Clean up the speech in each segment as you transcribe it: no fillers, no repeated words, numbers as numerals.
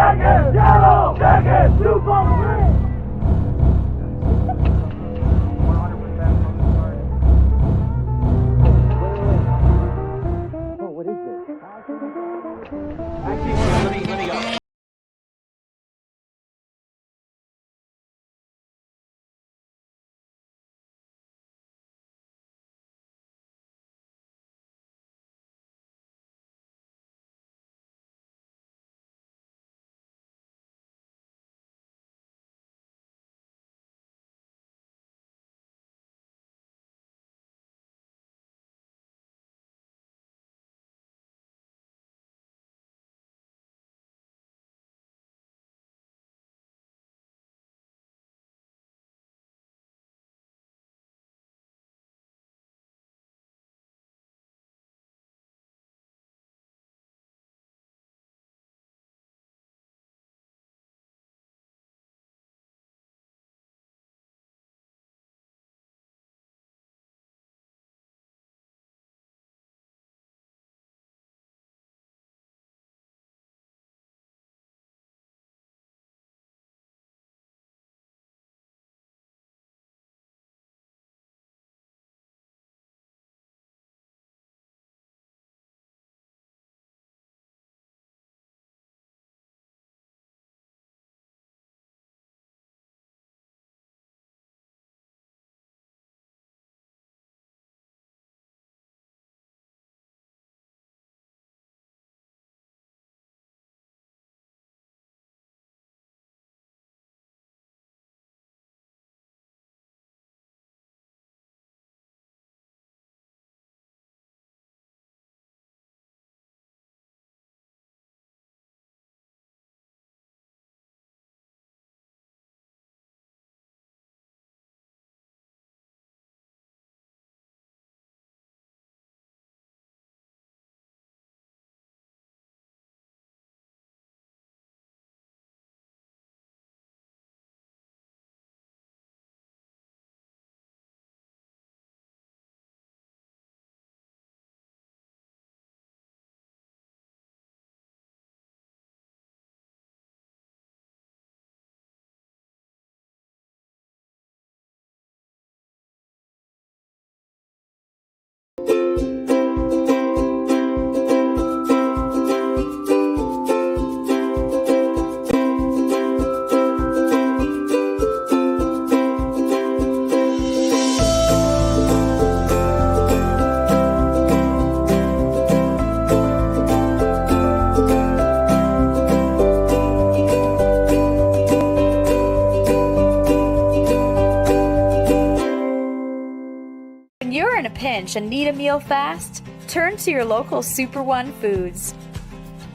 Jackets, yellow jackets, Super Bowl. When you're in a pinch and need a meal fast, turn to your local Super One Foods.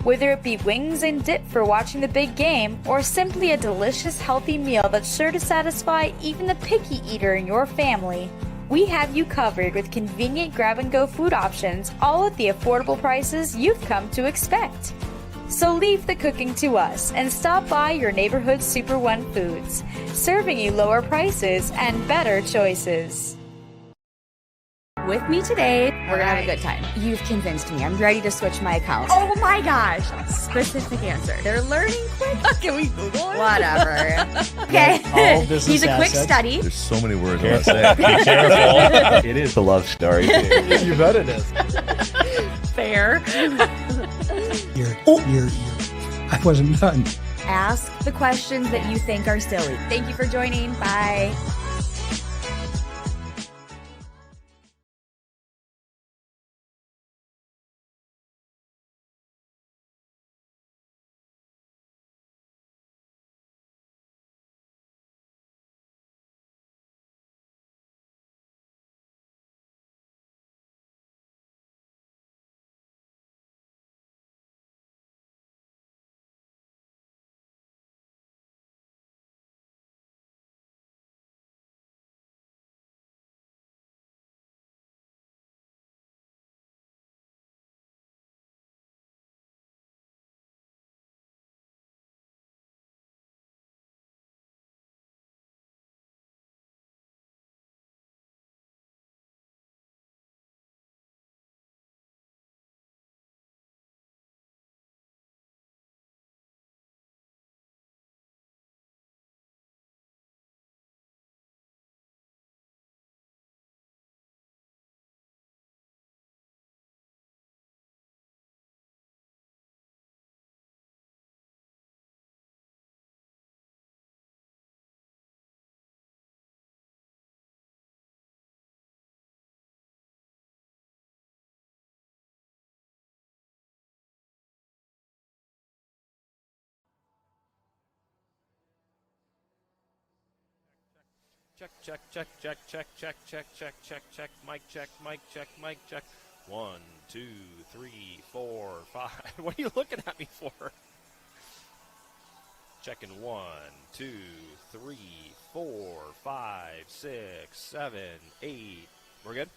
Whether it be wings and dip for watching the big game, or simply a delicious healthy meal that's sure to satisfy even the picky eater in your family, we have you covered with convenient grab-and-go food options, all at the affordable prices you've come to expect. So leave the cooking to us and stop by your neighborhood Super One Foods, serving you lower prices and better choices. With me today, We're gonna have a good time. You've convinced me. I'm ready to switch my account. Oh my gosh. Specific answer. They're learning quick. Can we Google it? Whatever. Okay. All business He's a quick assets. study. There's so many words I want to say. Be careful. It is a love story. You bet it is. Fair. I wasn't done. Ask the questions that you think are silly. Thank you for joining. Bye. check, check, check, check, check, check, check, check, check, mic check, mic check, mic check. 1, 2, 3, 4, 5. What are you looking at me for? Checking 1, 2, 3, 4, 5, 6, 7, 8. We're good?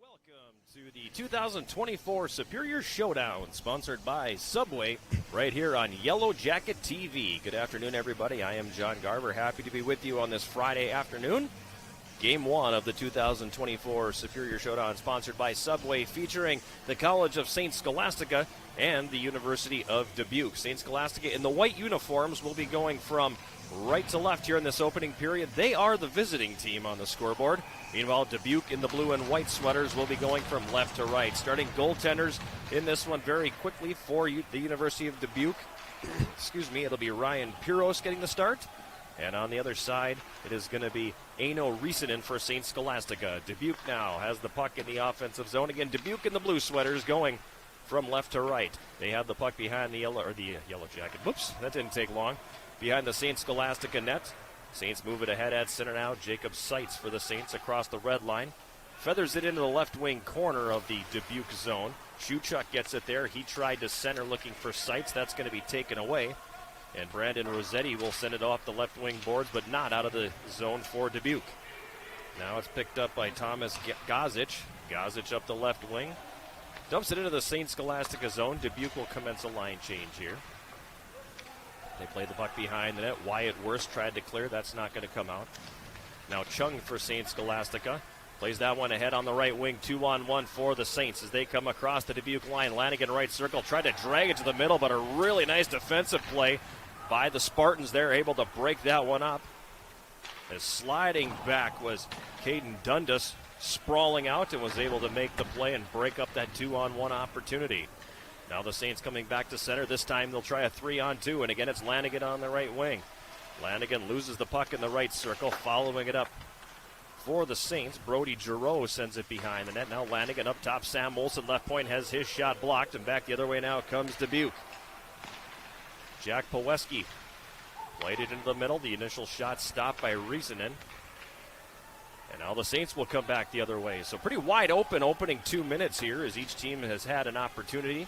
Welcome to the 2024 Superior Showdown, sponsored by Subway, right here on Yellow Jacket TV. Good afternoon, everybody. I am John Garver, happy to be with you on this Friday afternoon. Game 1 of the 2024 Superior Showdown, sponsored by Subway, featuring the College of St.Scholastica and the University of Dubuque. St. Scholastica in the white uniforms will be going from right to left here in this opening period. They are the visiting team on the scoreboard. Meanwhile, Dubuque in the blue and white sweaters will be going from left to right. Starting goaltenders in this one very quickly for the University of Dubuque. Excuse me, it'll be Ryan Piros getting the start. And on the other side, it is going to be Aino Risanen for St. Scholastica. Dubuque now has the puck in the offensive zone. Again, Dubuque in the blue sweaters going from left to right. They have the puck behind the yellow jacket. Whoops, that didn't take long. Behind the St. Scholastica net. Saints move it ahead at center now. Jacob Seitz for the Saints across the red line. Feathers it into the left wing corner of the Dubuque zone. Shuchuk gets it there. He tried to center looking for Seitz. That's going to be taken away. And Brandon Rossetti will send it off the left wing boards, but not out of the zone for Dubuque. Now it's picked up by Thomas Gazic. Gazic up the left wing. Dumps it into the St. Scholastica zone. Dubuque will commence a line change here. They play the puck behind the net. Wyatt Worst tried to clear. That's not going to come out. Now Chung for St. Scholastica. Plays that one ahead on the right wing. 2-on-1 for the Saints as they come across the Dubuque line. Lanigan right circle. Tried to drag it to the middle, but a really nice defensive play by the Spartans there. Able to break that one up. As sliding back was Caden Dundas, sprawling out, and was able to make the play and break up that 2-on-1 opportunity. Now the Saints coming back to center. This time they'll try a 3-on-2, and again it's Lanigan on the right wing. Lanigan loses the puck in the right circle, following it up for the Saints. Brody Giroux sends it behind the net. Now Lanigan up top. Sam Molson, left point, has his shot blocked, and back the other way now comes Dubuque. Jack Poweski Played it into the middle. The initial shot stopped by Riisanen. And now the Saints will come back the other way. So pretty wide open opening 2 minutes here as each team has had an opportunity.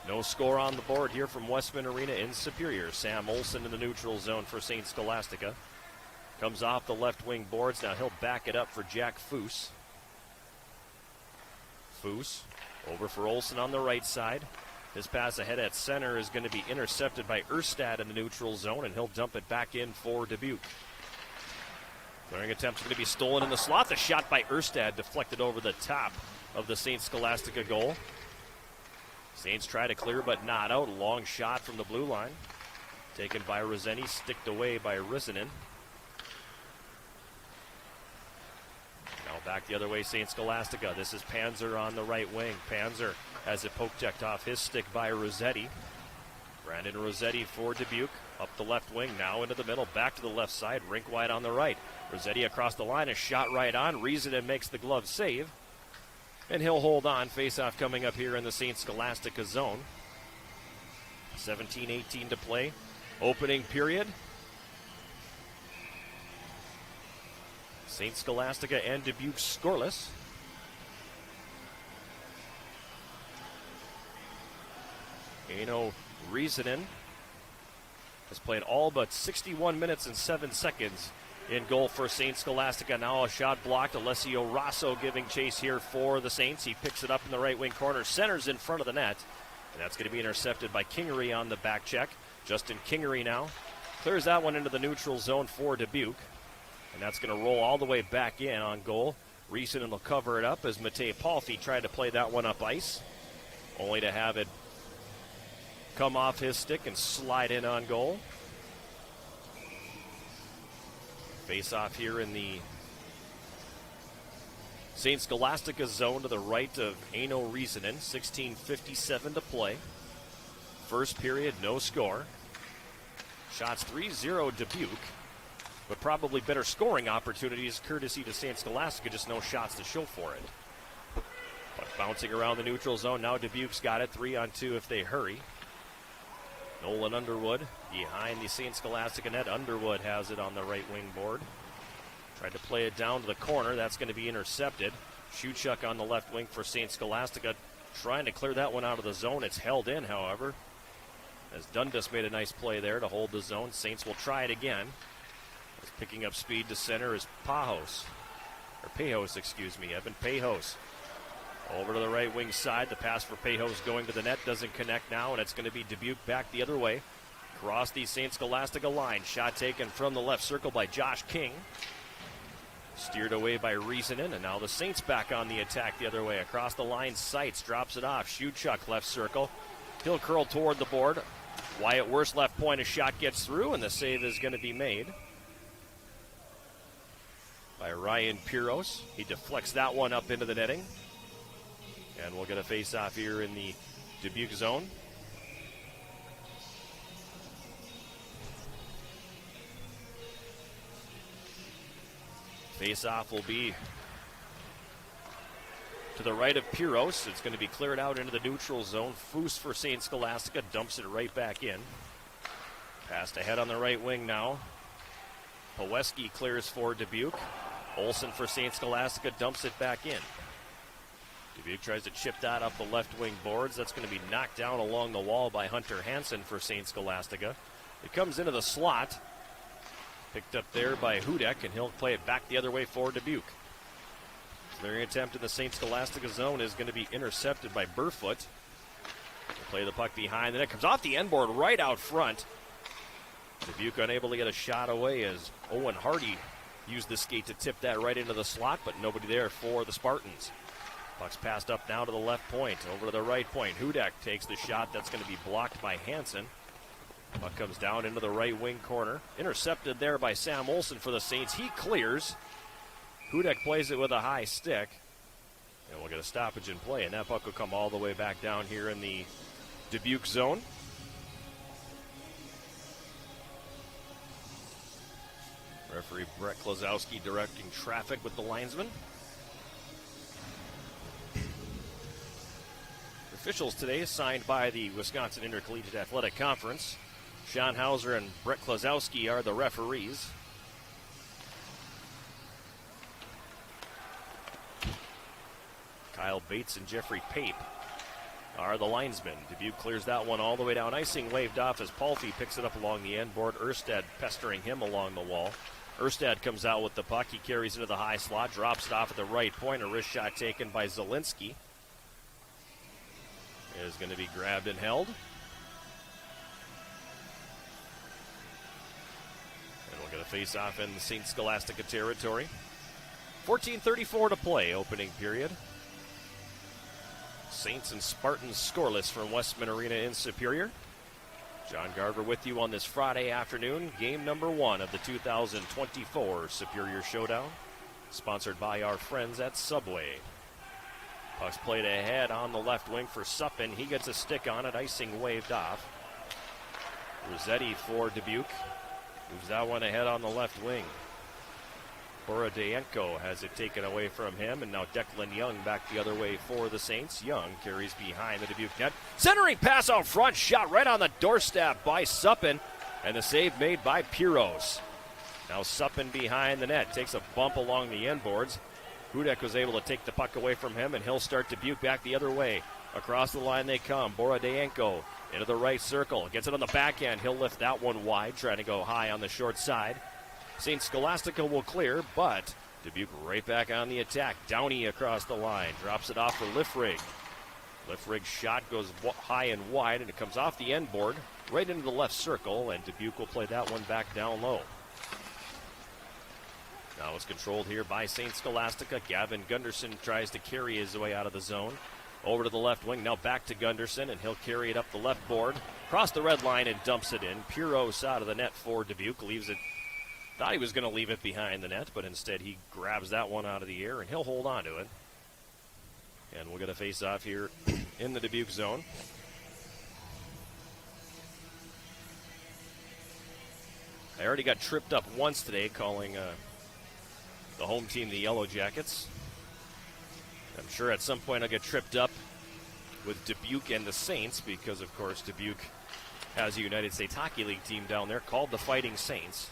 No score on the board here from Westman Arena in Superior. Sam Olsen in the neutral zone for St. Scholastica. Comes off the left wing boards. Now he'll back it up for Jack Foose. Foose over for Olsen on the right side. His pass ahead at center is going to be intercepted by Erstad in the neutral zone, and he'll dump it back in for Dubuque. Clearing attempt is going to be stolen in the slot. The shot by Erstad deflected over the top of the St. Scholastica goal. Saints try to clear but not out. Long shot from the blue line. Taken by Roseni, sticked away by Riisanen. Now back the other way, St. Scholastica. This is Panzer on the right wing. Panzer has it poke checked off his stick by Rossetti. Brandon Rossetti for Dubuque. Up the left wing, now into the middle, back to the left side, rink wide on the right. Rossetti across the line, a shot right on. Riisanen makes the glove save. And he'll hold on. Face-off coming up here in the St. Scholastica zone. 17-18 to play. Opening period. St. Scholastica and Dubuque scoreless. Aino Riisanen has played all but 61 minutes and 7 seconds in goal for St. Scholastica. Now a shot blocked. Alessio Rosso giving chase here for the Saints. He picks it up in the right wing corner. Centers in front of the net. And that's going to be intercepted by Kingery on the back check. Justin Kingery now clears that one into the neutral zone for Dubuque. And that's going to roll all the way back in on goal. Riisanen will cover it up as Matej Palfi tried to play that one up ice. Only to have it come off his stick and slide in on goal. Face off here in the St. Scholastica zone to the right of Aino Riisanen. 16:57 to play. First period, no score. Shots 3-0 Dubuque, but probably better scoring opportunities courtesy to St. Scholastica, just no shots to show for it. But bouncing around the neutral zone, now Dubuque's got it. 3-on-2 if they hurry. Nolan Underwood behind the St. Scholastica net. Underwood has it on the right wing board. Tried to play it down to the corner. That's going to be intercepted. Shuchuk on the left wing for St. Scholastica, trying to clear that one out of the zone. It's held in, however, as Dundas made a nice play there to hold the zone. Saints will try it again. As picking up speed to center is Pajos. Evan Pajos. Over to the right wing side. The pass for Pajos going to the net. Doesn't connect now, and it's going to be Dubuque back the other way. Across the St. Scholastica line. Shot taken from the left circle by Josh King. Steered away by Riisanen, and now the Saints back on the attack the other way. Across the line, Seitz drops it off. Shuchuk left circle. He'll curl toward the board. Wyatt Worst left point. A shot gets through, and the save is going to be made by Ryan Piros. He deflects that one up into the netting. And we'll get a face-off here in the Dubuque zone. Face-off will be to the right of Piros. It's going to be cleared out into the neutral zone. Foose for St. Scholastica dumps it right back in. Passed ahead on the right wing now. Paweski clears for Dubuque. Olsen for St. Scholastica dumps it back in. Dubuque tries to chip that up the left wing boards. That's going to be knocked down along the wall by Hunter Hansen for St. Scholastica. It comes into the slot. Picked up there by Hudek, and he'll play it back the other way for Dubuque. Clearing attempt in the St. Scholastica zone is going to be intercepted by Burfoot. He'll play the puck behind, and it comes off the end board right out front. Dubuque unable to get a shot away as Owen Hardy used the skate to tip that right into the slot, but nobody there for the Spartans. Puck's passed up now to the left point, over to the right point. Hudek takes the shot. That's going to be blocked by Hansen. Puck comes down into the right wing corner. Intercepted there by Sam Olsen for the Saints. He clears. Hudek plays it with a high stick. And we'll get a stoppage in play, and that puck will come all the way back down here in the Dubuque zone. Referee Brett Klozowski directing traffic with the linesman. Officials today signed by the Wisconsin Intercollegiate Athletic Conference. Sean Hauser and Brett Klazowski are the referees. Kyle Bates and Jeffrey Pape are the linesmen. Dubuque clears that one all the way down. Icing waved off as Palfy picks it up along the end board. Erstad pestering him along the wall. Erstad comes out with the puck. He carries into the high slot, drops it off at the right point. A wrist shot taken by Zielinski. It is going to be grabbed and held. And we're going to face off in the St. Scholastica territory. 14:34 to play, opening period. Saints and Spartans scoreless from Westman Arena in Superior. John Garver with you on this Friday afternoon. Game number 1 of the 2024 Superior Showdown. Sponsored by our friends at Subway. Puck's played ahead on the left wing for Suppin. He gets a stick on it. Icing waved off. Rossetti for Dubuque. Moves that one ahead on the left wing. Borodayenko has it taken away from him, and now Declan Young back the other way for the Saints. Young carries behind the Dubuque net. Centering pass out front, shot right on the doorstep by Suppin, and the save made by Piros. Now Suppin behind the net, takes a bump along the end boards. Hudek was able to take the puck away from him, and he'll start Dubuque back the other way. Across the line they come. Borodayenko into the right circle, gets it on the backhand. He'll lift that one wide, trying to go high on the short side. St. Scholastica will clear, but Dubuque right back on the attack. Downey across the line, drops it off for Liffrig. Liffrig's shot goes high and wide, and it comes off the end board, right into the left circle, and Dubuque will play that one back down low. Now it's controlled here by St. Scholastica. Gavin Gunderson tries to carry his way out of the zone. Over to the left wing, now back to Gunderson, and he'll carry it up the left board. Across the red line and dumps it in. Piros out of the net for Dubuque, leaves it. Thought he was going to leave it behind the net, but instead he grabs that one out of the air, and he'll hold on to it. And we're going to face off here in the Dubuque zone. I already got tripped up once today calling the home team the Yellow Jackets. I'm sure at some point I'll get tripped up with Dubuque and the Saints because, of course, Dubuque has a United States Hockey League team down there called the Fighting Saints.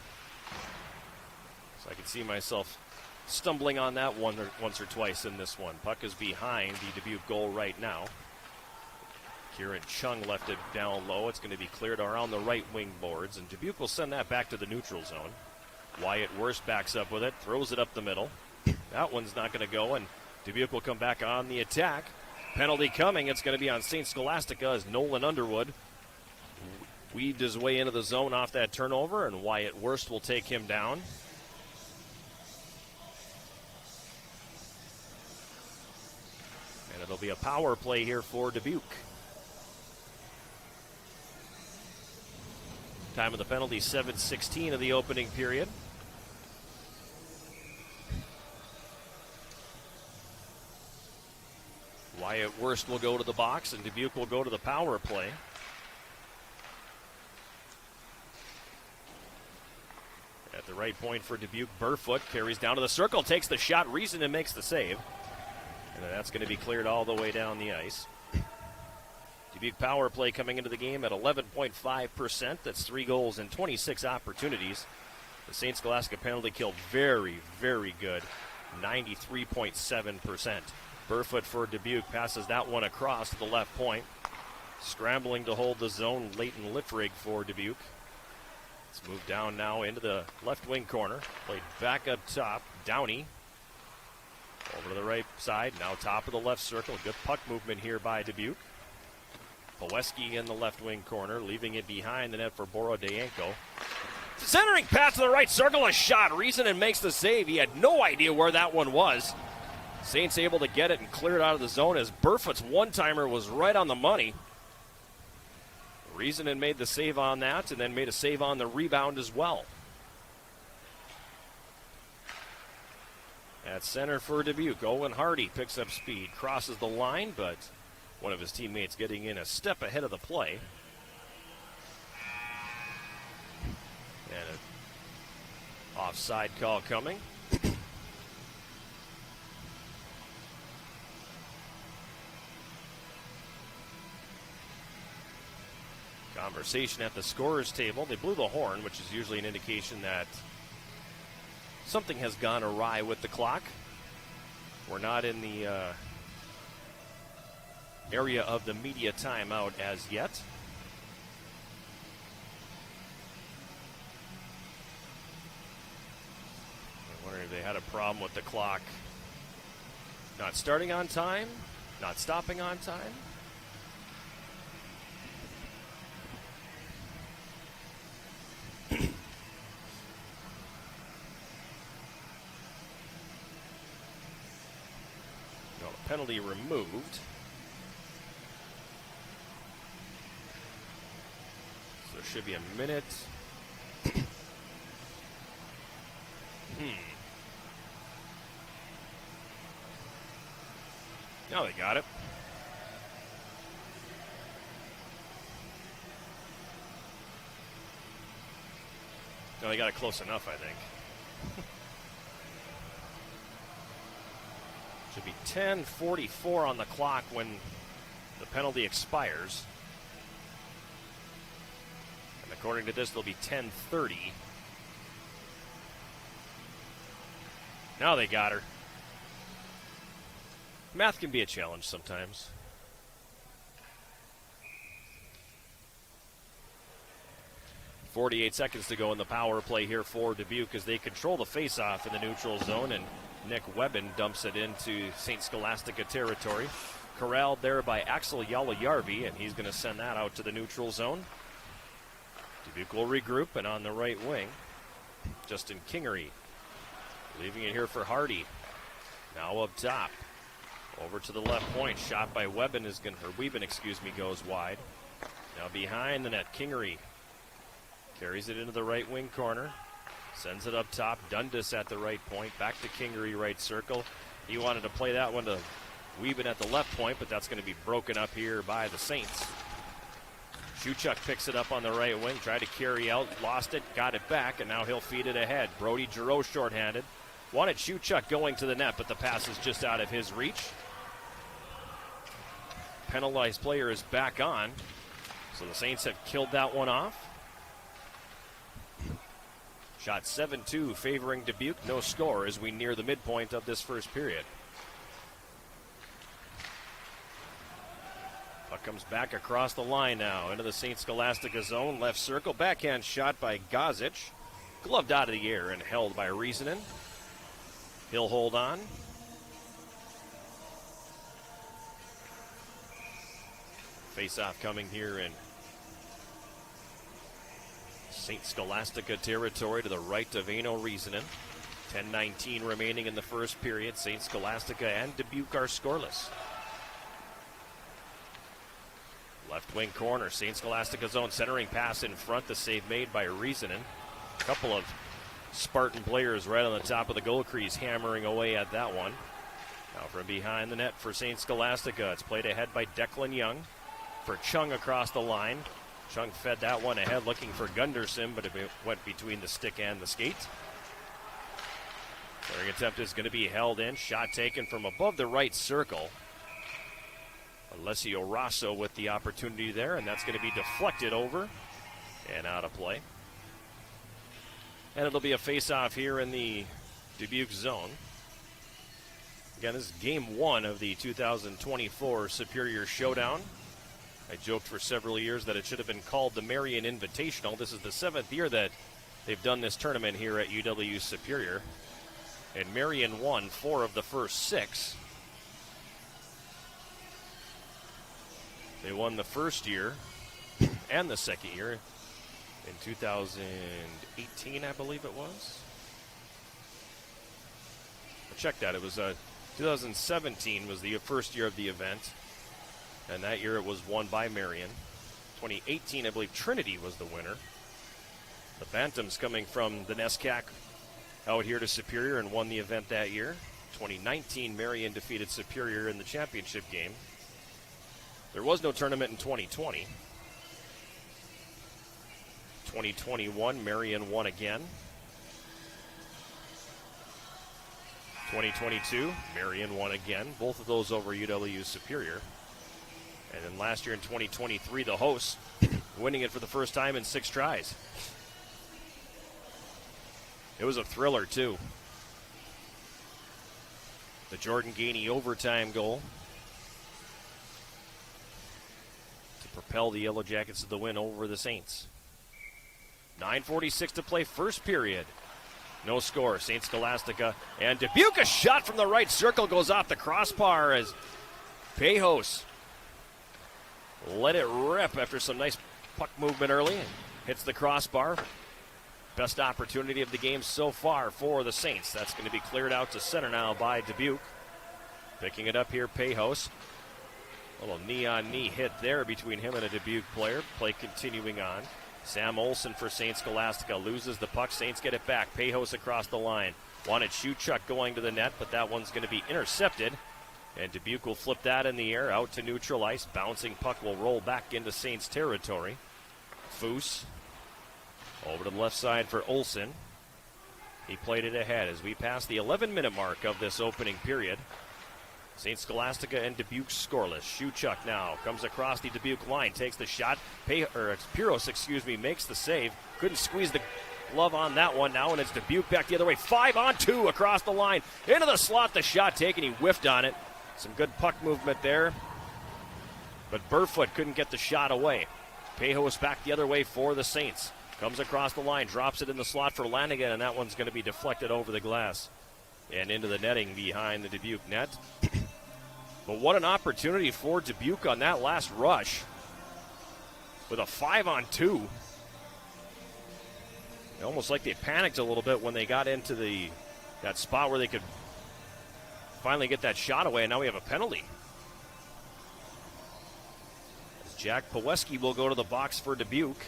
So I can see myself stumbling on that once or twice in this one. Puck is behind the Dubuque goal right now. Kieran Chung left it down low. It's going to be cleared around the right wing boards, and Dubuque will send that back to the neutral zone. Wyatt Worst backs up with it, throws it up the middle. That one's not going to go, and Dubuque will come back on the attack. Penalty coming. It's going to be on St. Scholastica as Nolan Underwood weaved his way into the zone off that turnover, and Wyatt Worst will take him down. And it'll be a power play here for Dubuque. Time of the penalty, 7:16 of the opening period. Wyatt Worst will go to the box, and Dubuque will go to the power play. At the right point for Dubuque, Burfoot carries down to the circle, takes the shot, Reason, and makes the save. And that's going to be cleared all the way down the ice. Dubuque power play coming into the game at 11.5%. That's 3 goals and 26 opportunities. The St. Scholastica penalty kill very, very good, 93.7%. Burfoot for Dubuque passes that one across to the left point. Scrambling to hold the zone, Leighton Liffrig for Dubuque. Let's move down now into the left wing corner. Played back up top, Downey. Over to the right side, now top of the left circle. Good puck movement here by Dubuque. Poweski in the left wing corner, leaving it behind the net for Borodayenko. Centering pass to the right circle, a shot. Reason and makes the save. He had no idea where that one was. Saints able to get it and clear it out of the zone as Burfoot's one-timer was right on the money. Reason and made the save on that, and then made a save on the rebound as well. At center for Dubuque, Owen Hardy picks up speed, crosses the line, but one of his teammates getting in a step ahead of the play. And an offside call coming. Conversation at the scorer's table. They blew the horn, which is usually an indication that something has gone awry with the clock. We're not in the area of the media timeout as yet. I'm wondering if they had a problem with the clock not starting on time, not stopping on time. Penalty removed. So there should be a minute. Now they got it. No, they got it close enough, I think. Should be 10:44 on the clock when the penalty expires. And according to this, it'll be 10:30. Now they got her. Math can be a challenge sometimes. .48 seconds to go in the power play here for Dubuque as they control the faceoff in the neutral zone, and Nick Webben dumps it into St. Scholastica territory. Corralled there by Axel Yalayarvi, and he's going to send that out to the neutral zone. Dubuque will regroup, and on the right wing, Justin Kingery leaving it here for Hardy. Now up top, over to the left point. Shot by Webben goes wide. Now behind the net, Kingery carries it into the right wing corner. Sends it up top. Dundas at the right point. Back to Kingery, right circle. He wanted to play that one to Wieben at the left point, but that's going to be broken up here by the Saints. Shuchuk picks it up on the right wing. Tried to carry out. Lost it. Got it back, and now he'll feed it ahead. Brody Giroux shorthanded. Wanted Shuchuk going to the net, but the pass is just out of his reach. Penalized player is back on. So the Saints have killed that one off. Shot 7-2 favoring Dubuque. No score as we near the midpoint of this first period. Puck comes back across the line now into the St. Scholastica zone. Left circle. Backhand shot by Gozic. Gloved out of the air and held by Riesenen. He'll hold on. Face-off coming here in St. Scholastica territory to the right of Eino Riesenen. 10:19 remaining in the first period. St. Scholastica and Dubuque are scoreless. Left wing corner, St. Scholastica zone, centering pass in front. The save made by Riesenen. A couple of Spartan players right on the top of the goal crease hammering away at that one. Now from behind the net for St. Scholastica. It's played ahead by Declan Young for Chung across the line. Chung fed that one ahead looking for Gunderson, but it went between the stick and the skate. Firing attempt is going to be held in. Shot taken from above the right circle. Alessio Rosso with the opportunity there, and that's going to be deflected over and out of play. And it'll be a face-off here in the Dubuque zone. Again, this is game one of the 2024 Superior Showdown. I joked for several years that it should have been called the Marion Invitational. This is the 7th year that they've done this tournament here at UW Superior. And Marion won 4 of the first 6. They won the first year and the second year in 2018, I believe it was. I checked that. It was 2017 was the first year of the event. And that year it was won by Marion. 2018, I believe Trinity was the winner. The Bantams coming from the NESCAC out here to Superior and won the event that year. 2019, Marion defeated Superior in the championship game. There was no tournament in 2020. 2021, Marion won again. 2022, Marion won again. Both of those over UW Superior. And then last year in 2023, the hosts winning it for the first time in 6 tries. It was a thriller, too. The Jordan Gainey overtime goal to propel the Yellow Jackets to the win over the Saints. 9:46 to play, first period. No score. St. Scholastica and Dubuque. A shot from the right circle goes off the crossbar as Pejos let it rip after some nice puck movement early and hits the crossbar. Best opportunity of the game so far for the Saints. That's going to be cleared out to center now by Dubuque. Picking it up here, Pejos. A little knee-on-knee hit there between him and a Dubuque player. Play continuing on. Sam Olsen for St. Scholastica loses the puck. Saints get it back. Pejos across the line. Wanted Shuchuk going to the net, but that one's going to be intercepted. And Dubuque will flip that in the air out to neutral ice. Bouncing puck will roll back into Saints territory. Foose over to the left side for Olsen. He played it ahead as we pass the 11-minute mark of this opening period. St. Scholastica and Dubuque scoreless. Shuchuk now comes across the Dubuque line, takes the shot. Piros, makes the save. Couldn't squeeze the glove on that one now, and it's Dubuque back the other way. 5-on-2 across the line. Into the slot, the shot taken. He whiffed on it. Some good puck movement there. But Burfoot couldn't get the shot away. Pejos back the other way for the Saints. Comes across the line, drops it in the slot for Lanigan, and that one's going to be deflected over the glass and into the netting behind the Dubuque net. But what an opportunity for Dubuque on that last rush with a 5-on-2. Almost like they panicked a little bit when they got into that spot where they could finally get that shot away, and now we have a penalty. Jack Paweski will go to the box for Dubuque.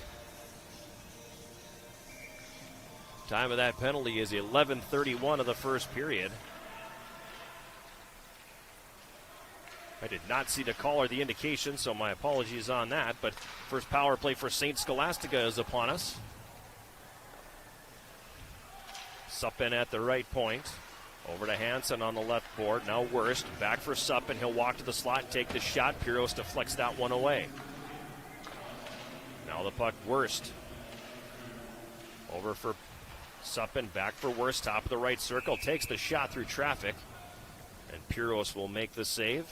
Time of that penalty is 11:31 of the first period. I did not see the call or the indication, so my apologies on that. But first power play for St. Scholastica is upon us. Suppin at the right point. Over to Hansen on the left board. Now Wurst. Back for Suppin. He'll walk to the slot and take the shot. Piros deflects that one away. Now the puck, Wurst. Over for Suppin. Back for Wurst. Top of the right circle. Takes the shot through traffic. And Piros will make the save.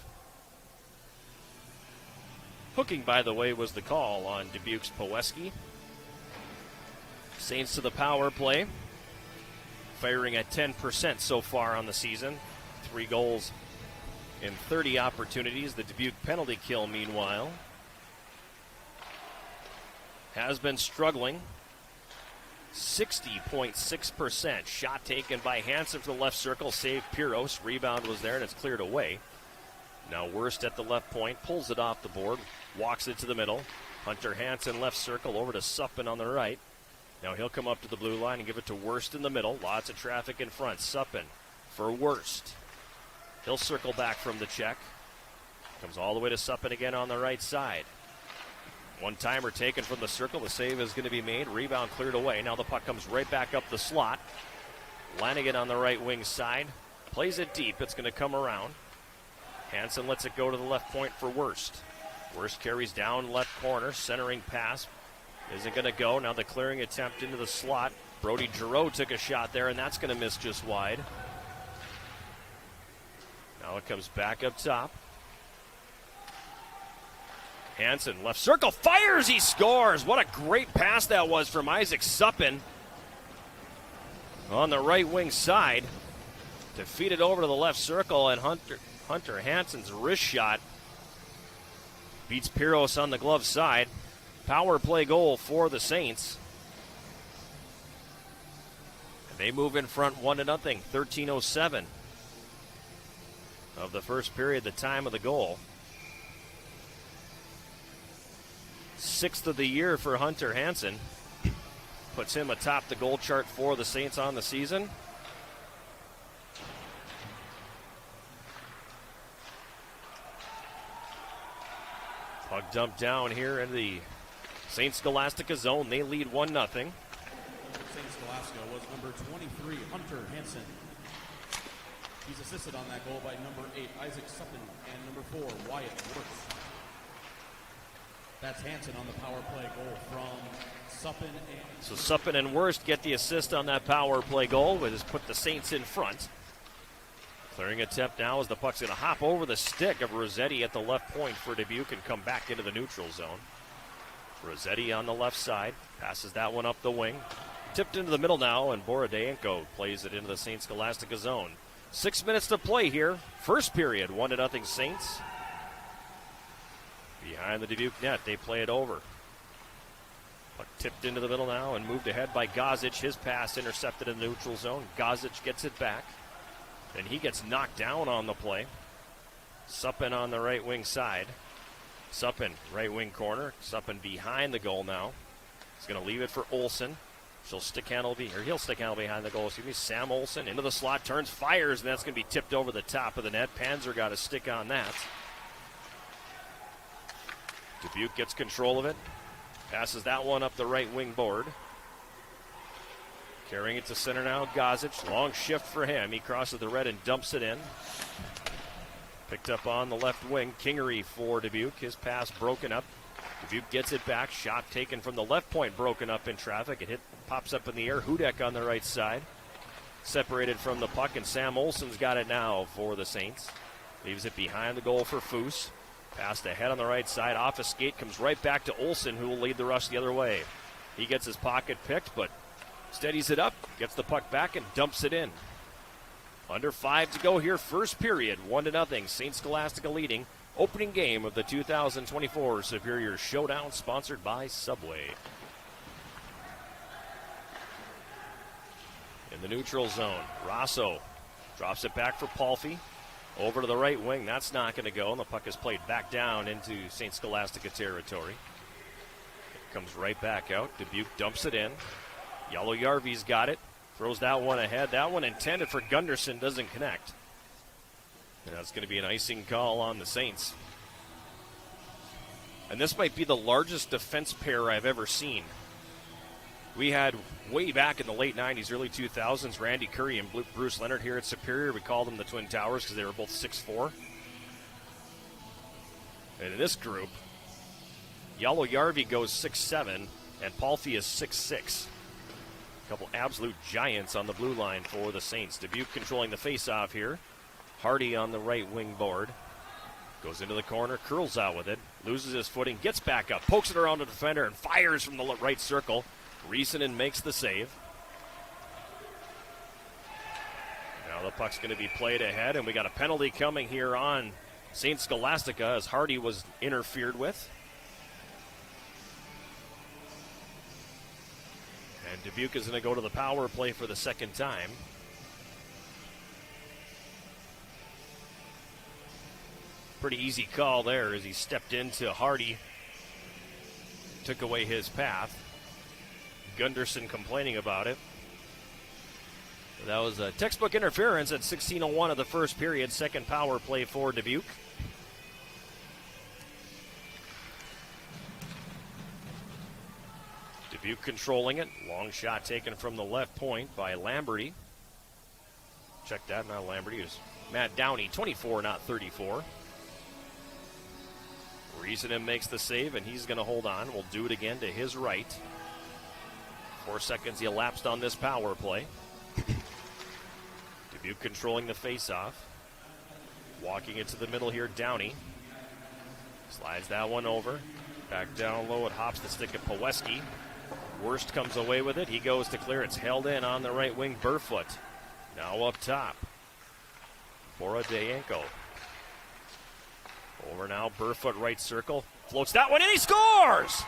Hooking, by the way, was the call on Dubuque's Paweski. Saints to the power play. Firing at 10% so far on the season. 3 goals in 30 opportunities. The Dubuque penalty kill, meanwhile, has been struggling. 60.6%. Shot taken by Hansen from the left circle. Save Piros. Rebound was there, and it's cleared away. Now Wurst at the left point. Pulls it off the board. Walks it to the middle. Hunter Hansen left circle over to Suppin on the right. Now he'll come up to the blue line and give it to Wurst in the middle. Lots of traffic in front. Suppin for Wurst. He'll circle back from the check. Comes all the way to Suppin again on the right side. One-timer taken from the circle. The save is going to be made. Rebound cleared away. Now the puck comes right back up the slot. Lanigan on the right wing side. Plays it deep. It's going to come around. Hansen lets it go to the left point for Wurst. Wurst carries down left corner. Centering pass. Isn't going to go. Now the clearing attempt into the slot. Brody Giroux took a shot there, and that's going to miss just wide. Now it comes back up top. Hansen, left circle, fires, he scores! What a great pass that was from Isaac Suppin on the right wing side to feed it over to the left circle, and Hunter Hansen's wrist shot beats Piros on the glove side. Power play goal for the Saints. They move in front 1-0, 13:07 of the first period, the time of the goal. 6th of the year for Hunter Hansen. Puts him atop the goal chart for the Saints on the season. Puck dumped down here in the St. Scholastica zone. They lead 1-0. St. Scholastica was number 23, Hunter Hansen. He's assisted on that goal by number 8, Isaac Suppin, and number 4, Wyatt Wurst. That's Hansen on the power play goal from Suppin. So Suppin and Wurst get the assist on that power play goal, which has put the Saints in front. Clearing attempt now as the puck's going to hop over the stick of Rossetti at the left point for Dubuque and come back into the neutral zone. Rossetti on the left side, passes that one up the wing. Tipped into the middle now, and Borodayenko plays it into the St.Scholastica zone. 6 minutes to play here. First period, 1-0 Saints. Behind the Dubuque net, they play it over. Puck tipped into the middle now and moved ahead by Gozic. His pass intercepted in the neutral zone. Gozic gets it back. And he gets knocked down on the play. Suppin on the right wing side. Suppin, right wing corner. Suppin behind the goal now. He's going to leave it for Olsen. He'll stick handle behind the goal. Sam Olsen into the slot, turns, fires, and that's going to be tipped over the top of the net. Panzer got a stick on that. Dubuque gets control of it. Passes that one up the right wing board. Carrying it to center now, Gozic. Long shift for him. He crosses the red and dumps it in. Picked up on the left wing. Kingery for Dubuque. His pass broken up. Dubuque gets it back. Shot taken from the left point, broken up in traffic. It pops up in the air. Hudek on the right side. Separated from the puck, and Sam Olsen's got it now for the Saints. Leaves it behind the goal for Foose. Passed ahead on the right side. Off a skate, comes right back to Olsen, who will lead the rush the other way. He gets his pocket picked, but steadies it up, gets the puck back, and dumps it in. Under 5 to go here, first period, 1-0. St. Scholastica leading. Opening game of the 2024 Superior Showdown, sponsored by Subway. In the neutral zone, Rosso drops it back for Palfy. Over to the right wing, that's not going to go, and the puck is played back down into St. Scholastica territory. It comes right back out. Dubuque dumps it in. Yellow Yarvy's got it. Throws that one ahead. That one intended for Gunderson, doesn't connect. And that's going to be an icing call on the Saints. And this might be the largest defense pair I've ever seen. We had way back in the late 90s, early 2000s, Randy Curry and Bruce Leonard here at Superior. We called them the Twin Towers because they were both 6'4". And in this group, Yellow Yarvy goes 6'7", and Palfy is 6'6". A couple absolute giants on the blue line for the Saints. Dubuque controlling the face-off here. Hardy on the right wing board. Goes into the corner, curls out with it, loses his footing, gets back up, pokes it around the defender, and fires from the right circle. Riisanen makes the save. Now the puck's going to be played ahead, and we got a penalty coming here on St. Scholastica as Hardy was interfered with. And Dubuque is going to go to the power play for the second time. Pretty easy call there as he stepped into Hardy, took away his path. Gunderson complaining about it. That was a textbook interference at 16:01 of the first period. Second power play for Dubuque. Dubuque controlling it. Long shot taken from the left point by Lamberty. Check that, not Lamberty. It was Matt Downey, 24, not 34. Riisanen makes the save, and he's going to hold on. We'll do it again to his right. 4 seconds elapsed on this power play. Dubuque controlling the face-off. Walking it to the middle here, Downey. Slides that one over. Back down low, it hops the stick at Paweski. Wurst comes away with it. He goes to clear. It's held in on the right wing, Burfoot. Now up top. Borodayenko. Over now, Burfoot right circle. Floats that one in, he scores!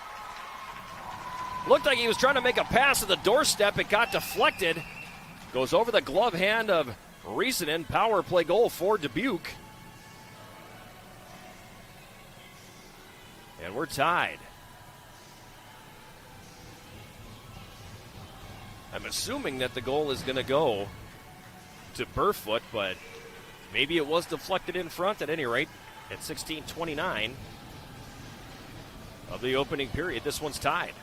Looked like he was trying to make a pass at the doorstep. It got deflected. Goes over the glove hand of Riisanen. Power play goal for Dubuque. And we're tied. I'm assuming that the goal is going to go to Burfoot, but maybe it was deflected in front at any rate. At 16:29 of the opening period, this one's tied.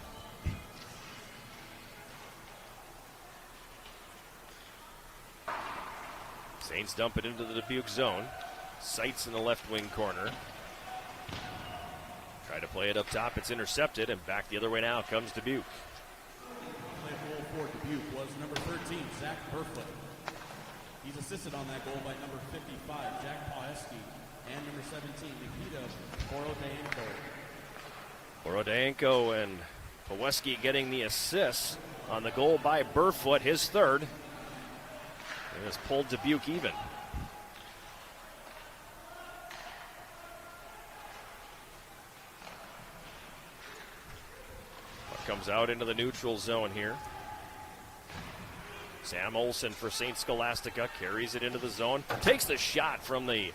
Saints dump it into the Dubuque zone. Sights in the left wing corner. Try to play it up top. It's intercepted, and back the other way now comes Dubuque. Play goal for Dubuque was number 13, Zach Burfoot. He's assisted on that goal by number 55, Jack Paweski, and number 17, Nikita Borodayenko and Paweski getting the assist on the goal by Burfoot, his third. And has pulled Dubuque even. Comes out into the neutral zone here. Sam Olsen for St. Scholastica carries it into the zone. Takes the shot from the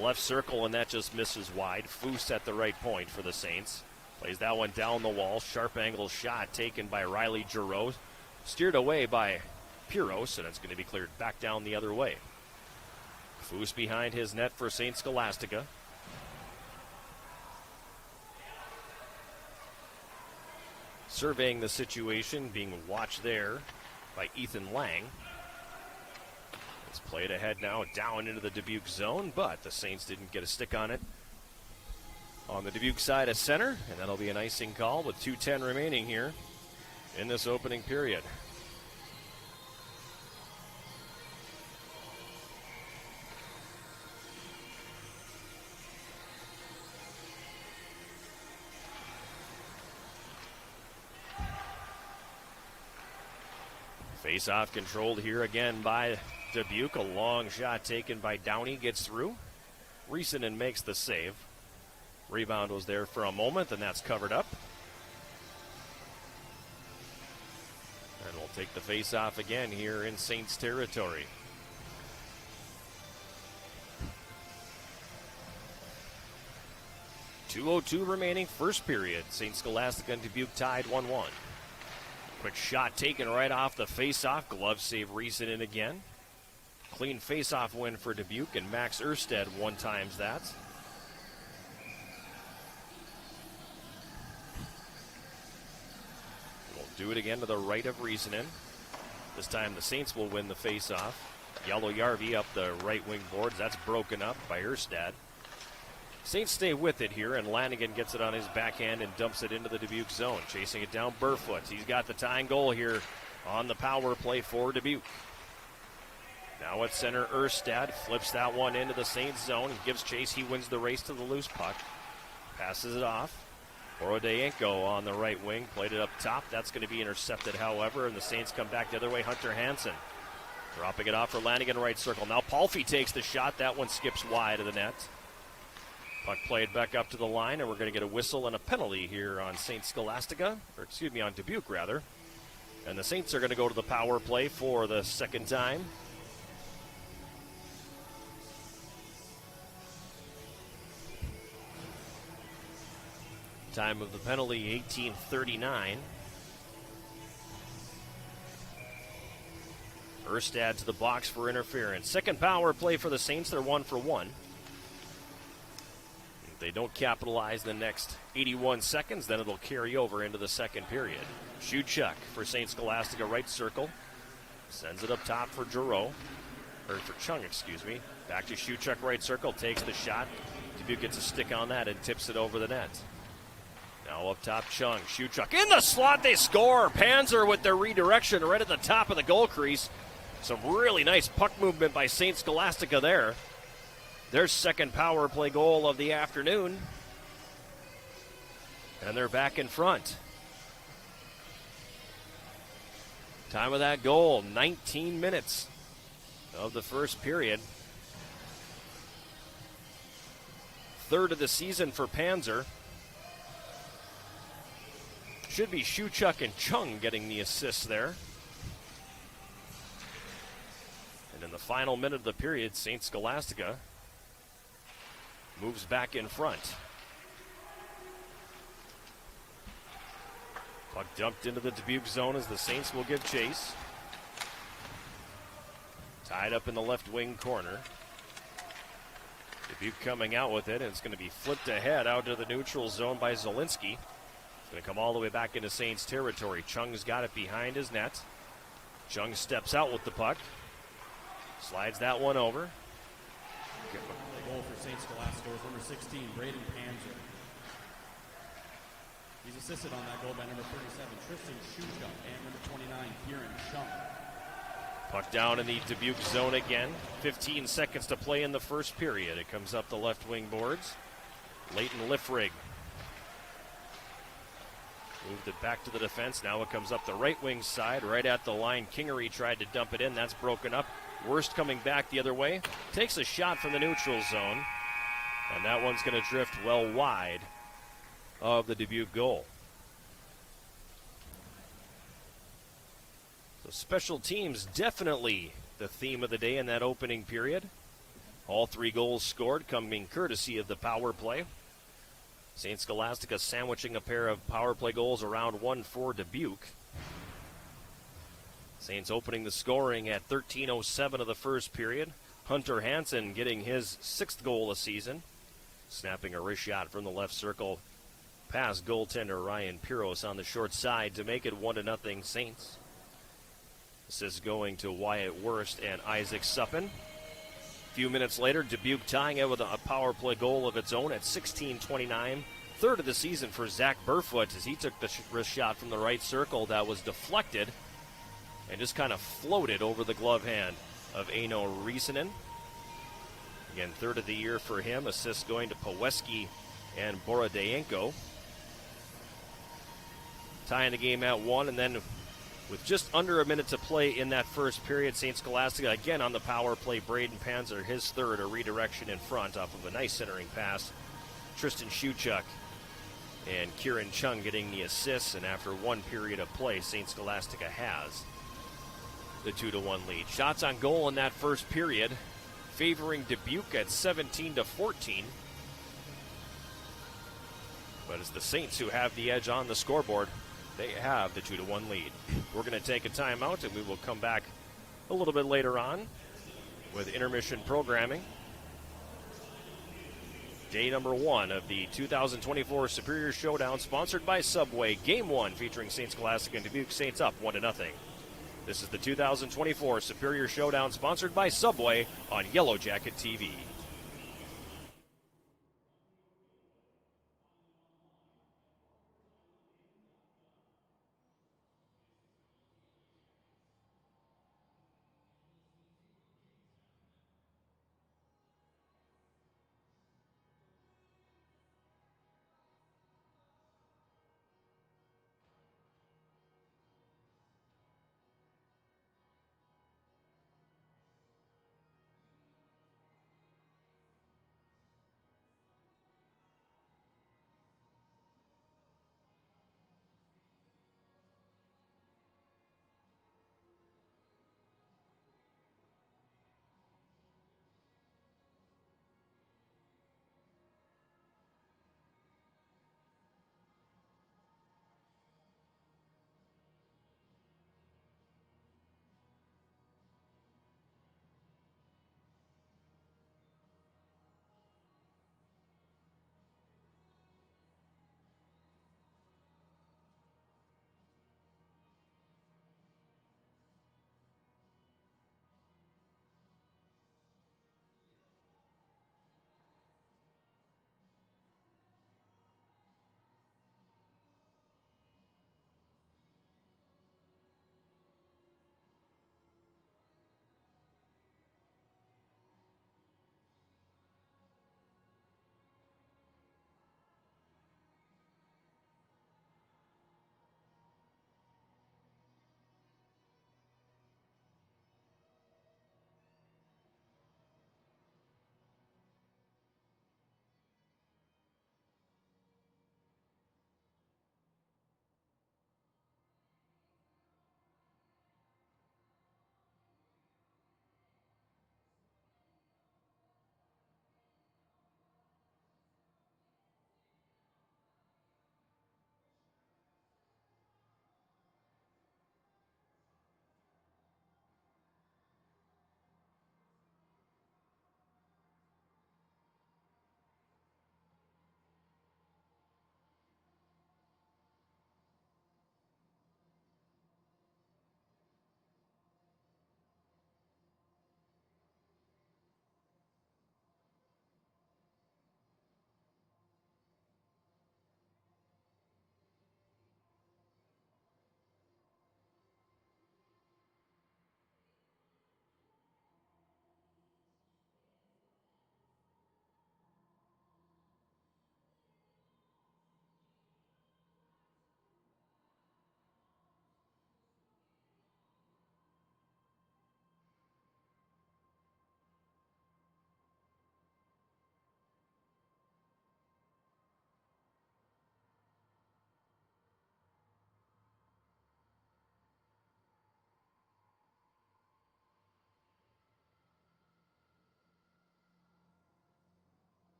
left circle, and that just misses wide. Foose at the right point for the Saints. Plays that one down the wall. Sharp angle shot taken by Riley Giroux. Steered away by Piros, and it's going to be cleared back down the other way. Foose behind his net for St. Scholastica. Surveying the situation, being watched there by Ethan Lang. It's played ahead now, down into the Dubuque zone, but the Saints didn't get a stick on it. On the Dubuque side of center, and that'll be an icing call with 2:10 remaining here in this opening period. Face-off controlled here again by Dubuque. A long shot taken by Downey, gets through. Reesenan makes the save. Rebound was there for a moment, and that's covered up. And we'll take the face-off again here in Saints territory. .202 remaining, first period. St. Scholastica and Dubuque tied 1-1. Quick shot taken right off the face-off. Glove save Reesenan again. Clean face-off win for Dubuque, and Max Erstead one times that. We'll do it again to the right of Reesenan. This time the Saints will win the face-off. Yellow Yarvi up the right wing boards. That's broken up by Erstad. Saints stay with it here, and Lanigan gets it on his backhand and dumps it into the Dubuque zone. Chasing it down, Burfoot. He's got the tying goal here on the power play for Dubuque. Now at center, Erstad flips that one into the Saints zone. He gives chase. He wins the race to the loose puck. Passes it off. Borodayenko on the right wing. Played it up top. That's going to be intercepted, however, and the Saints come back the other way. Hunter Hansen dropping it off for Lanigan, right circle. Now Palfy takes the shot. That one skips wide of the net. Puck played back up to the line, and we're going to get a whistle and a penalty here on St. Scholastica, or excuse me, on Dubuque rather. And the Saints are going to go to the power play for the second time. Time of the penalty, 18:39. Erstad to the box for interference. Second power play for the Saints. They're 1 for 1. They don't capitalize the next 81 seconds, then it'll carry over into the second period. Shuchuk for St. Scholastica, right circle. Sends it up top for Giroux. Or for Chung, excuse me. Back to Shuchuk, right circle. Takes the shot. Dubuque gets a stick on that and tips it over the net. Now up top, Chung. Shuchuk in the slot. They score. Panzer with their redirection right at the top of the goal crease. Some really nice puck movement by St. Scholastica there. Their second power play goal of the afternoon. And they're back in front. Time of that goal, 19 minutes of the first period. Third of the season for Panzer. Should be Shuchuk and Chung getting the assists there. And in the final minute of the period, St. Scholastica moves back in front. Puck dumped into the Dubuque zone as the Saints will give chase. Tied up in the left wing corner. Dubuque coming out with it, and it's going to be flipped ahead out to the neutral zone by Zielinski. It's going to come all the way back into Saints territory. Chung's got it behind his net. Chung steps out with the puck. Slides that one over. The goal for St. Scholastica was number 16, Braden Panzer. He's assisted on that goal by number 37, Tristan Schuchuk, and number 29, Kieran Chung. Puck down in the Dubuque zone again. 15 seconds to play in the first period. It comes up the left wing boards. Leighton Liffrig moved it back to the defense. Now it comes up the right wing side, right at the line. Kingery tried to dump it in. That's broken up. Worst coming back the other way. Takes a shot from the neutral zone. And that one's going to drift well wide of the Dubuque goal. So special teams definitely the theme of the day in that opening period. All 3 goals scored coming courtesy of the power play. St. Scholastica sandwiching a pair of power play goals around 1 for Dubuque. Saints opening the scoring at 13:07 of the first period. Hunter Hansen getting his 6th goal a season. Snapping a wrist shot from the left circle past goaltender Ryan Piros on the short side to make it 1-0 Saints. This is going to Wyatt Wurst and Isaac Suppin. A few minutes later, Dubuque tying it with a power play goal of its own at 16:29. Third of the season for Zach Burfoot as he took the wrist shot from the right circle that was deflected and just kind of floated over the glove hand of Eino Riisanen. Again, third of the year for him. Assists going to Paweski and Borodayenko. Tying the game at 1, and then with just under a minute to play in that first period, St. Scholastica again on the power play. Braden Panzer, his third, a redirection in front off of a nice centering pass. Tristan Schuchuk and Kieran Chung getting the assists, and after 1 period of play, St. Scholastica has the 2-1 lead. Shots on goal in that first period, favoring Dubuque at 17-14. But it's the Saints who have the edge on the scoreboard. They have the 2-1 lead. We're going to take a timeout, and we will come back a little bit later on with intermission programming. Day number 1 of the 2024 Superior Showdown, sponsored by Subway. Game 1 featuring St. Scholastica and Dubuque. Saints up 1-0. This is the 2024 Superior Showdown, sponsored by Subway on Yellow Jacket TV.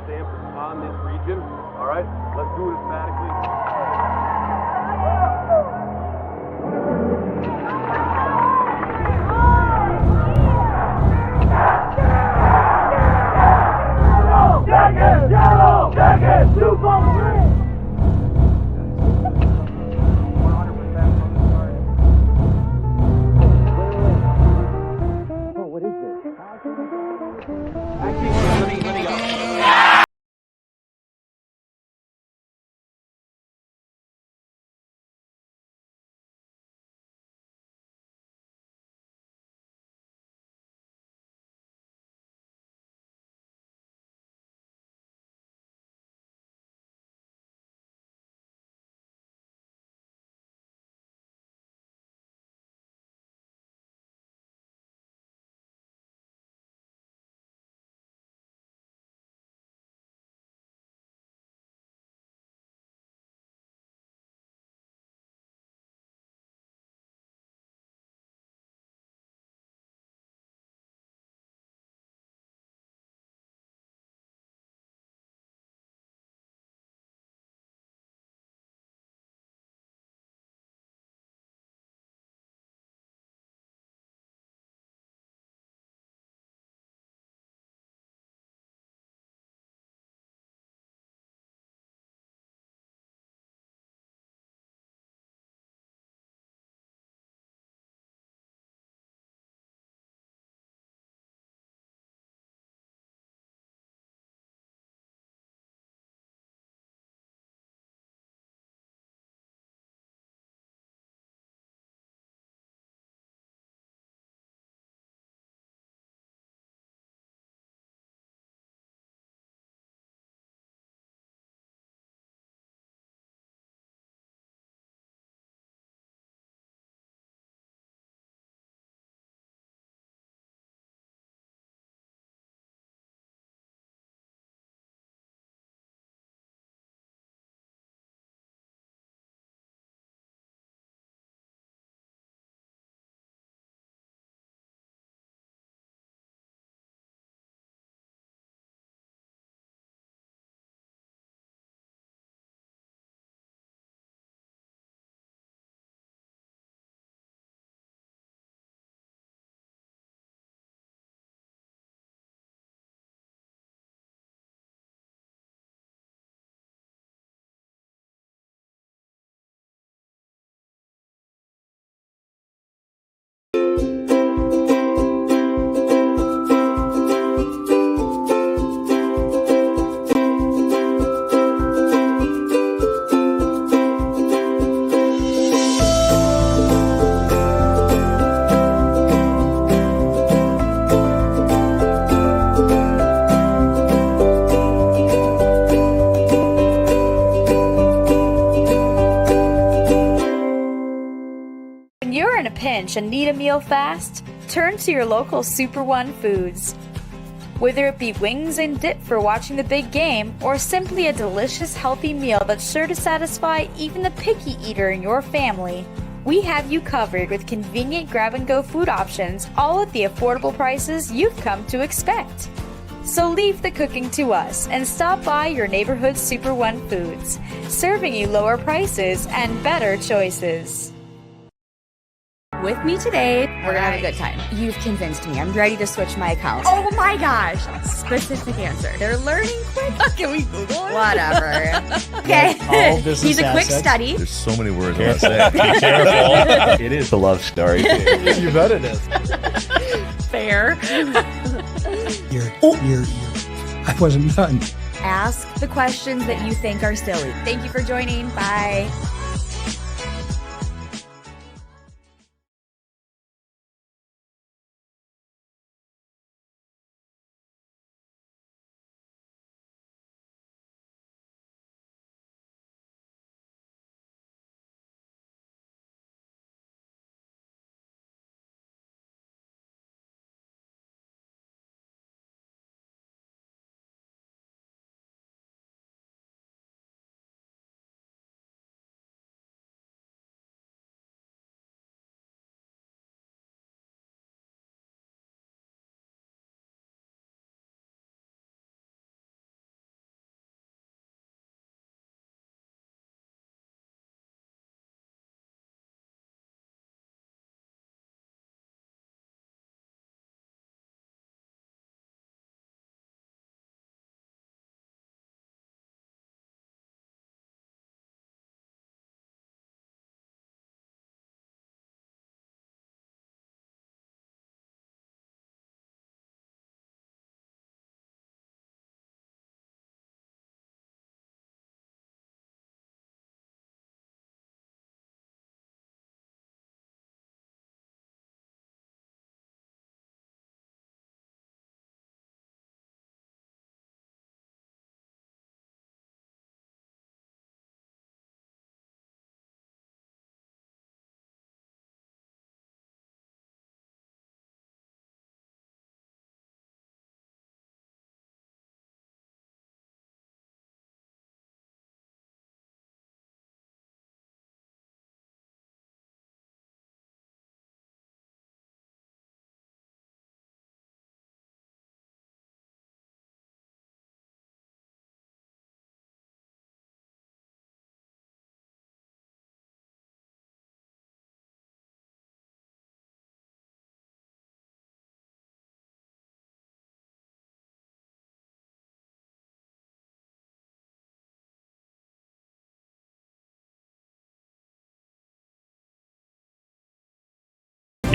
stamp on this region. All right, let's do it emphatically. Jacket! Yellow! Jacket! Super Green! Let me go. When you're in a pinch and need a meal fast, turn to your local Super One Foods. Whether it be wings and dip for watching the big game, or simply a delicious healthy meal that's sure to satisfy even the picky eater in your family, we have you covered with convenient grab-and-go food options, all at the affordable prices you've come to expect. So leave the cooking to us and stop by your neighborhood Super One Foods, serving you lower prices and better choices. With me today, We're gonna have a good time. you've convinced me. I'm ready to switch my account. Oh my gosh. Specific answer. They're learning quick. Can we Google it? Whatever. Okay. All business He's a quick assets. study. There's so many words I want to say. Be careful. It is a love story. You bet it is. Fair. I wasn't done. Ask the questions that you think are silly. Thank you for joining. Bye.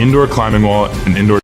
indoor climbing wall, and indoor.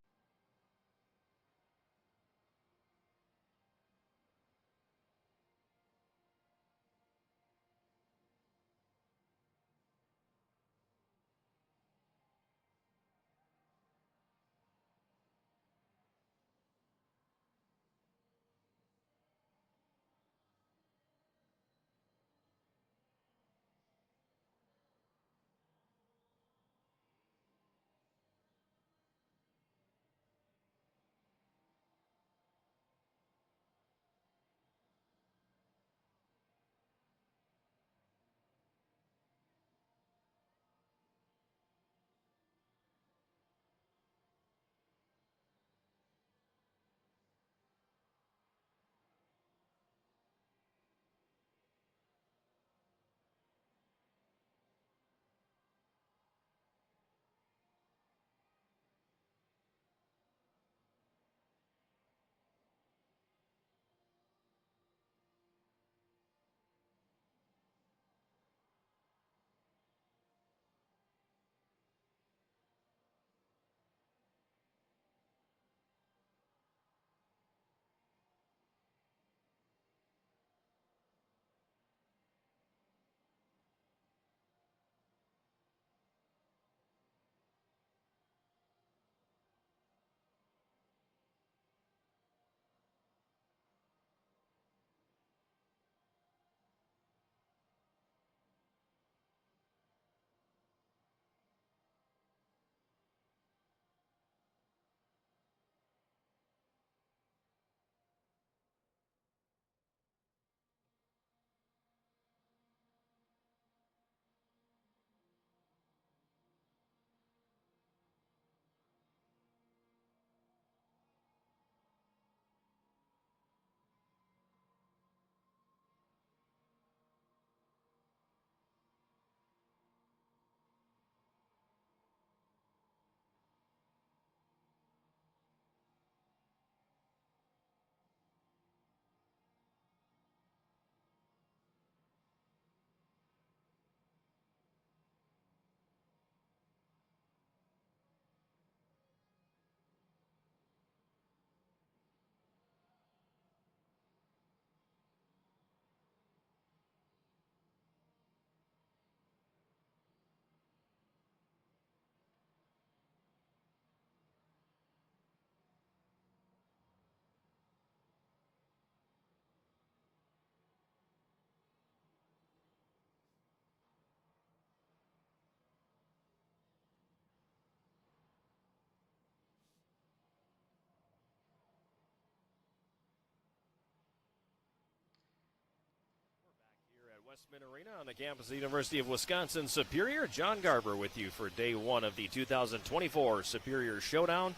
Westman Arena on the campus of the University of Wisconsin Superior. John Garber with you for day one of the 2024 Superior Showdown,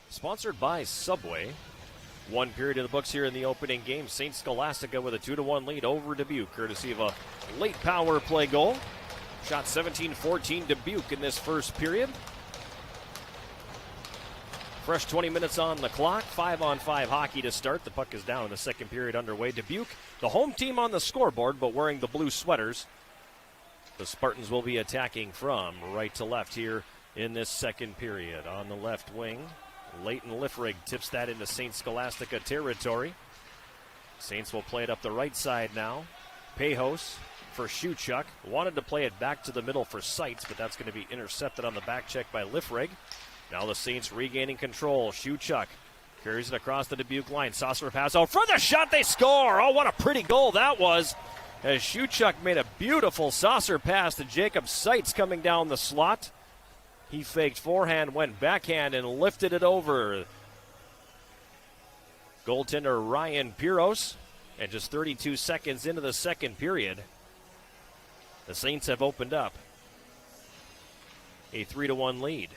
sponsored by Subway. One period in the books here in the opening game. St.Scholastica with a 2-1 lead over Dubuque, courtesy of a late power play goal. Shot 17-14 Dubuque in this first period. Fresh 20 minutes on the clock. 5-on-5 hockey to start. The puck is down in the second period underway. Dubuque, the home team on the scoreboard, but wearing the blue sweaters. The Spartans will be attacking from right to left here in this second period. On the left wing, Leighton Liffrig tips that into St.Scholastica territory. Saints will play it up the right side now. Pejos for Shuchuk. Wanted to play it back to the middle for Seitz, but that's going to be intercepted on the back check by Liffrig. Now the Saints regaining control. Shuchuk carries it across the Dubuque line. Saucer pass out for the shot. They score. Oh, what a pretty goal that was. As Shuchuk made a beautiful saucer pass to Jacob Seitz coming down the slot. He faked forehand, went backhand, and lifted it over. Goaltender Ryan Piros. And just 32 seconds into the second period, the Saints have opened up a 3-1 lead.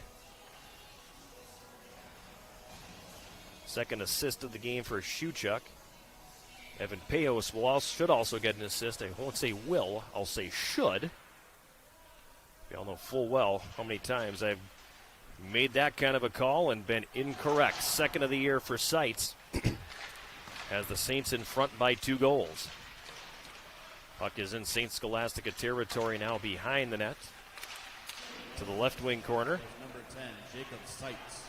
Second assist of the game for Shuchuk. Evan Pejos should also get an assist. I won't say will, I'll say should. We all know full well how many times I've made that kind of a call and been incorrect. Second of the year for Seitz. Has the Saints in front by 2 goals. Puck is in St.Scholastica territory now behind the net. To the left wing corner. 10, Jacob Seitz.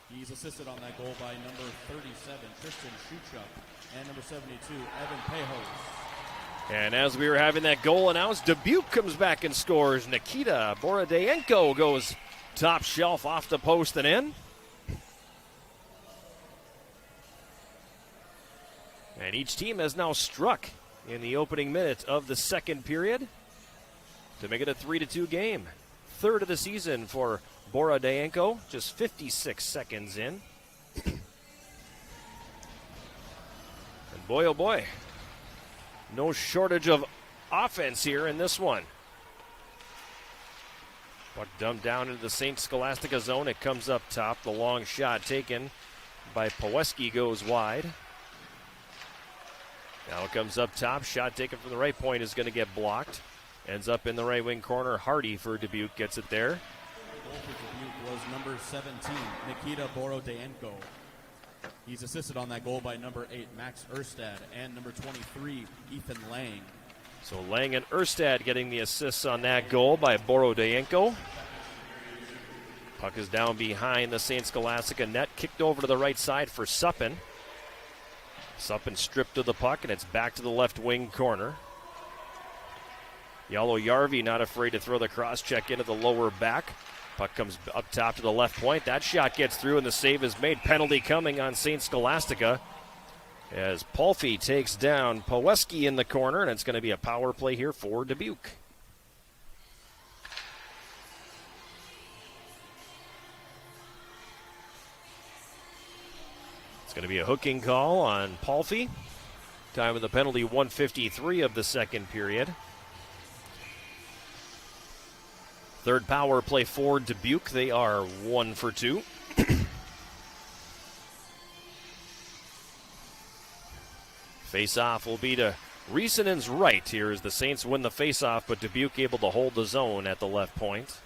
He's assisted on that goal by number 37, Tristan Shuchuk, and number 72, Evan Pejos. And as we were having that goal announced, Dubuque comes back and scores. Nikita Borodayenko goes top shelf off the post and in. And each team has now struck in the opening minute of the second period to make it a 3-2 game. Third of the season for Borodayenko, just 56 seconds in. And boy, oh boy, no shortage of offense here in this one. Puck dumped down into the St.Scholastica zone. It comes up top. The long shot taken by Paweski goes wide. Now it comes up top. Shot taken from the right point is going to get blocked. Ends up in the right wing corner. Hardy for Dubuque gets it there. Goal for Dubuque was number 17, Nikita Borodayenko. He's assisted on that goal by number 8, Max Erstad, and number 23, Ethan Lang. So Lang and Erstad getting the assists on that goal by Borodayenko. Puck is down behind the St. Scholastica net. Kicked over to the right side for Suppin. Suppin stripped of the puck, and it's back to the left wing corner. Yellow Yarvi not afraid to throw the cross check into the lower back. Puck comes up top to the left point. That shot gets through, and the save is made. Penalty coming on St. Scholastica as Palfy takes down Paweski in the corner, and it's going to be a power play here for Dubuque. It's going to be a hooking call on Palfy. Time of the penalty, 1:53 of the second period. Third power play for Dubuque. They are 1 for 2. Face-off will be to Riesenen's right here as the Saints win the face-off, but Dubuque able to hold the zone at the left point.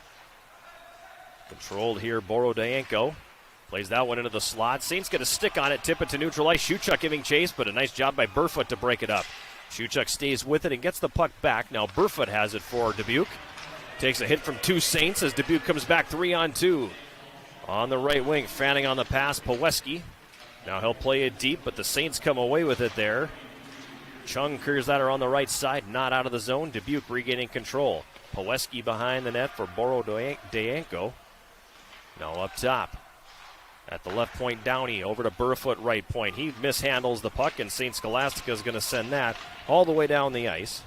Controlled here, Borodayenko. Plays that one into the slot. Saints get a stick on it, tip it to neutral ice. Shuchuk giving chase, but a nice job by Burfoot to break it up. Shuchuk stays with it and gets the puck back. Now Burfoot has it for Dubuque. Takes a hit from two Saints as Dubuque comes back 3-on-2. On the right wing, fanning on the pass, Paweski. Now he'll play it deep, but the Saints come away with it there. Chung clears that on the right side, not out of the zone. Dubuque regaining control. Paweski behind the net for Borodayenko. Now up top. At the left point, Downey over to Burfoot right point. He mishandles the puck, and St. Scholastica is going to send that all the way down the ice.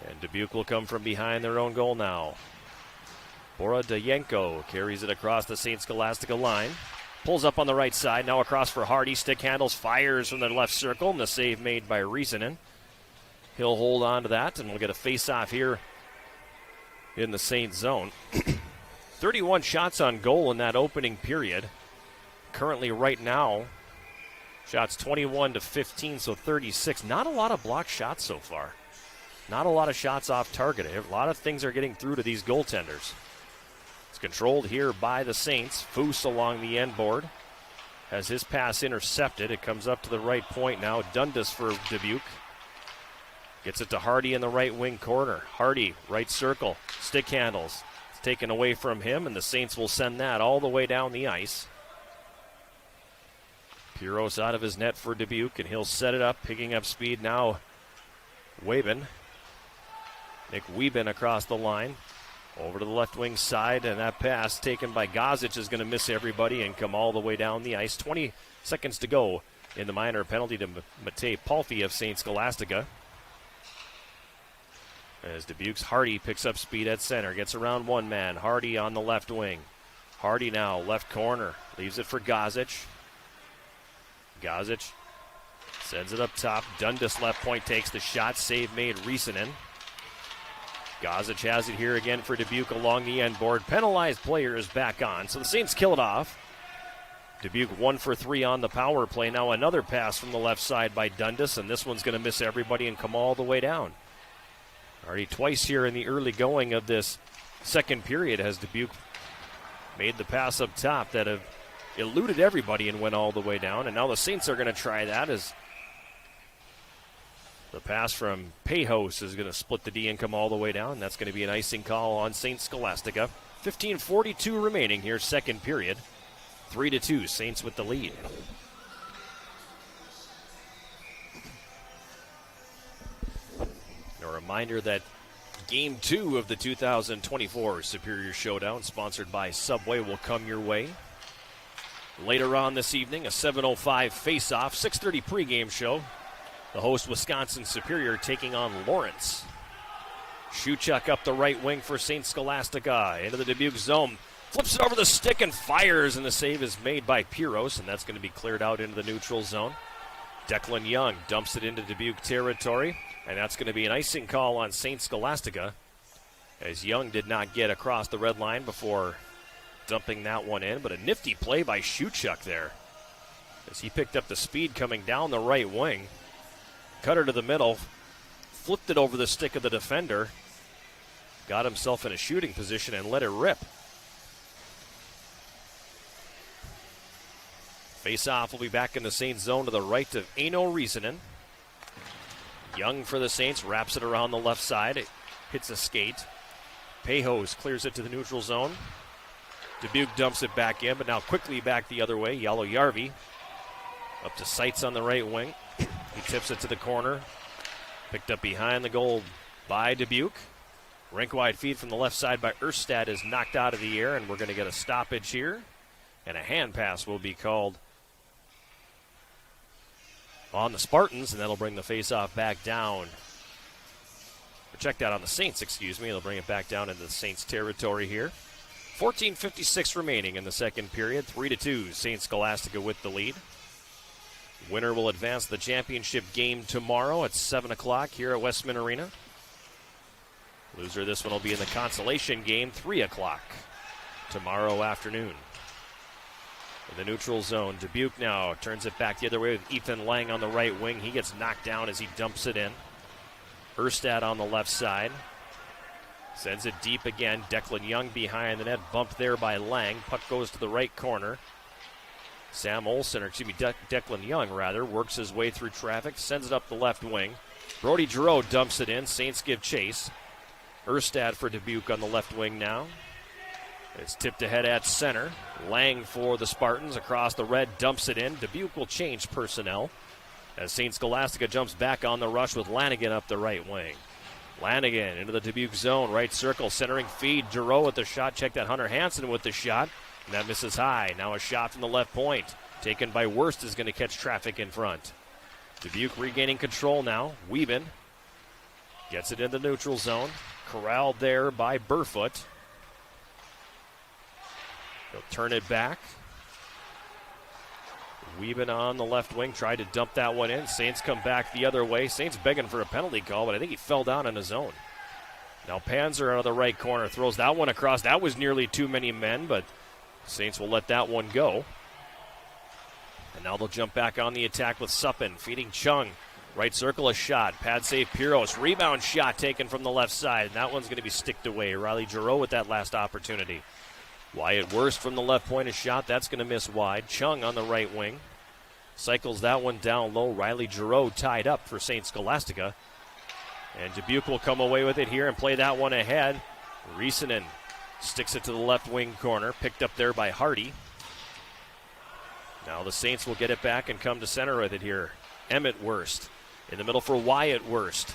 And Dubuque will come from behind their own goal now. Borodayenko carries it across the St. Scholastica line. Pulls up on the right side, now across for Hardy. Stick handles, fires from the left circle, and the save made by Riisanen. He'll hold on to that, and we'll get a face-off here in the Saint zone. 31 shots on goal in that opening period. Currently right now, shots 21 to 15, so 36. Not a lot of blocked shots so far. Not a lot of shots off target. A lot of things are getting through to these goaltenders. It's controlled here by the Saints. Foose along the end board has his pass intercepted. It comes up to the right point now. Dundas for Dubuque. Gets it to Hardy in the right wing corner. Hardy, right circle, stick handles. It's taken away from him, and the Saints will send that all the way down the ice. Piros out of his net for Dubuque, and he'll set it up, picking up speed now. Wabin. Nick Wieben across the line. Over to the left wing side, and that pass taken by Gozic is going to miss everybody and come all the way down the ice. 20 seconds to go in the minor penalty to Matej Palfy of St. Scholastica. As Dubuque's Hardy picks up speed at center, gets around one man. Hardy on the left wing. Hardy now, left corner, leaves it for Gozic. Gozic sends it up top. Dundas left point takes the shot. Save made, Riisanen. Gozic has it here again for Dubuque along the end board. Penalized player is back on, so the Saints kill it off. Dubuque 1 for 3 on the power play. Now another pass from the left side by Dundas, and this one's going to miss everybody and come all the way down. Already twice here in the early going of this second period has Dubuque made the pass up top that have eluded everybody and went all the way down. And now the Saints are going to try that as The pass from Pejos is going to split the D and come all the way down. That's going to be an icing call on St. Scholastica. 15:42 remaining here, second period. 3-2, Saints with the lead. A reminder that Game 2 of the 2024 Superior Showdown, sponsored by Subway, will come your way. Later on this evening, a 7:05 face-off, 6:30 pregame show. The host, Wisconsin Superior, taking on Lawrence. Shuchuk up the right wing for St. Scholastica. Into the Dubuque zone. Flips it over the stick and fires, and the save is made by Piros, and that's going to be cleared out into the neutral zone. Declan Young dumps it into Dubuque territory, and that's going to be an icing call on St. Scholastica, as Young did not get across the red line before dumping that one in, but a nifty play by Shuchuk there, as he picked up the speed coming down the right wing, cut her to the middle, flipped it over the stick of the defender, got himself in a shooting position and let it rip. Face-off will be back in the Saints zone to the right of Aino Risanen. Young for the Saints, wraps it around the left side. It hits a skate. Pejos clears it to the neutral zone. Dubuque dumps it back in, but now quickly back the other way. Yellow Yarvi up to Seitz on the right wing. He tips it to the corner. Picked up behind the goal by Dubuque. Rink-wide feed from the left side by Erstad is knocked out of the air, and we're going to get a stoppage here. And a hand pass will be called on the Spartans, and that'll bring the face-off back down. Or check that on the Saints, excuse me. They'll bring it back down into the Saints territory here. 14:56 remaining in the second period. 3-2, St. Scholastica with the lead. Winner will advance the championship game tomorrow at 7 o'clock here at Westman Arena. Loser this one will be in the consolation game, 3 o'clock tomorrow afternoon. In the neutral zone, Dubuque now turns it back the other way with Ethan Lang on the right wing. He gets knocked down as he dumps it in. Erstad on the left side. Sends it deep again. Declan Young behind the net. Bumped there by Lang. Puck goes to the right corner. Sam Olsen, or excuse me, Declan Young rather, works his way through traffic. Sends it up the left wing. Brody Giroux dumps it in. Saints give chase. Erstad for Dubuque on the left wing now. It's tipped ahead at center. Lang for the Spartans across the red, dumps it in. Dubuque will change personnel as St. Scholastica jumps back on the rush with Lanigan up the right wing. Lanigan into the Dubuque zone, right circle, centering feed. Giroux with the shot. Check that, Hunter Hansen with the shot. And that misses high. Now a shot from the left point. Taken by Worst is going to catch traffic in front. Dubuque regaining control now. Wieben gets it in the neutral zone. Corralled there by Burfoot. He'll turn it back. Wieben on the left wing, tried to dump that one in. Saints come back the other way. Saints begging for a penalty call, but I think he fell down in his zone. Now Panzer out of the right corner throws that one across. That was nearly too many men, but Saints will let that one go. And now they'll jump back on the attack with Suppin, feeding Chung. Right circle, a shot. Pad save, Piros. Rebound shot taken from the left side. And that one's going to be sticked away. Riley Giroux with that last opportunity. Wyatt Worst from the left point, a shot. That's going to miss wide. Chung on the right wing. Cycles that one down low. Riley Giroux tied up for St. Scholastica. And Dubuque will come away with it here and play that one ahead. Risanen sticks it to the left wing corner. Picked up there by Hardy. Now the Saints will get it back and come to center with it here. Emmett Worst in the middle for Wyatt Worst.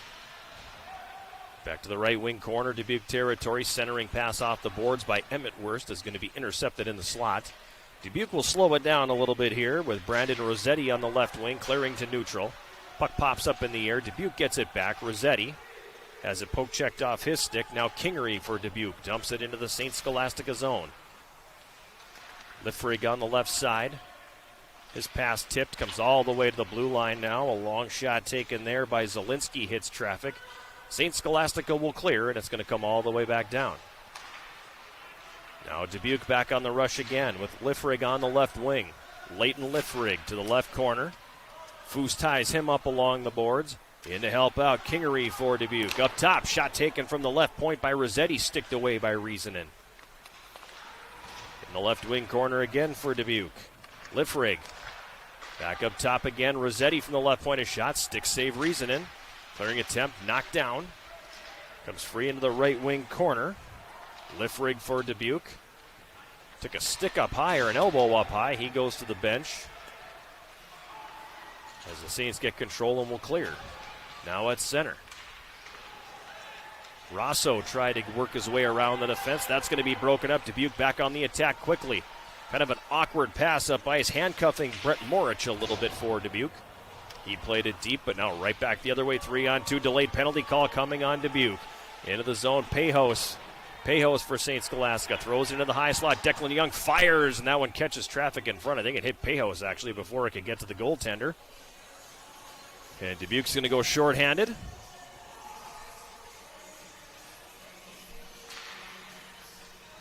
Back to the right wing corner, Dubuque territory. Centering pass off the boards by Emmett Worst is going to be intercepted in the slot. Dubuque will slow it down a little bit here with Brandon Rossetti on the left wing, clearing to neutral. Puck pops up in the air. Dubuque gets it back. Rossetti has it poke checked off his stick. Now Kingery for Dubuque. Dumps it into the St. Scholastica zone. Liffrig on the left side. His pass tipped, comes all the way to the blue line now. A long shot taken there by Zielinski, hits traffic. St. Scholastica will clear, and it's going to come all the way back down. Now Dubuque back on the rush again with Liffrig on the left wing. Leighton Liffrig to the left corner. Foose ties him up along the boards. In to help out, Kingery for Dubuque. Up top, shot taken from the left point by Rossetti, sticked away by Risanen. In the left wing corner again for Dubuque. Liffrig back up top again. Rossetti from the left point, a shot. Stick save Risanen. Clearing attempt, knocked down. Comes free into the right wing corner. Lift rig for Dubuque. Took a stick up high or an elbow up high. He goes to the bench. As the Saints get control and will clear. Now at center. Rosso tried to work his way around the defense. That's going to be broken up. Dubuque back on the attack quickly. Kind of an awkward pass up ice, handcuffing Brett Morich a little bit for Dubuque. He played it deep, but now right back the other way. 3-on-2, delayed penalty call coming on Dubuque. Into the zone, Pejos for St. Scholastica. Throws into the high slot. Declan Young fires, and that one catches traffic in front. I think it hit Pejos, actually, before it could get to the goaltender. And Dubuque's going to go shorthanded.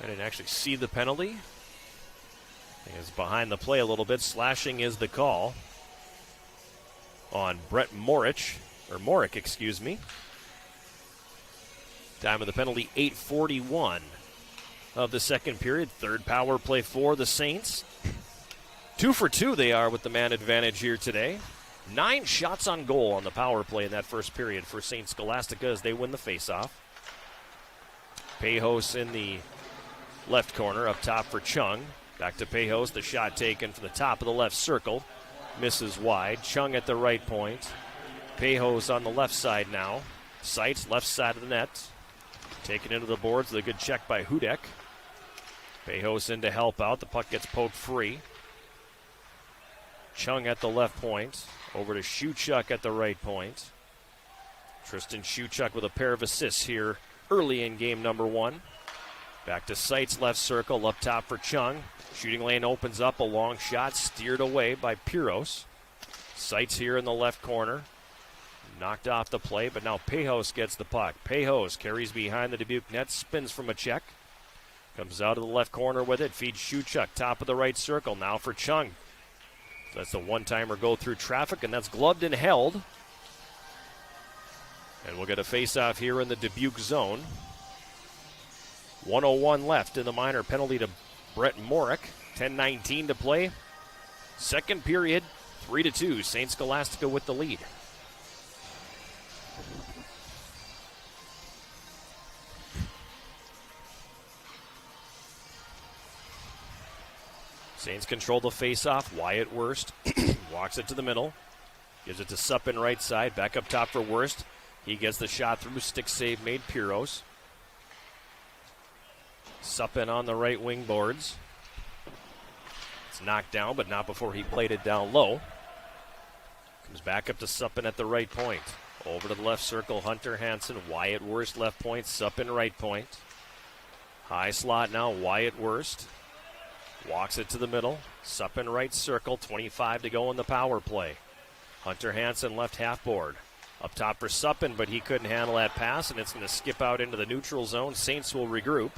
I didn't actually see the penalty. I think it's behind the play a little bit. Slashing is the call on Brett Morich, excuse me. Time of the penalty, 8:41 of the second period. Third power play for the Saints. 2 for 2 they are with the man advantage here today. 9 shots on goal on the power play in that first period for St. Scholastica as they win the faceoff. Pejos in the left corner, up top for Chung. Back to Pejos, the shot taken from the top of the left circle. Misses wide. Chung at the right point. Pejos on the left side now. Sights, left side of the net. Taken into the boards with a good check by Hudek. Pejos in to help out. The puck gets poked free. Chung at the left point. Over to Shuchuk at the right point. Tristan Shuchuk with a pair of assists here early in game number 1. Back to Sights, left circle, up top for Chung. Shooting lane opens up, a long shot, steered away by Piros. Sights here in the left corner. Knocked off the play, but now Pejos gets the puck. Pejos carries behind the Dubuque net, spins from a check. Comes out of the left corner with it, feeds Shuchuk, top of the right circle, now for Chung. That's the one-timer go through traffic, and that's gloved and held. And we'll get a face-off here in the Dubuque zone. 1:01 left in the minor. Penalty to Brett Morich. 10:19 to play. Second period, 3-2. St. Scholastica with the lead. Saints control the face-off. Wyatt Wurst walks it to the middle. Gives it to Suppin right side. Back up top for Wurst. He gets the shot through. Stick save made. Piros. Suppin on the right wing boards. It's knocked down, but not before he played it down low. Comes back up to Suppin at the right point. Over to the left circle, Hunter Hansen. Wyatt Wurst left point. Suppin right point. High slot now, Wyatt Wurst. Walks it to the middle. Suppin right circle, 25 to go in the power play. Hunter Hansen left half board. Up top for Suppin, but he couldn't handle that pass, and it's going to skip out into the neutral zone. Saints will regroup.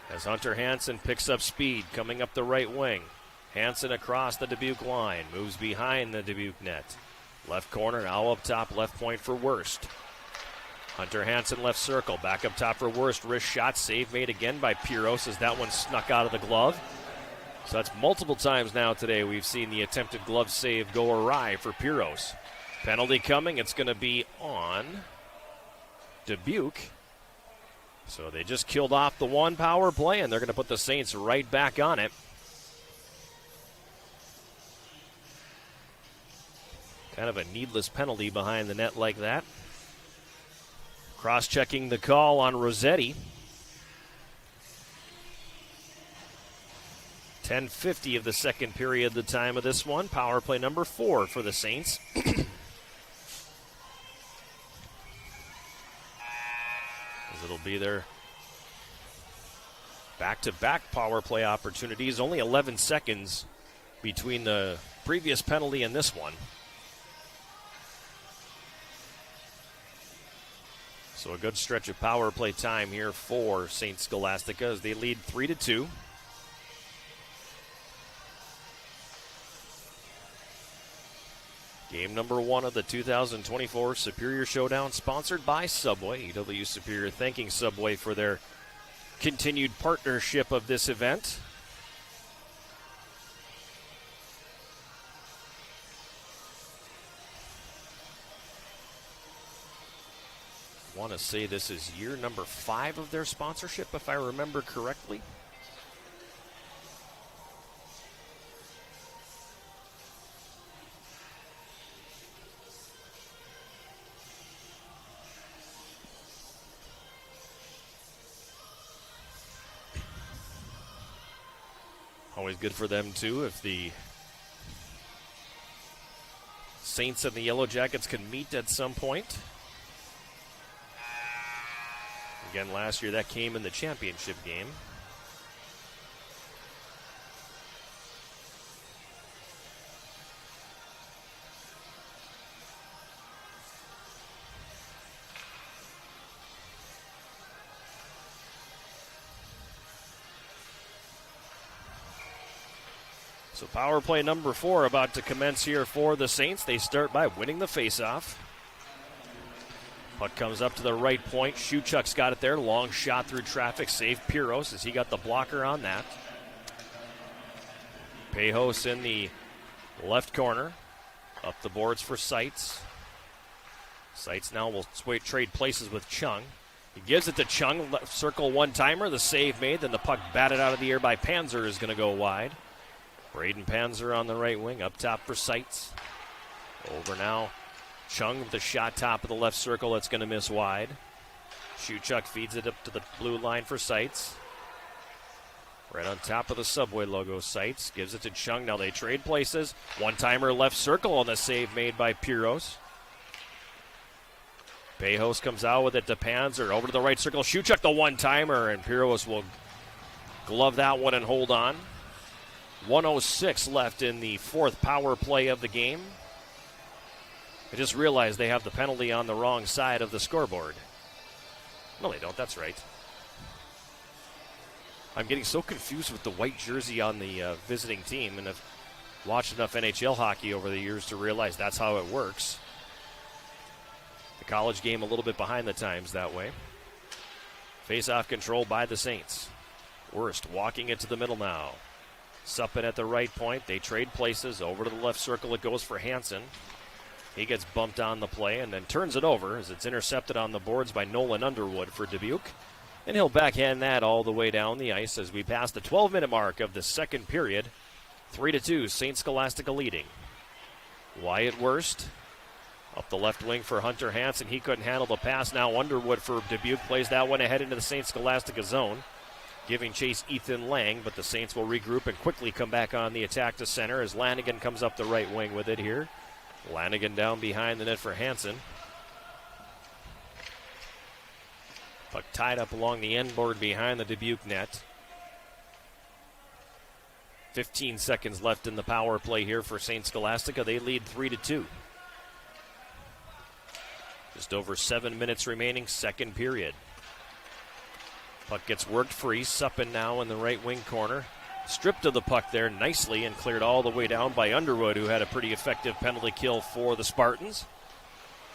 As Hunter Hansen picks up speed, coming up the right wing. Hansen across the Dubuque line, moves behind the Dubuque net. Left corner, now up top, left point for Wurst. Hunter Hansen left circle, back up top for Wurst. Wrist shot, save made again by Piros as that one snuck out of the glove. So that's multiple times now today we've seen the attempted glove save go awry for Piros. Penalty coming, it's going to be on Dubuque. So they just killed off the one power play, and they're going to put the Saints right back on it. Kind of a needless penalty behind the net like that. Cross-checking the call on Rossetti. 10:50 of the second period, the time of this one. Power play number 4 for the Saints. As it'll be their back-to-back power play opportunities. Only 11 seconds between the previous penalty and this one. So a good stretch of power play time here for St. Scholastica as they lead 3-2. Game number 1 of the 2024 Superior Showdown, sponsored by Subway. EW Superior thanking Subway for their continued partnership of this event. want to say this is year number 5 of their sponsorship, if I remember correctly. Always good for them, too, if the Saints and the Yellow Jackets can meet at some point. Again, last year that came in the championship game. So power play number 4 about to commence here for the Saints. They start by winning the faceoff. Puck comes up to the right point. Shuchuk's got it there. Long shot through traffic. Save Piros as he got the blocker on that. Pejos in the left corner. Up the boards for Seitz. Seitz now will trade places with Chung. He gives it to Chung. Left circle one-timer. The save made. Then the puck batted out of the air by Panzer is going to go wide. Braden Panzer on the right wing, up top for Seitz. Over now, Chung with the shot top of the left circle that's going to miss wide. Shuchuk feeds it up to the blue line for Seitz. Right on top of the Subway logo, Seitz gives it to Chung. Now they trade places. One-timer left circle on the save made by Piros. Pejos comes out with it to Panzer. Over to the right circle, Shuchuk the one-timer, and Piros will glove that one and hold on. 1:06 left in the 4th power play of the game. I just realized they have the penalty on the wrong side of the scoreboard. No, they don't. That's right. I'm getting so confused with the white jersey on the visiting team, and I've watched enough NHL hockey over the years to realize that's how it works. The college game a little bit behind the times that way. Face-off control by the Saints. Worst walking it to the middle now. Suppin at the right point. They trade places. Over to the left circle it goes for Hansen. He gets bumped on the play and then turns it over as it's intercepted on the boards by Nolan Underwood for Dubuque. And he'll backhand that all the way down the ice as we pass the 12-minute mark of the second period. 3-2, St. Scholastica leading. Wyatt Worst up the left wing for Hunter Hansen. He couldn't handle the pass. Now Underwood for Dubuque plays that one ahead into the St. Scholastica zone, giving chase Ethan Lang, but the Saints will regroup and quickly come back on the attack to center as Lanigan comes up the right wing with it here. Lanigan down behind the net for Hansen. Puck tied up along the end board behind the Dubuque net. 15 seconds left in the power play here for St. Scholastica. They lead 3-2. Just over 7 minutes remaining, second period. Puck gets worked free. Suppin now in the right wing corner. Stripped of the puck there nicely and cleared all the way down by Underwood, who had a pretty effective penalty kill for the Spartans.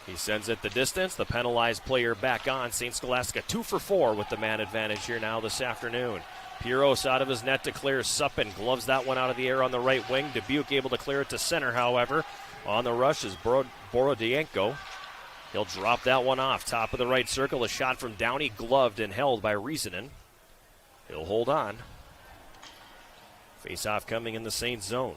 He sends it the distance. The penalized player back on. St. Scholastica 2 for 4 with the man advantage here now this afternoon. Piros out of his net to clear. Suppin gloves that one out of the air on the right wing. Dubuque able to clear it to center, however. On the rush is Borodienko. He'll drop that one off. Top of the right circle. A shot from Downey, gloved and held by Riisanen. He'll hold on. Face-off coming in the Saints zone.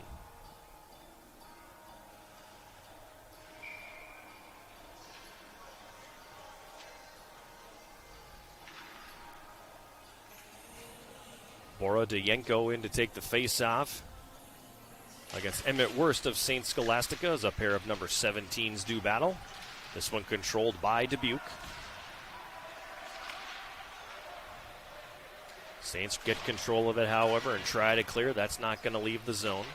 Borodienko in to take the face-off against Emmett Worst of St. Scholastica as a pair of number 17s do battle. This one controlled by Dubuque. Saints get control of it, however, and try to clear. That's not going to leave the zone.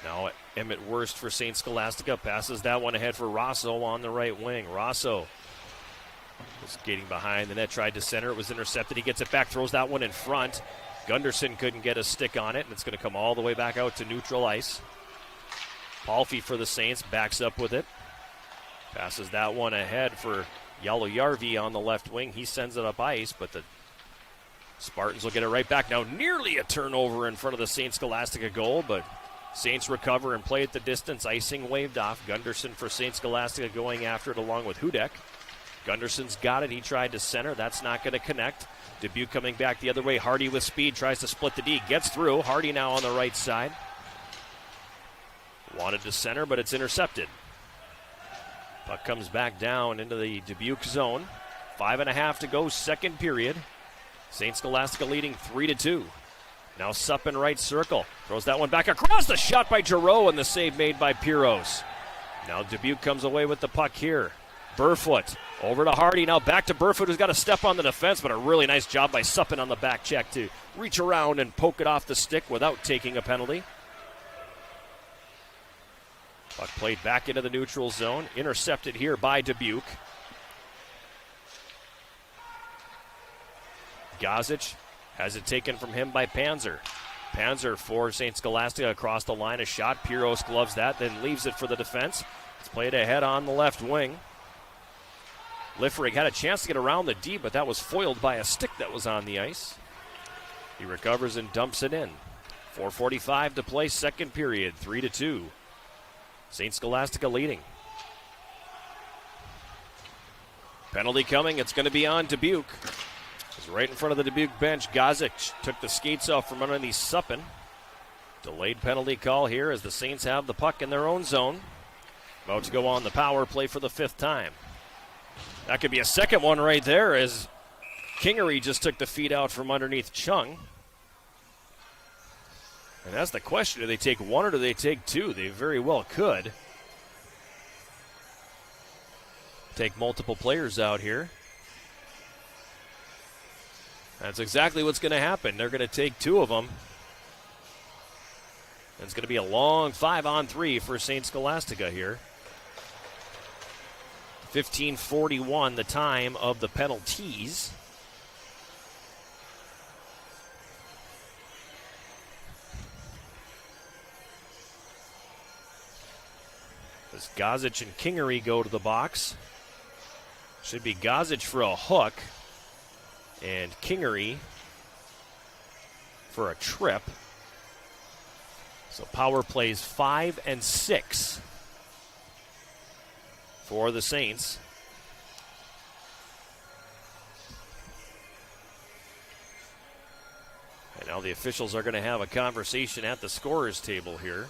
Now Emmett Worst for St. Scholastica passes that one ahead for Rosso on the right wing. Rosso was getting behind the net, tried to center. It was intercepted. He gets it back, throws that one in front. Gunderson couldn't get a stick on it, and it's going to come all the way back out to neutral ice. Palfy for the Saints backs up with it. Passes that one ahead for Yalojärvi on the left wing. He sends it up ice, but the Spartans will get it right back. Now nearly a turnover in front of the St. Scholastica goal, but Saints recover and play at the distance. Icing waved off. Gunderson for St. Scholastica going after it along with Hudek. Gunderson's got it. He tried to center. That's not going to connect. Dubuque coming back the other way. Hardy with speed. Tries to split the D. Gets through. Hardy now on the right side. Wanted to center, but it's intercepted. Puck comes back down into the Dubuque zone. 5:30 to go, second period. St. Scholastica leading 3-2. Now Suppen right circle. Throws that one back across. The shot by Giroux and the save made by Piros. Now Dubuque comes away with the puck here. Burfoot over to Hardy. Now back to Burfoot, who's got to step on the defense, but a really nice job by Suppen on the back check to reach around and poke it off the stick without taking a penalty. Puck played back into the neutral zone. Intercepted here by Dubuque. Gazic has it taken from him by Panzer. Panzer for St. Scholastica across the line. A shot. Piros gloves that, then leaves it for the defense. It's played ahead on the left wing. Liffrig had a chance to get around the D, but that was foiled by a stick that was on the ice. He recovers and dumps it in. 4:45 to play, second period, 3-2. St. Scholastica leading. Penalty coming. It's going to be on Dubuque. It's right in front of the Dubuque bench. Gazic took the skates off from underneath Suppen. Delayed penalty call here as the Saints have the puck in their own zone. About to go on the power play for the fifth time. That could be a second one right there as Kingery just took the feed out from underneath Chung. And that's the question. Do they take one or do they take two? They very well could. Take multiple players out here. That's exactly what's going to happen. They're going to take two of them. And it's going to be a long 5-on-3 for St. Scholastica here. 15:41 the time of the penalties. As Gazic and Kingery go to the box. Should be Gazic for a hook. And Kingery for a trip. So power plays 5 and 6 for the Saints. And now the officials are going to have a conversation at the scorer's table here.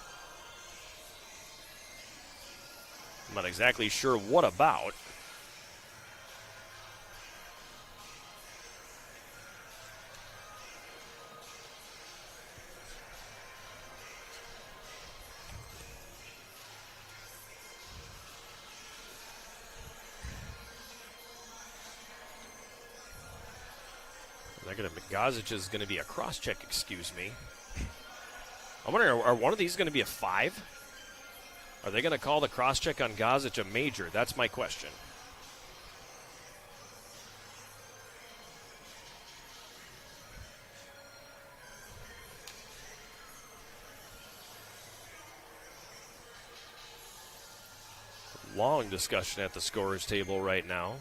I'm not exactly sure what about. Gazic is going to be a cross-check, excuse me. I'm wondering, are one of these going to be a 5? Are they going to call the cross-check on Gazic a major? That's my question. Long discussion at the scorer's table right now.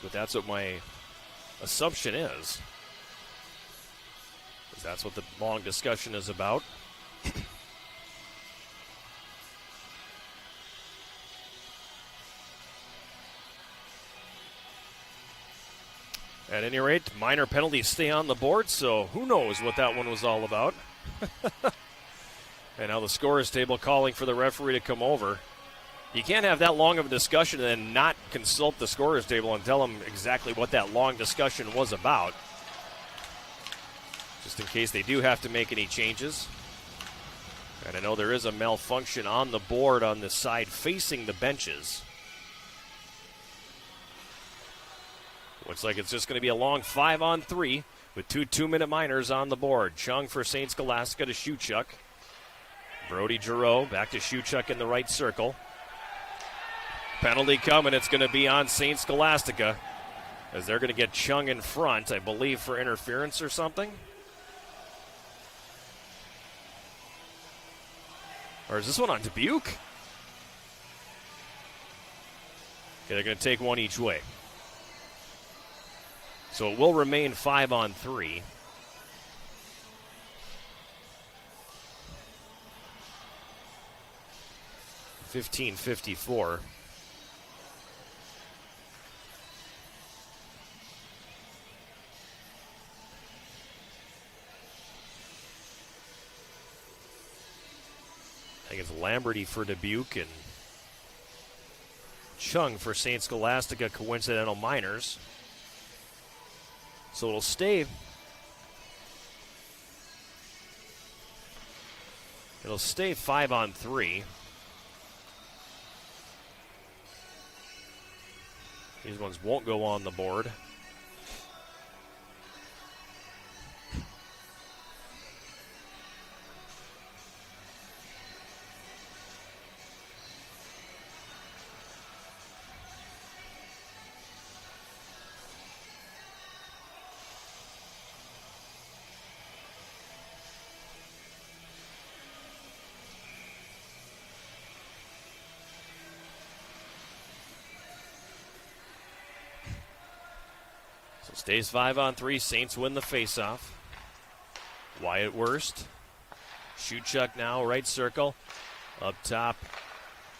But that's what my assumption is. Because that's what the long discussion is about. At any rate, minor penalties stay on the board, so who knows what that one was all about. And now the scorer's table calling for the referee to come over. You can't have that long of a discussion and then not consult the scorer's table and tell them exactly what that long discussion was about. Just in case they do have to make any changes. And I know there is a malfunction on the board on the side facing the benches. Looks like it's just going to be a long 5-on-3 with 2 2-minute minors on the board. Chung for St. Scholastica to Shuchuk. Brody Giroux back to Shuchuk in the right circle. Penalty coming. It's going to be on St. Scholastica as they're going to get Chung in front, I believe, for interference or something. Or is this one on Dubuque? they're going to take one each way. So it will remain 5-on-3. $15.54. I think it's Lamberty for Dubuque and Chung for St. Scholastica Coincidental Miners. So it'll stay. It'll stay 5-on-3. These ones won't go on the board. So stays 5-on-3. Saints win the faceoff. Wyatt Wurst. Shuchuk now, right circle. Up top,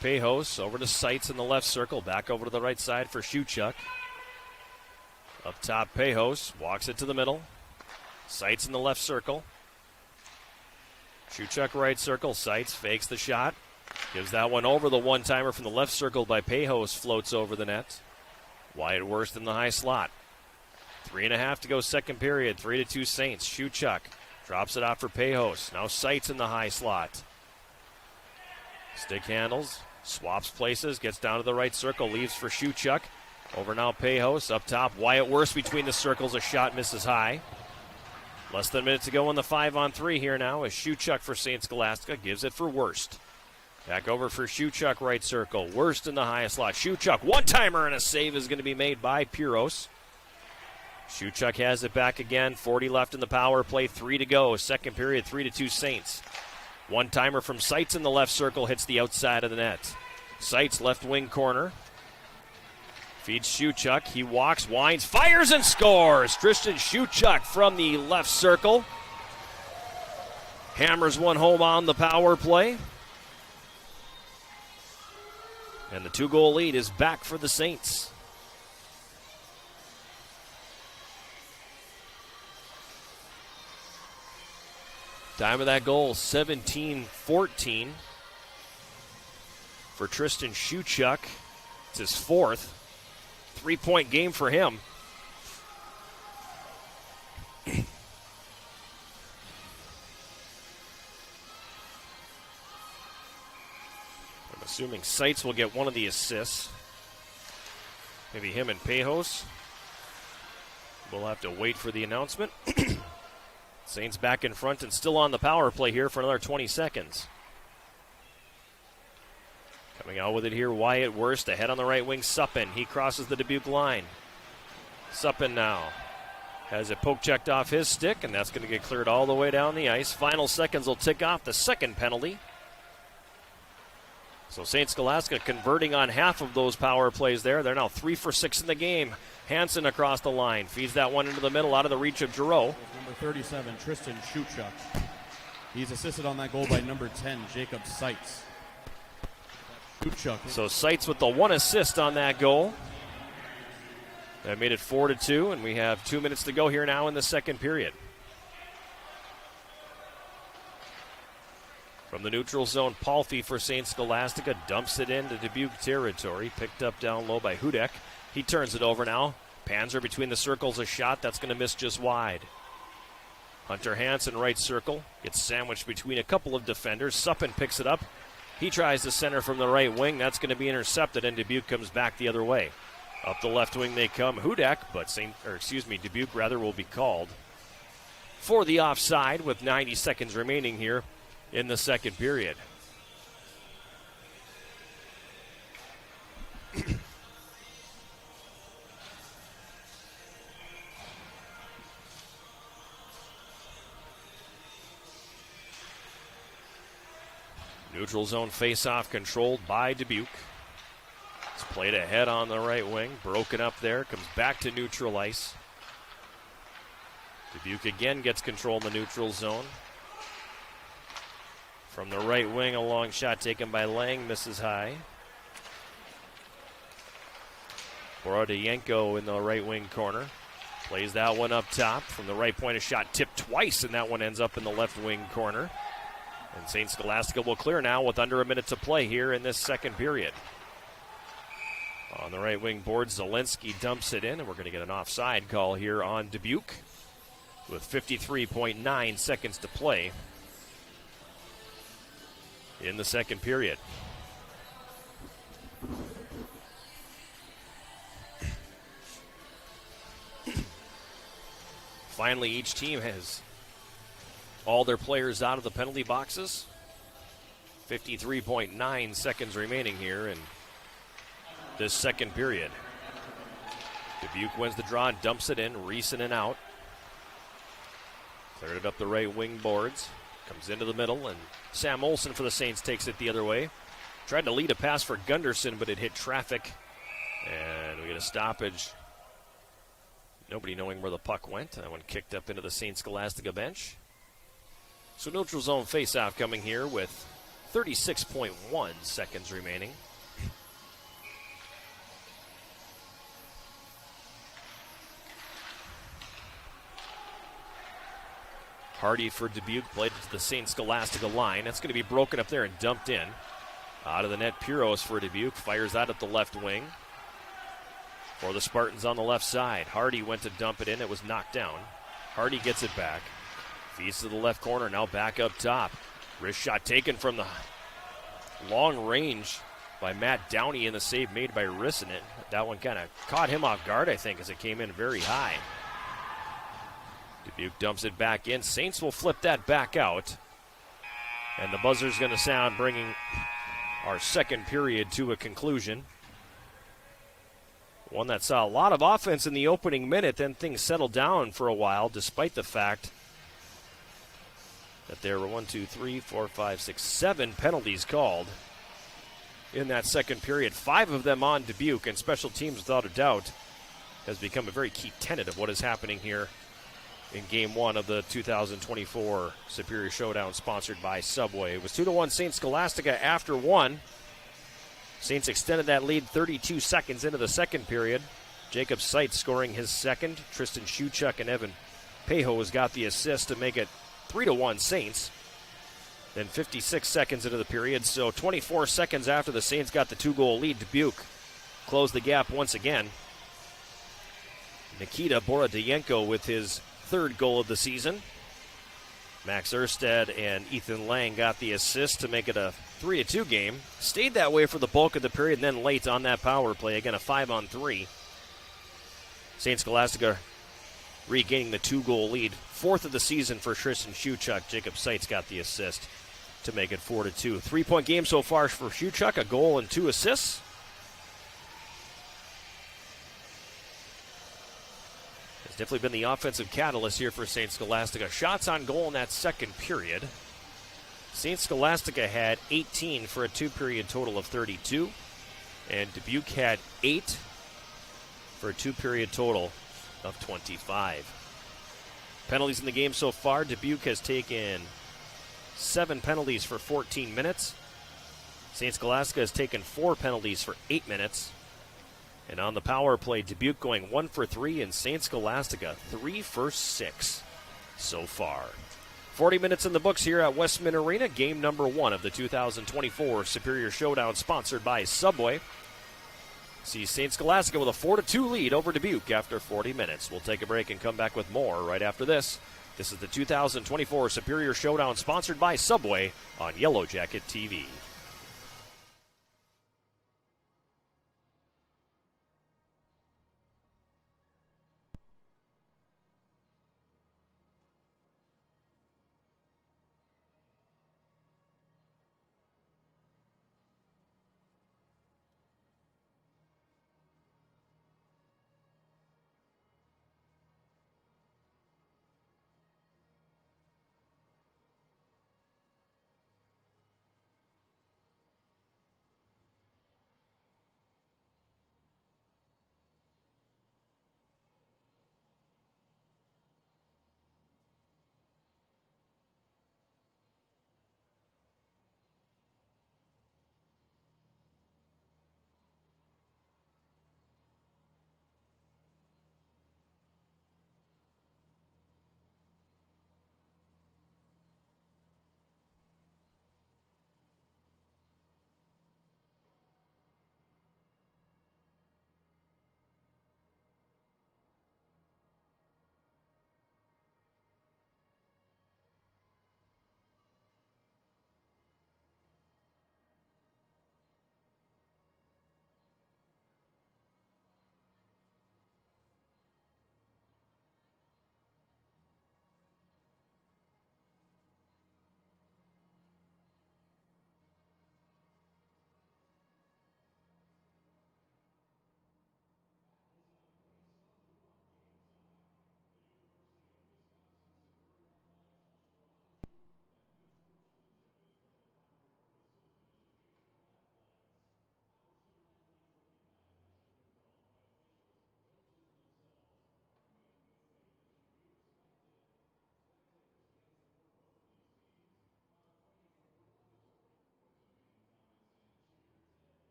Pejos over to Seitz in the left circle. Back over to the right side for Shuchuk. Up top, Pejos walks it to the middle. Seitz in the left circle. Shuchuk right circle. Seitz fakes the shot. Gives that one over. The one-timer from the left circle by Pejos floats over the net. Wyatt Wurst in the high slot. 3.5 to go second period. 3-2 Saints. Shuchuk drops it off for Pejos. Now Seitz in the high slot. Stick handles. Swaps places. Gets down to the right circle. Leaves for Shuchuk. Over now Pejos. Up top. Wyatt Wurst between the circles. A shot misses high. Less than a minute to go in the 5-on-3 here now as Shuchuk for St. Scholastica gives it for Wurst. Back over for Shuchuk right circle. Wurst in the highest slot. Shuchuk one-timer and a save is going to be made by Piros. Shuchuk has it back again. 40 left in the power play. 3 to go. Second period. 3-2 Saints. One-timer from Seitz in the left circle hits the outside of the net. Seitz left wing corner. Feeds Shuchuk. He walks, winds, fires, and scores. Tristan Shuchuk from the left circle. Hammers one home on the power play. And the 2-goal lead is back for the Saints. Time of that goal, 17-14 for Tristan Shuchuk. It's his fourth. 3-point game for him. I'm assuming Seitz will get one of the assists. Maybe him and Pejos. We'll have to wait for the announcement. Saints back in front and still on the power play here for another 20 seconds. Coming out with it here, Wyatt Wurst ahead on the right wing, Suppin. He crosses the Dubuque line. Suppin now has it poke checked off his stick, and that's going to get cleared all the way down the ice. Final seconds will tick off the second penalty. So St. Scholastica converting on half of those power plays there. They're now 3 for 6 in the game. Hansen across the line. Feeds that one into the middle out of the reach of Giroux. Number 37, Tristan Shuchuk. He's assisted on that goal by number 10, Jacob Seitz. Shuchuk. So Seitz with the one assist on that goal. That made it 4-2, and we have 2 minutes to go here now in the second period. From the neutral zone, Palfy for St. Scholastica dumps it into Dubuque territory. Picked up down low by Hudek. He turns it over now. Panzer between the circles, a shot that's going to miss just wide. Hunter Hansen, right circle, gets sandwiched between a couple of defenders. Suppin picks it up. He tries to center from the right wing. That's going to be intercepted, and Dubuque comes back the other way. Up the left wing they come. Hudek, but Dubuque will be called for the offside with 90 seconds remaining here in the second period. Neutral zone face-off controlled by Dubuque. It's played ahead on the right wing, broken up there, comes back to neutral ice. Dubuque again gets control in the neutral zone. From the right wing, a long shot taken by Lang, misses high. Borodienko in the right wing corner. Plays that one up top. From the right point, a shot tipped twice, and that one ends up in the left wing corner. And St. Scholastica will clear now with under a minute to play here in this second period. On the right wing board, Zielinski dumps it in, and we're going to get an offside call here on Dubuque with 53.9 seconds to play in the second period. Finally, each team has all their players out of the penalty boxes. 53.9 seconds remaining here in this second period. Dubuque wins the draw and dumps it in. Reeson in out. Cleared it up the right wing boards. Comes into the middle, and Sam Olsen for the Saints takes it the other way. Tried to lead a pass for Gunderson, but it hit traffic. And we get a stoppage. Nobody knowing where the puck went. That one kicked up into the St. Scholastica bench. So neutral zone faceoff coming here with 36.1 seconds remaining. Hardy for Dubuque played to the St. Scholastica line. That's going to be broken up there and dumped in. Out of the net, Piros for Dubuque. Fires out at the left wing. For the Spartans on the left side. Hardy went to dump it in. It was knocked down. Hardy gets it back. Feeds to the left corner. Now back up top. Wrist shot taken from the long range by Matt Downey, and the save made by Rissanen. That one kind of caught him off guard, I think, as it came in very high. Dubuque dumps it back in. Saints will flip that back out. And the buzzer's going to sound, bringing our second period to a conclusion. One that saw a lot of offense in the opening minute, then things settled down for a while, despite the fact that there were 7 penalties called in that second period. 5 of them on Dubuque, and special teams, without a doubt, has become a very key tenet of what is happening here in Game 1 of the 2024 Superior Showdown, sponsored by Subway. It was 2-1 St. Scholastica after 1. Saints extended that lead 32 seconds into the second period. Jacob Seitz scoring his second. Tristan Shuchuk and Evan Pejo got the assist to make it 3-1 Saints. Then 56 seconds into the period, so 24 seconds after the Saints got the 2-goal lead, Dubuque closed the gap once again. Nikita Borodienko with his third goal of the season. Max Erstad and Ethan Lang got the assist to make it a 3-2 game. Stayed that way for the bulk of the period, and then late on that power play, again a 5-on-3. St. Scholastica regaining the 2-goal lead. Fourth of the season for Tristan Shuchuk. Jacob Seitz got the assist to make it 4-2. 3-point game so far for Shuchuk, a goal and 2 assists. It's definitely been the offensive catalyst here for St. Scholastica. Shots on goal in that second period. St. Scholastica had 18 for a 2-period total of 32. And Dubuque had 8 for a 2-period total of 25. Penalties in the game so far. Dubuque has taken 7 penalties for 14 minutes. St. Scholastica has taken 4 penalties for 8 minutes. And on the power play, Dubuque going 1 for 3, and St. Scholastica 3 for 6 so far. 40 minutes in the books here at Westman Arena. Game number 1 of the 2024 Superior Showdown, sponsored by Subway. See St. Scholastica with a 4-2 lead over Dubuque after 40 minutes. We'll take a break and come back with more right after this. This is the 2024 Superior Showdown, sponsored by Subway on Yellow Jacket TV.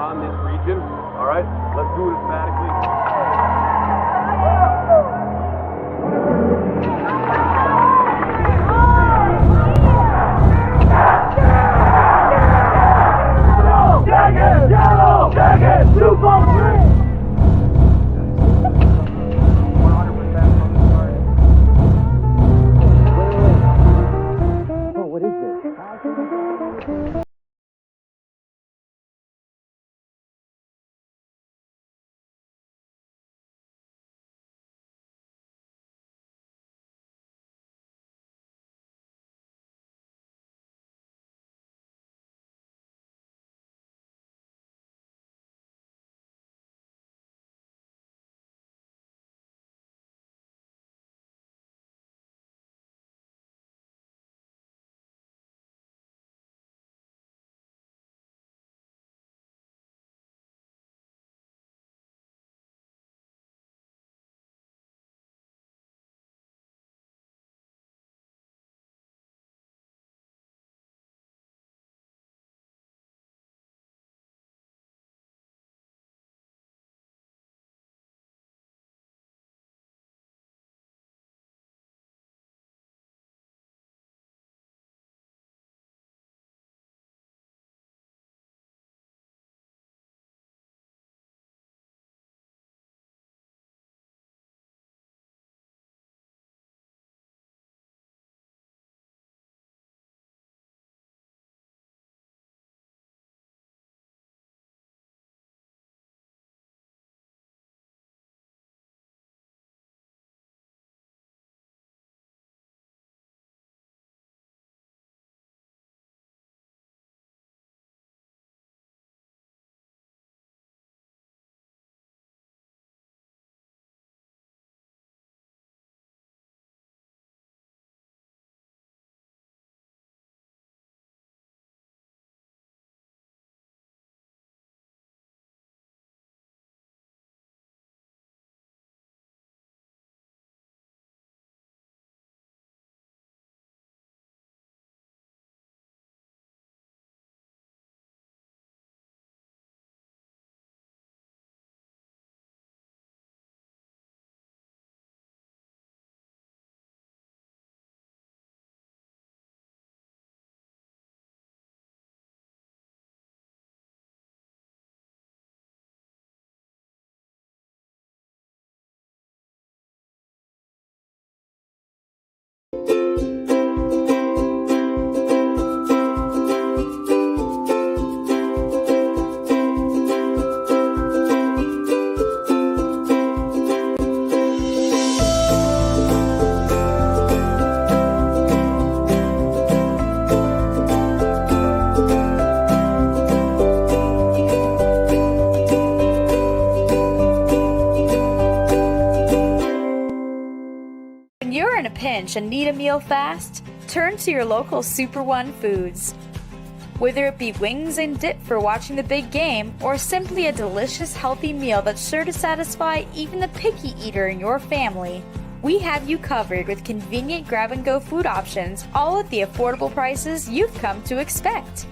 on this region. All right, let's do it emphatically. Yellow jacket, Super 3. you're in a pinch and need a meal fast, turn to your local Super One Foods. Whether it be wings and dip for watching the big game, or simply a delicious healthy meal that's sure to satisfy even the picky eater in your family, we have you covered with convenient grab-and-go food options, all at the affordable prices you've come to expect.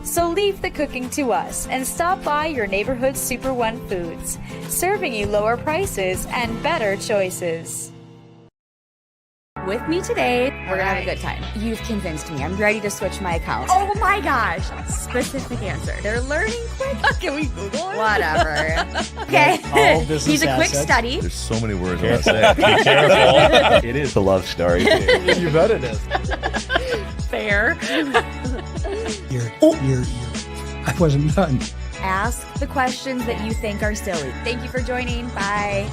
So leave the cooking to us and stop by your neighborhood Super One Foods, serving you lower prices and better choices. With me today, we're gonna have a good time. You've convinced me. I'm ready to switch my account. Oh my gosh! Specific answer. They're learning quick. Can we Google it? Whatever. Okay. He's a quick study. There's so many words I want to say. Be careful. It is a love story. You bet it is. Fair. I wasn't done. Ask the questions that you think are silly. Thank you for joining. Bye.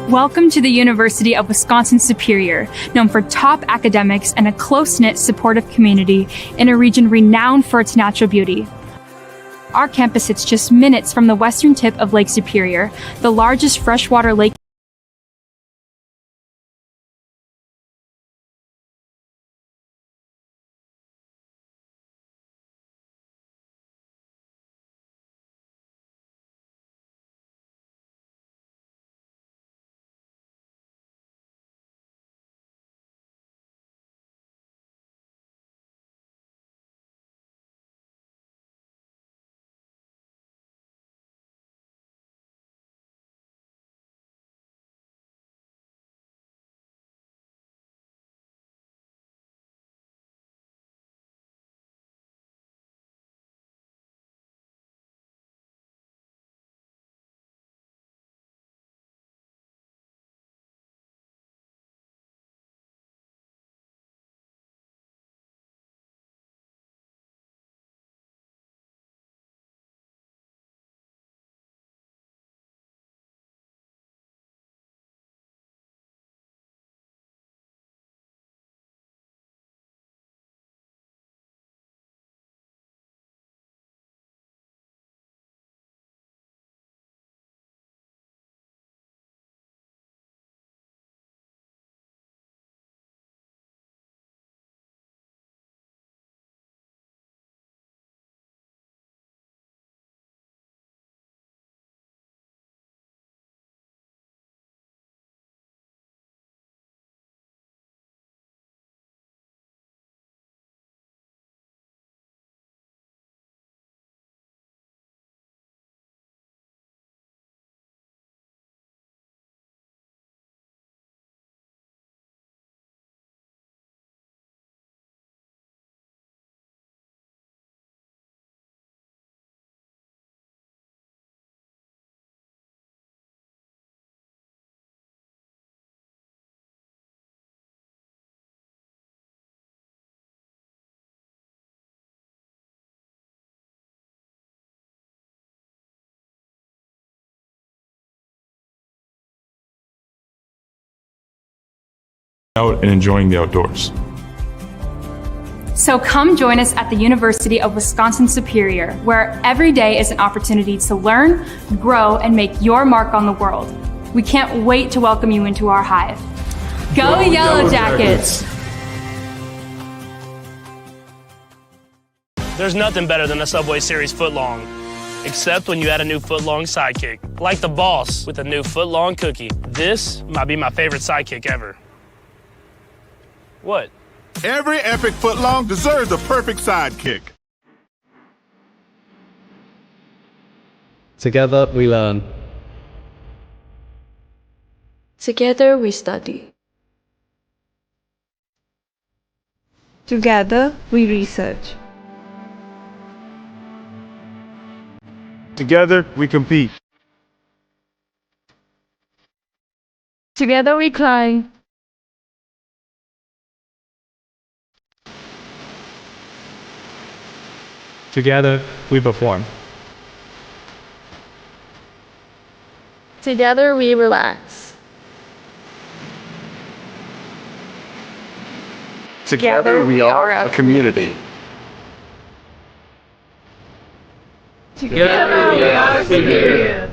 Welcome to the University of Wisconsin-Superior, known for top academics and a close-knit, supportive community in a region renowned for its natural beauty. Our campus sits just minutes from the western tip of Lake Superior, the largest freshwater lake out and enjoying the outdoors. So come join us at the University of Wisconsin-Superior, where every day is an opportunity to learn, grow, and make your mark on the world. We can't wait to welcome you into our hive. Go Yellow Jackets! There's nothing better than a Subway Series footlong, except when you add a new footlong sidekick, like the boss with a new footlong cookie. This might be my favorite sidekick ever. What? Every epic footlong deserves a perfect sidekick. Together we learn. Together we study. Together we research. Together we compete. Together we climb. Together we perform. Together we relax. Together we are a community. Together we are superior.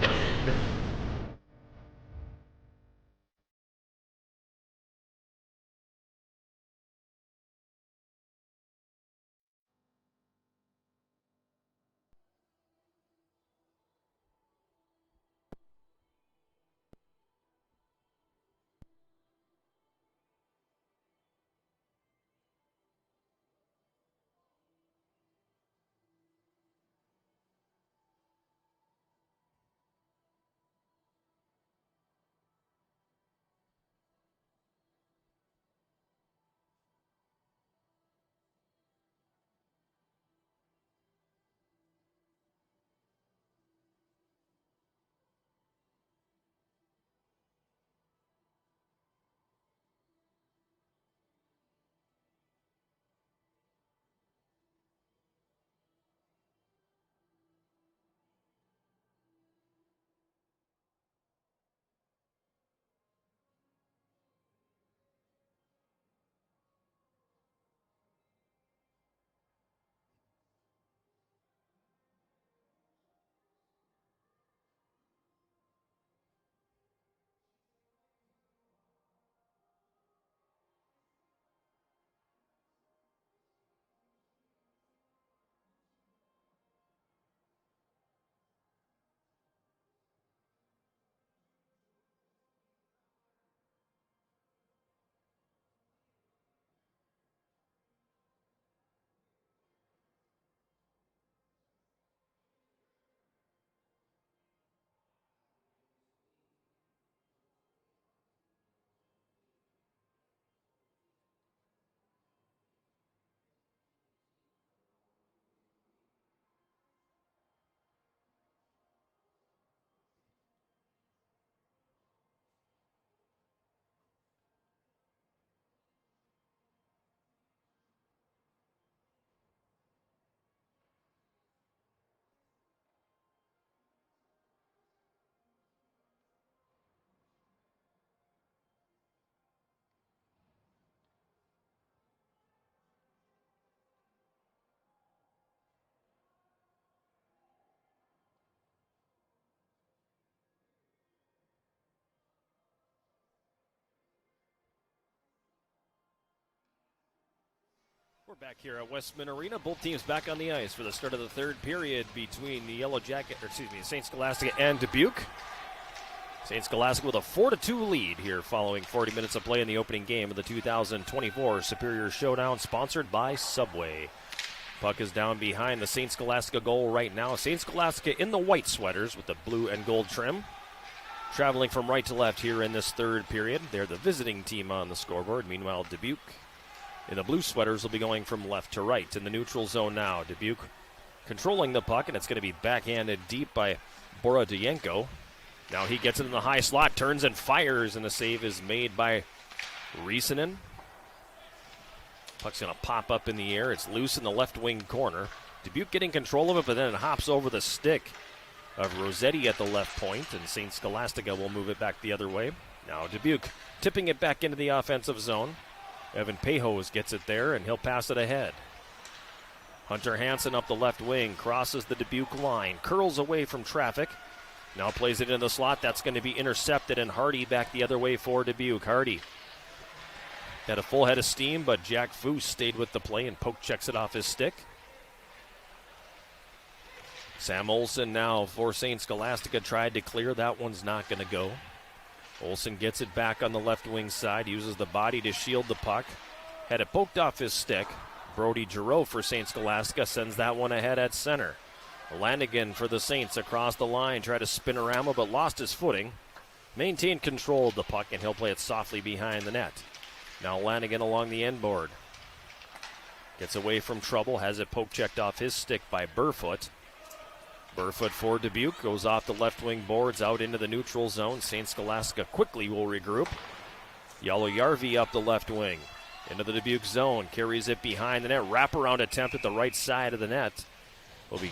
We're back here at Westman Arena. Both teams back on the ice for the start of the third period between the Yellow Jacket, St. Scholastica and Dubuque. St. Scholastica with a 4-2 lead here following 40 minutes of play in the opening game of the 2024 Superior Showdown, sponsored by Subway. Puck is down behind the St. Scholastica goal right now. St. Scholastica in the white sweaters with the blue and gold trim. Traveling from right to left here in this third period. They're the visiting team on the scoreboard. Meanwhile, Dubuque in the blue sweaters will be going from left to right in the neutral zone now. Dubuque controlling the puck, and it's going to be backhanded deep by Borodenko. Now he gets it in the high slot, turns and fires, and the save is made by Risanen. Puck's going to pop up in the air. It's loose in the left wing corner. Dubuque getting control of it, but then it hops over the stick of Rossetti at the left point, and St. Scholastica will move it back the other way. Now Dubuque tipping it back into the offensive zone. Evan Pejos gets it there, and he'll pass it ahead. Hunter Hansen up the left wing, crosses the Dubuque line, curls away from traffic. Now plays it in the slot. That's going to be intercepted, and Hardy back the other way for Dubuque. Hardy had a full head of steam, but Jack Foose stayed with the play and poke checks it off his stick. Sam Olsen now for St. Scholastica tried to clear. That one's not going to go. Olsen gets it back on the left wing side, uses the body to shield the puck. Had it poked off his stick. Brody Giroux for St. Scholastica sends that one ahead at center. Lanigan for the Saints across the line, tried to spin around but lost his footing. Maintained control of the puck, and he'll play it softly behind the net. Now Lanigan along the end board. Gets away from trouble, has it poke checked off his stick by Burfoot. Burfoot for Dubuque, goes off the left wing boards out into the neutral zone. St. Scholastica quickly will regroup. Yellow Yarvi up the left wing. Into the Dubuque zone, carries it behind the net. Wraparound attempt at the right side of the net. Will be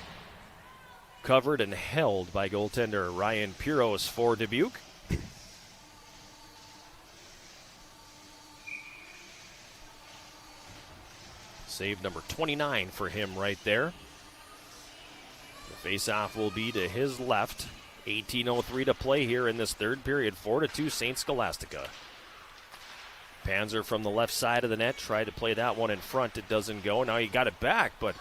covered and held by goaltender Ryan Piros for Dubuque. Save number 29 for him right there. The faceoff will be to his left. 18:03 to play here in this third period. 4-2 St. Scholastica. Panzer from the left side of the net, tried to play that one in front. It doesn't go. Now he got it back, but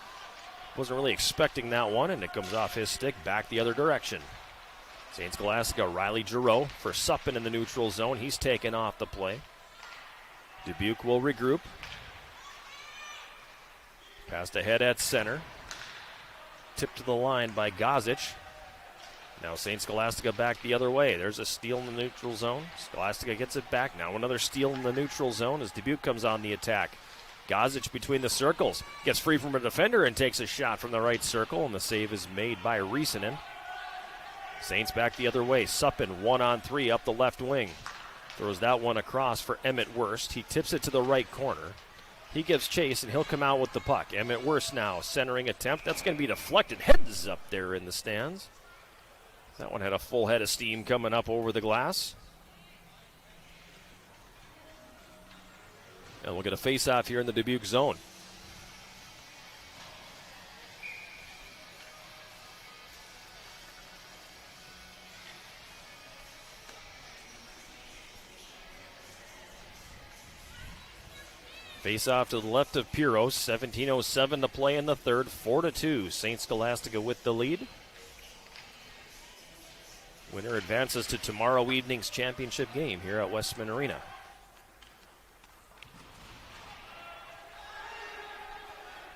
wasn't really expecting that one, and it comes off his stick back the other direction. St. Scholastica, Riley Giroux for Suppin in the neutral zone. He's taken off the play. Dubuque will regroup. Passed ahead at center. Tipped to the line by Gozic. Now St. Scholastica back the other way. There's a steal in the neutral zone. Scholastica gets it back. Now another steal in the neutral zone as Dubuque comes on the attack. Gozic between the circles. Gets free from a defender and takes a shot from the right circle, and the save is made by Risanen. Saints back the other way. Suppin 1-on-3 up the left wing. Throws that one across for Emmett Wurst. He tips it to the right corner. He gives chase, and he'll come out with the puck. Emmett Wurst now, centering attempt. That's going to be deflected. Heads up there in the stands. That one had a full head of steam coming up over the glass. And we'll get a face-off here in the Dubuque zone. Face-off to the left of Piros. 17:07 to play in the third. 4-2. St. Scholastica with the lead. Winner advances to tomorrow evening's championship game here at Westman Arena.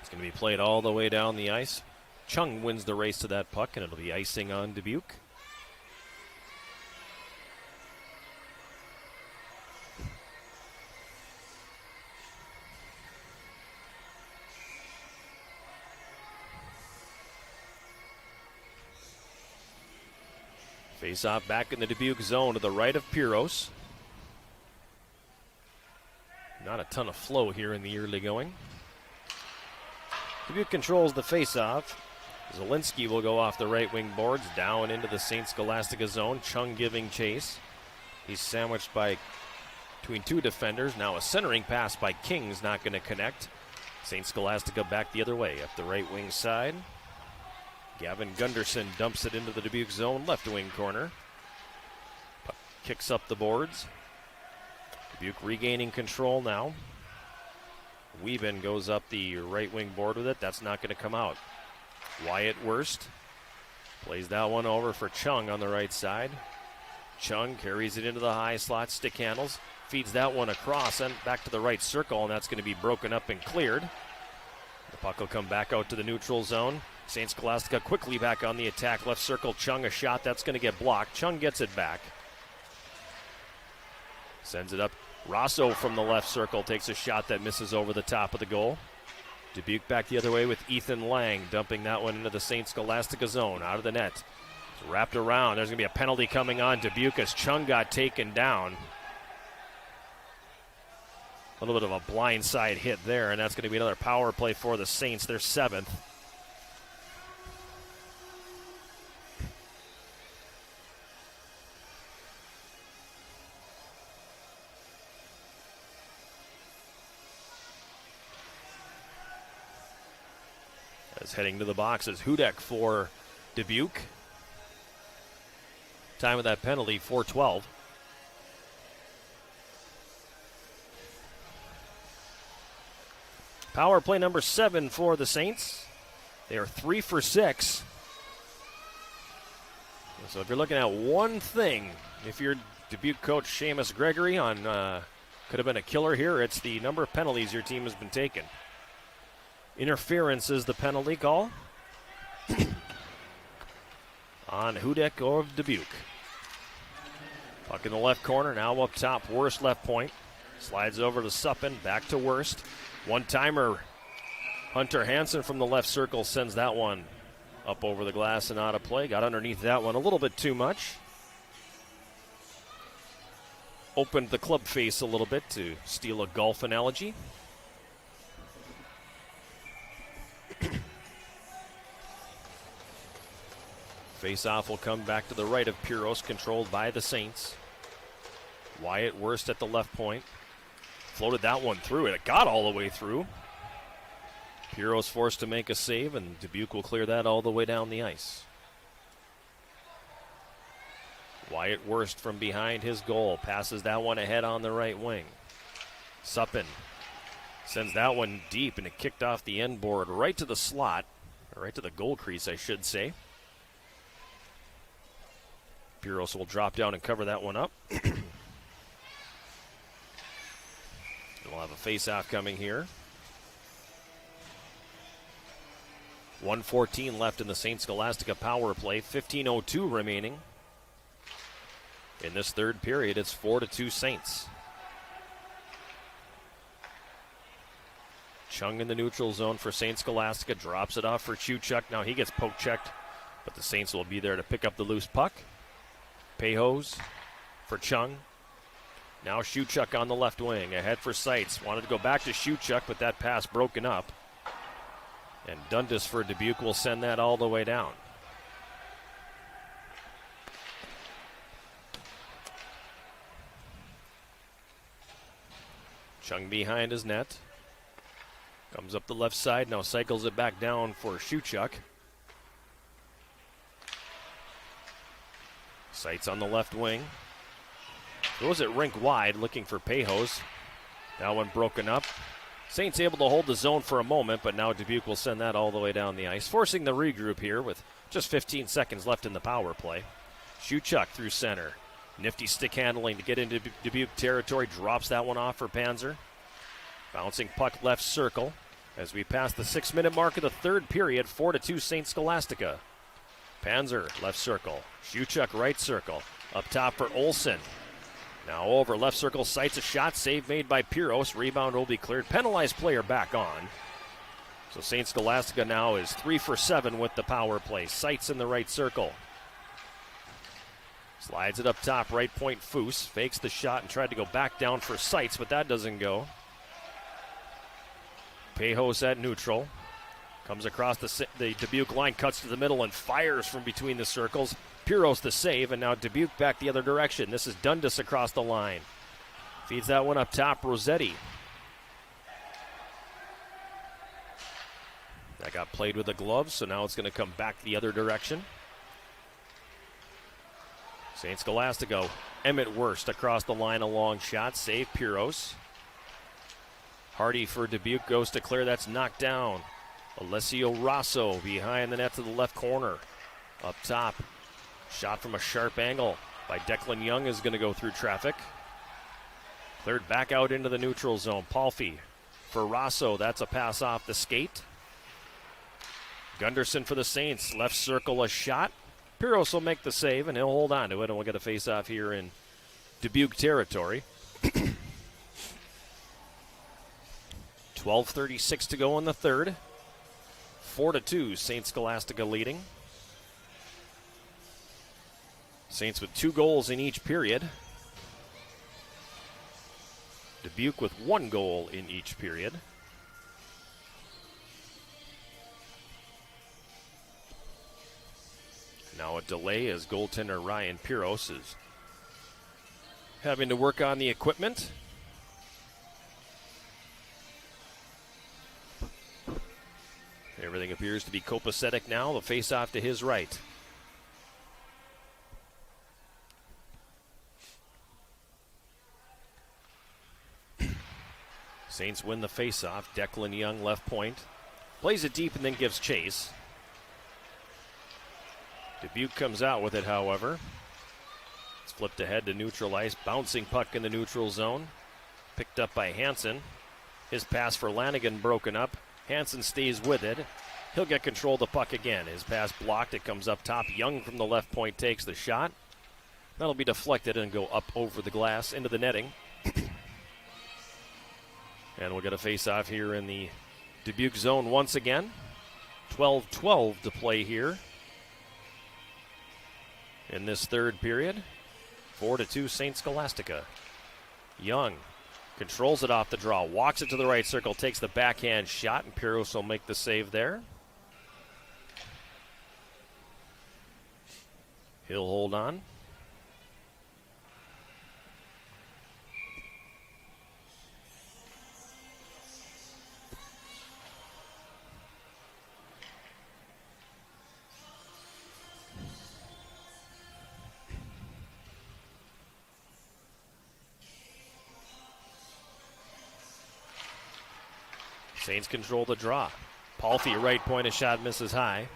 It's going to be played all the way down the ice. Chung wins the race to that puck, and it'll be icing on Dubuque. Face-off back in the Dubuque zone to the right of Piros. Not a ton of flow here in the early going. Dubuque controls the face-off. Zielinski will go off the right wing boards down into the St. Scholastica zone. Chung giving chase. He's sandwiched by between two defenders. Now a centering pass by King's not going to connect. St. Scholastica back the other way up the right wing side. Gavin Gunderson dumps it into the Dubuque zone, left wing corner. Puck kicks up the boards. Dubuque regaining control now. Wieben goes up the right wing board with it. That's not going to come out. Wyatt Wurst plays that one over for Chung on the right side. Chung carries it into the high slot, stick handles, feeds that one across and back to the right circle, and that's going to be broken up and cleared. The puck will come back out to the neutral zone. St. Scholastica quickly back on the attack. Left circle, Chung a shot. That's going to get blocked. Chung gets it back. Sends it up. Rosso from the left circle takes a shot that misses over the top of the goal. Dubuque back the other way with Ethan Lang dumping that one into the St. Scholastica zone. Out of the net. It's wrapped around. There's going to be a penalty coming on Dubuque as Chung got taken down. A little bit of a blindside hit there, and that's going to be another power play for the Saints. Their seventh. As heading to the box is Hudek for Dubuque. Time of that penalty, 4:12. Power play number 7 for the Saints. They are 3 for 6. So if you're looking at one thing, if you're Dubuque coach Seamus Gregory on could have been a killer here, it's the number of penalties your team has been taking. Interference is the penalty call on Hudek of Dubuque. Puck in the left corner, now up top, Worst left point. Slides over to Suppin, back to Worst. One-timer, Hunter Hansen from the left circle sends that one up over the glass and out of play. Got underneath that one a little bit too much. Opened the club face a little bit to steal a golf analogy. Face-off will come back to the right of Piros, controlled by the Saints. Wyatt Worst at the left point. Floated that one through, and it got all the way through. Piros forced to make a save, and Dubuque will clear that all the way down the ice. Wyatt Worst from behind his goal. Passes that one ahead on the right wing. Suppin sends that one deep, and it kicked off the end board right to the slot. Or right to the goal crease, I should say. Piros will drop down and cover that one up. We'll have a face-off coming here. 1:14 left in the St.Scholastica power play. 15:02 remaining. In this third period, it's 4-2 Saints. Chung in the neutral zone for St.Scholastica. Drops it off for Chuchuk. Now he gets poke-checked, but the Saints will be there to pick up the loose puck. Pejos for Chung. Now Chuchuk on the left wing. Ahead for Seitz. Wanted to go back to Chuchuk, but that pass broken up. And Dundas for Dubuque will send that all the way down. Chung behind his net. Comes up the left side. Now cycles it back down for Chuchuk. Seitz on the left wing. Throws it rink wide, looking for Pejos. That one broken up. Saints able to hold the zone for a moment, but now Dubuque will send that all the way down the ice, forcing the regroup here with just 15 seconds left in the power play. Chuchuk through center. Nifty stick handling to get into Dubuque territory. Drops that one off for Panzer. Bouncing puck left circle. As we pass the 6-minute mark of the third period, 4-2 St.Scholastica. Panzer left circle. Chuchuk right circle. Up top for Olsen. Now over left circle, Seitz a shot, save made by Piros. Rebound will be cleared. Penalized player back on. So St.Scholastica now is 3 for 7 with the power play. Seitz in the right circle. Slides it up top, right point Foose. Fakes the shot and tried to go back down for Seitz, but that doesn't go. Pejos at neutral. Comes across the Dubuque line, cuts to the middle and fires from between the circles. Piros the save, and now Dubuque back the other direction. This is Dundas across the line. Feeds that one up top, Rossetti. That got played with the gloves, so now it's going to come back the other direction. St.Scholastica, Emmett Worst across the line, a long shot, save Piros. Hardy for Dubuque goes to clear, that's knocked down. Alessio Rosso behind the net to the left corner. Up top, shot from a sharp angle by Declan Young is going to go through traffic. Cleared back out into the neutral zone. Palfy for Rosso, that's a pass off the skate. Gunderson for the Saints, left circle a shot. Piros will make the save and he'll hold on to it, and we'll get a face-off here in Dubuque territory. 12:36 to go in the third. 4-2, St.Scholastica leading. Saints with 2 goals in each period. Dubuque with 1 goal in each period. Now a delay as goaltender Ryan Piros is having to work on the equipment. Everything appears to be copacetic now. The face-off to his right. Saints win the face-off. Declan Young, left point. Plays it deep and then gives chase. Dubuque comes out with it, however. It's flipped ahead to neutral ice. Bouncing puck in the neutral zone. Picked up by Hansen. His pass for Lanigan broken up. Hansen stays with it. He'll get control of the puck again. His pass blocked. It comes up top. Young from the left point takes the shot. That'll be deflected and go up over the glass into the netting. And we'll get a face-off here in the Dubuque zone once again. 12-12 to play here in this third period. 4-2 St.Scholastica. Young controls it off the draw, walks it to the right circle, takes the backhand shot, and Piros will make the save there. He'll hold on. Saints control the draw. Palfy, right point, a shot misses high.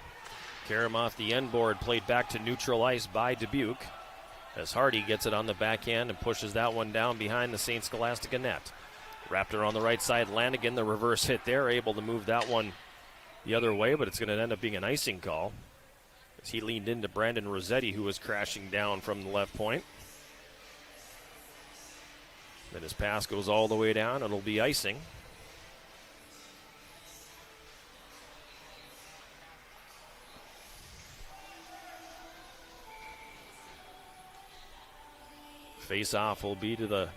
Karam off the end board, played back to neutral ice by Dubuque. As Hardy gets it on the backhand and pushes that one down behind the St. Scholastica net. Raptor on the right side, Lanigan, the reverse hit there, able to move that one the other way, but it's going to end up being an icing call as he leaned into Brandon Rossetti, who was crashing down from the left point. Then his pass goes all the way down, it'll be icing. Face-off will be to the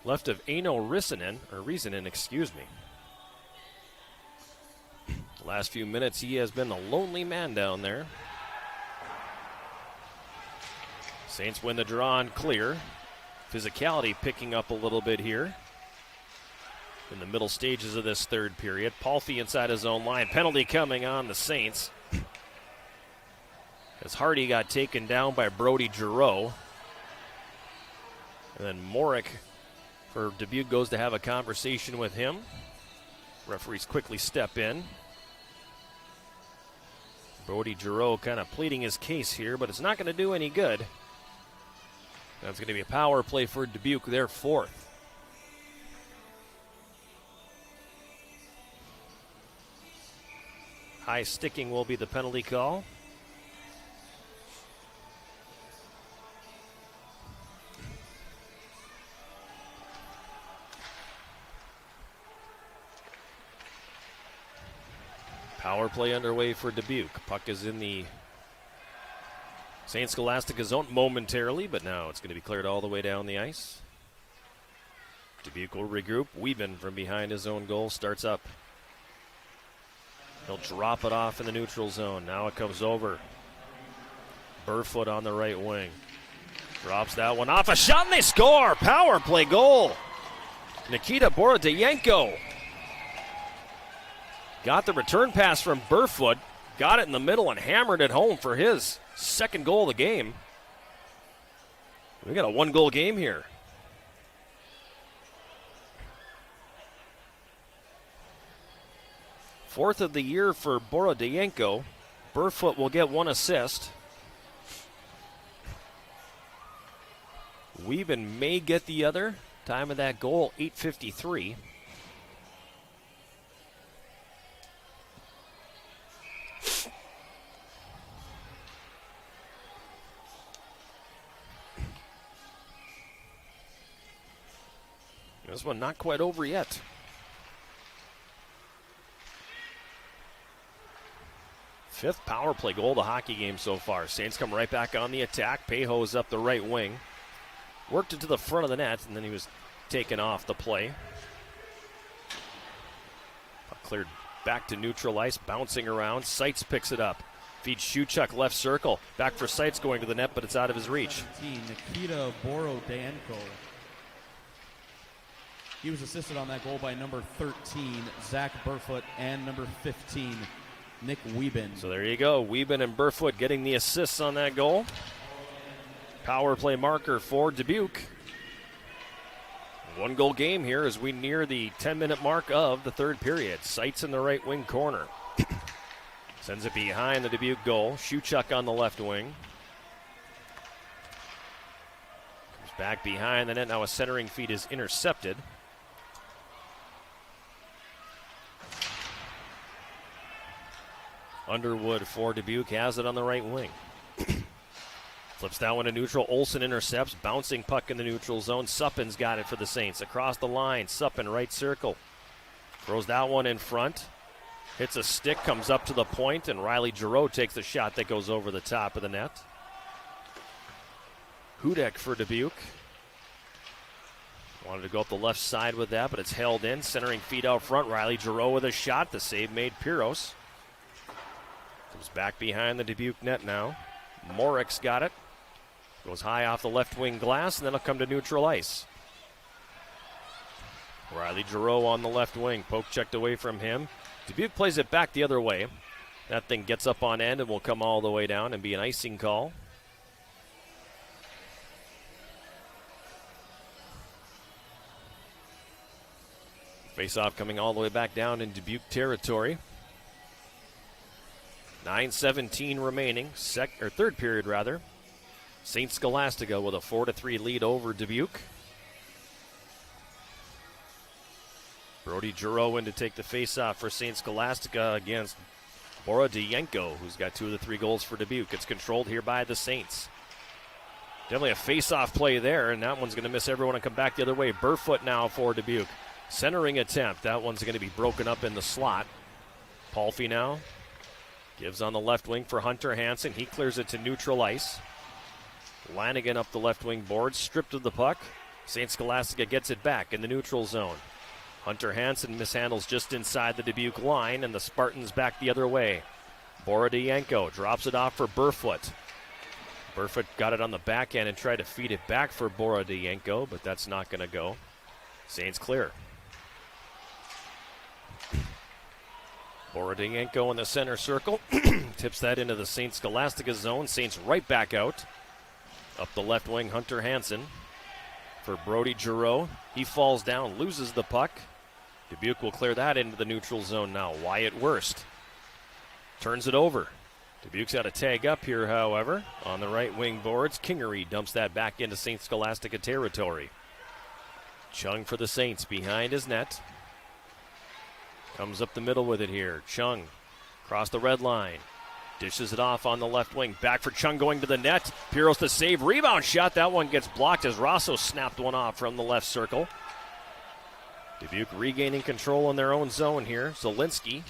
left of Eino Risanen, excuse me. The last few minutes, he has been the lonely man down there. Saints win the draw and clear. Physicality picking up a little bit here in the middle stages of this third period. Palfy inside his own line. Penalty coming on the Saints as Hardy got taken down by Brody Giroux. And then Morick for Dubuque goes to have a conversation with him. Referees quickly step in. Brody Giroux kind of pleading his case here, but it's not going to do any good. That's going to be a power play for Dubuque, their fourth. High sticking will be the penalty call. Power play underway for Dubuque. Puck is in the St. Scholastica zone momentarily, but now it's going to be cleared all the way down the ice. Dubuque will regroup. Wieben from behind his own goal starts up. He'll drop it off in the neutral zone. Now it comes over. Burfoot on the right wing. Drops that one off. A shot and they score. Power play goal. Nikita Borodayenko. Got the return pass from Burfoot, got it in the middle and hammered it home for his second goal of the game. We got a one-goal game here. Fourth of the year for Borodayenko. Burfoot will get one assist. Wieben may get the other. Time of that goal, 8:53. This one not quite over yet. Fifth power play goal of the hockey game so far. Saints come right back on the attack. Pejo's up the right wing. Worked it to the front of the net, and then he was taken off the play. Puck cleared back to neutral ice, bouncing around. Seitz picks it up. Feeds Shuchuk left circle. Back for Seitz going to the net, but it's out of his reach. Nikita Borodayenko. He was assisted on that goal by number 13, Zach Burfoot, and number 15, Nick Wieben. So there you go. Wieben and Burfoot getting the assists on that goal. Power play marker for Dubuque. 1-goal game here as we near the 10-minute mark of the third period. Sights in the right wing corner. Sends it behind the Dubuque goal. Shuchuk on the left wing. Comes back behind the net. Now a centering feed is intercepted. Underwood for Dubuque has it on the right wing. Flips that one to neutral. Olsen intercepts. Bouncing puck in the neutral zone. Suppin's got it for the Saints. Across the line. Suppin, right circle. Throws that one in front. Hits a stick. Comes up to the point. And Riley Giroux takes the shot that goes over the top of the net. Hudek for Dubuque. Wanted to go up the left side with that, but it's held in. Centering feed out front. Riley Giroux with a shot. The save made Piros. Comes back behind the Dubuque net now. Morik's got it. Goes high off the left wing glass, and then it'll come to neutral ice. Riley Giroux on the left wing. Poke checked away from him. Dubuque plays it back the other way. That thing gets up on end and will come all the way down and be an icing call. Face-off coming all the way back down in Dubuque territory. 9:17 remaining, third period rather. St. Scholastica with a 4-3 lead over Dubuque. Brody Giroux in to take the face-off for St. Scholastica against Borodienko, who's got 2 of the 3 goals for Dubuque. It's controlled here by the Saints. Definitely a face-off play there, and that one's going to miss everyone and come back the other way. Burfoot now for Dubuque. Centering attempt. That one's going to be broken up in the slot. Palfy now. Gives on the left wing for Hunter Hansen. He clears it to neutral ice. Lanigan up the left wing board, stripped of the puck. St. Scholastica gets it back in the neutral zone. Hunter Hansen mishandles just inside the Dubuque line, and the Spartans back the other way. Borodienko drops it off for Burfoot. Burfoot got it on the back end and tried to feed it back for Borodienko, but that's not going to go. Saints clear. Borodienko in the center circle. Tips that into the St. Scholastica zone. Saints right back out. Up the left wing, Hunter Hansen for Brody Giroux. He falls down, loses the puck. Dubuque will clear that into the neutral zone now. Wyatt Wurst turns it over. Dubuque's got a tag up here, however, on the right wing boards. Kingery dumps that back into St. Scholastica territory. Chung for the Saints behind his net. Comes up the middle with it here. Chung across the red line. Dishes it off on the left wing. Back for Chung going to the net. Piros the save. Rebound shot. That one gets blocked as Rosso snapped one off from the left circle. Dubuque regaining control in their own zone here. Zielinski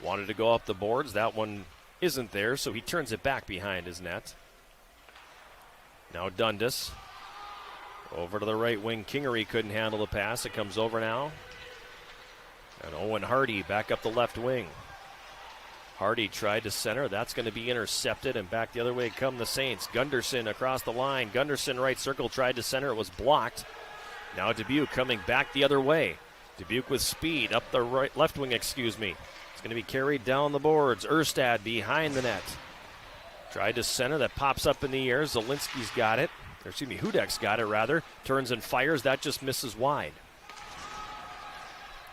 wanted to go up the boards. That one isn't there, so he turns it back behind his net. Now Dundas. Over to the right wing. Kingery couldn't handle the pass. It comes over now. And Owen Hardy back up the left wing. Hardy tried to center. That's going to be intercepted, and back the other way come the Saints. Gunderson across the line. Gunderson right circle tried to center. It was blocked. Now Dubuque coming back the other way. Dubuque with speed up the left wing, It's going to be carried down the boards. Erstad behind the net. Tried to center. That pops up in the air. Zielinski's got it. Hudek's got it, rather. Turns and fires. That just misses wide.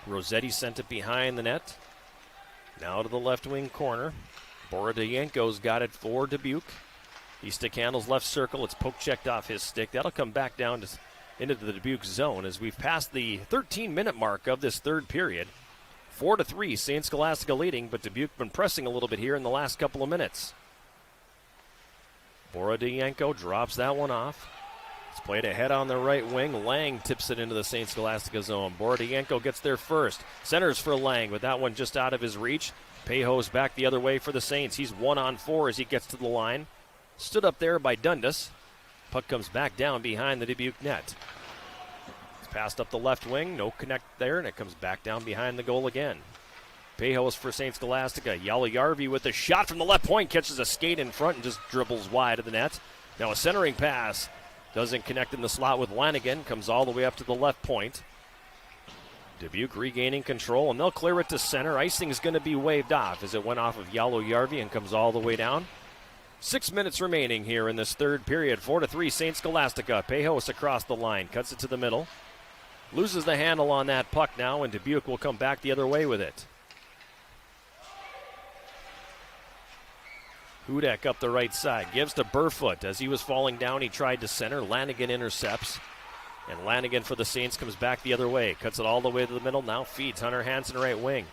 Rossetti sent it behind the net. Now to the left wing corner. Borodienko's got it for Dubuque. He stick handles left circle. It's poke checked off his stick. That'll come back down into the Dubuque zone as we've passed the 13-minute mark of this third period. 4-3, St. Scholastica leading, but Dubuque been pressing a little bit here in the last couple of minutes. Borodienko drops that one off. It's played ahead on the right wing. Lang tips it into the St. Scholastica zone. Borodienko gets there first. Centers for Lang, with that one just out of his reach. Pejo's back the other way for the Saints. He's 1-on-4 as he gets to the line. Stood up there by Dundas. Puck comes back down behind the Dubuque net. It's passed up the left wing. No connect there, and it comes back down behind the goal again. Pejo's for St. Scholastica. Yalayarvi with the shot from the left point. Catches a skate in front and just dribbles wide of the net. Now a centering pass. Doesn't connect in the slot with Lanigan. Comes all the way up to the left point. Dubuque regaining control, and they'll clear it to center. Icing is going to be waved off as it went off of Yalo-Yarvi and comes all the way down. 6 minutes remaining here in this third period. 4-3 St. Scholastica. Pejos across the line, cuts it to the middle. Loses the handle on that puck now, and Dubuque will come back the other way with it. Hudek up the right side, gives to Burfoot. As he was falling down, he tried to center. Lanigan intercepts. And Lanigan for the Saints comes back the other way. Cuts it all the way to the middle. Now feeds Hunter Hansen right wing.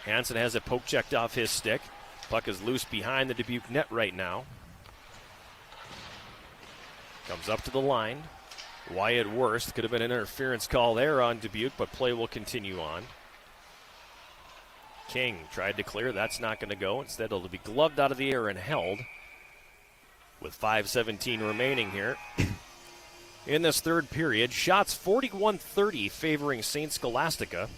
Hansen has it poke checked off his stick. Puck is loose behind the Dubuque net right now. Comes up to the line. Wyatt Worst. Could have been an interference call there on Dubuque, but play will continue on. King tried to clear. That's not going to go. Instead, it'll be gloved out of the air and held. With 5:17 remaining here. In this third period, shots 41-30 favoring St. Scholastica.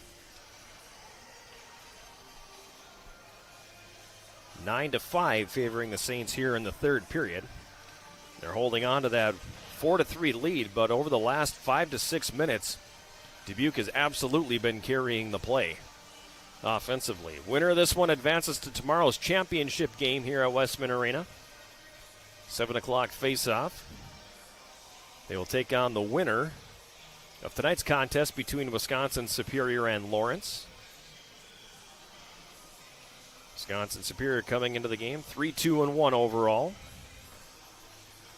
9-5 favoring the Saints here in the third period. They're holding on to that 4-3 lead, but over the last 5 to 6 minutes, Dubuque has absolutely been carrying the play offensively. Winner of this one advances to tomorrow's championship game here at Westman Arena. 7 o'clock face-off. They will take on the winner of tonight's contest between Wisconsin Superior and Lawrence. Wisconsin Superior coming into the game 3-2-1 overall.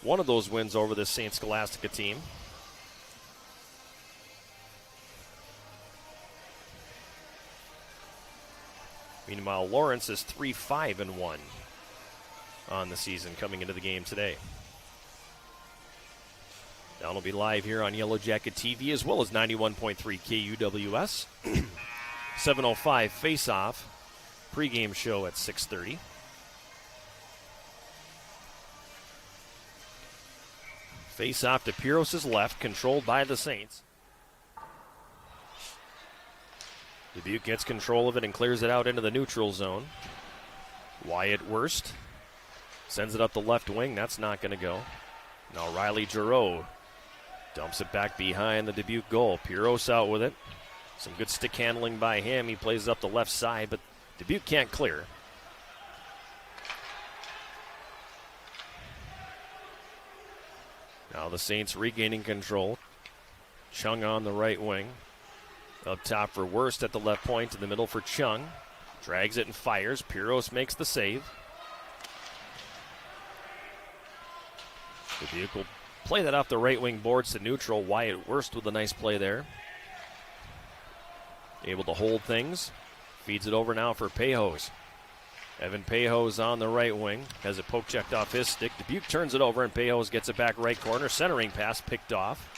One of those wins over the St. Scholastica team. Meanwhile, Lawrence is 3-5-1 on the season coming into the game today. That'll be live here on Yellow Jacket TV as well as 91.3 KUWS. 7:05 face-off. Pre-game show at 6:30. Face-off to Piros' left, controlled by the Saints. Dubuque gets control of it and clears it out into the neutral zone. Wyatt Worst sends it up the left wing. That's not going to go. Now Riley Giroux dumps it back behind the Dubuque goal. Piros out with it. Some good stick handling by him. He plays it up the left side, but Dubuque can't clear. Now the Saints regaining control. Chung on the right wing. Up top for Worst at the left point. In the middle for Chung. Drags it and fires. Piros makes the save. Dubuque will play that off the right wing boards to neutral. Wyatt Worst with a nice play there. Able to hold things. Feeds it over now for Pejos. Evan Pejos on the right wing. Has it poke checked off his stick. Dubuque turns it over and Pejos gets it back right corner. Centering pass picked off.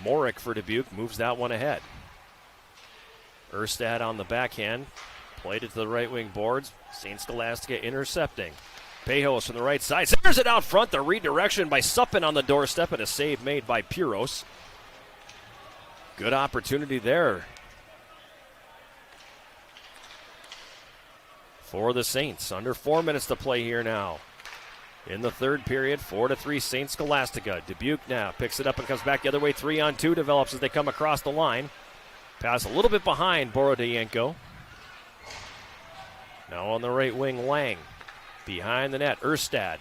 Morick for Dubuque moves that one ahead. Erstad on the backhand. Played it to the right wing boards. St. Scholastica intercepting. Pejos from the right side. Centers it out front. The redirection by Suppin on the doorstep and a save made by Piros. Good opportunity there for the Saints. Under 4 minutes to play here now. In the third period, 4-3 St. Scholastica. Dubuque now picks it up and comes back the other way. 3-on-2 develops as they come across the line. Pass a little bit behind Borodienko. Now on the right wing, Lang. Behind the net, Erstad.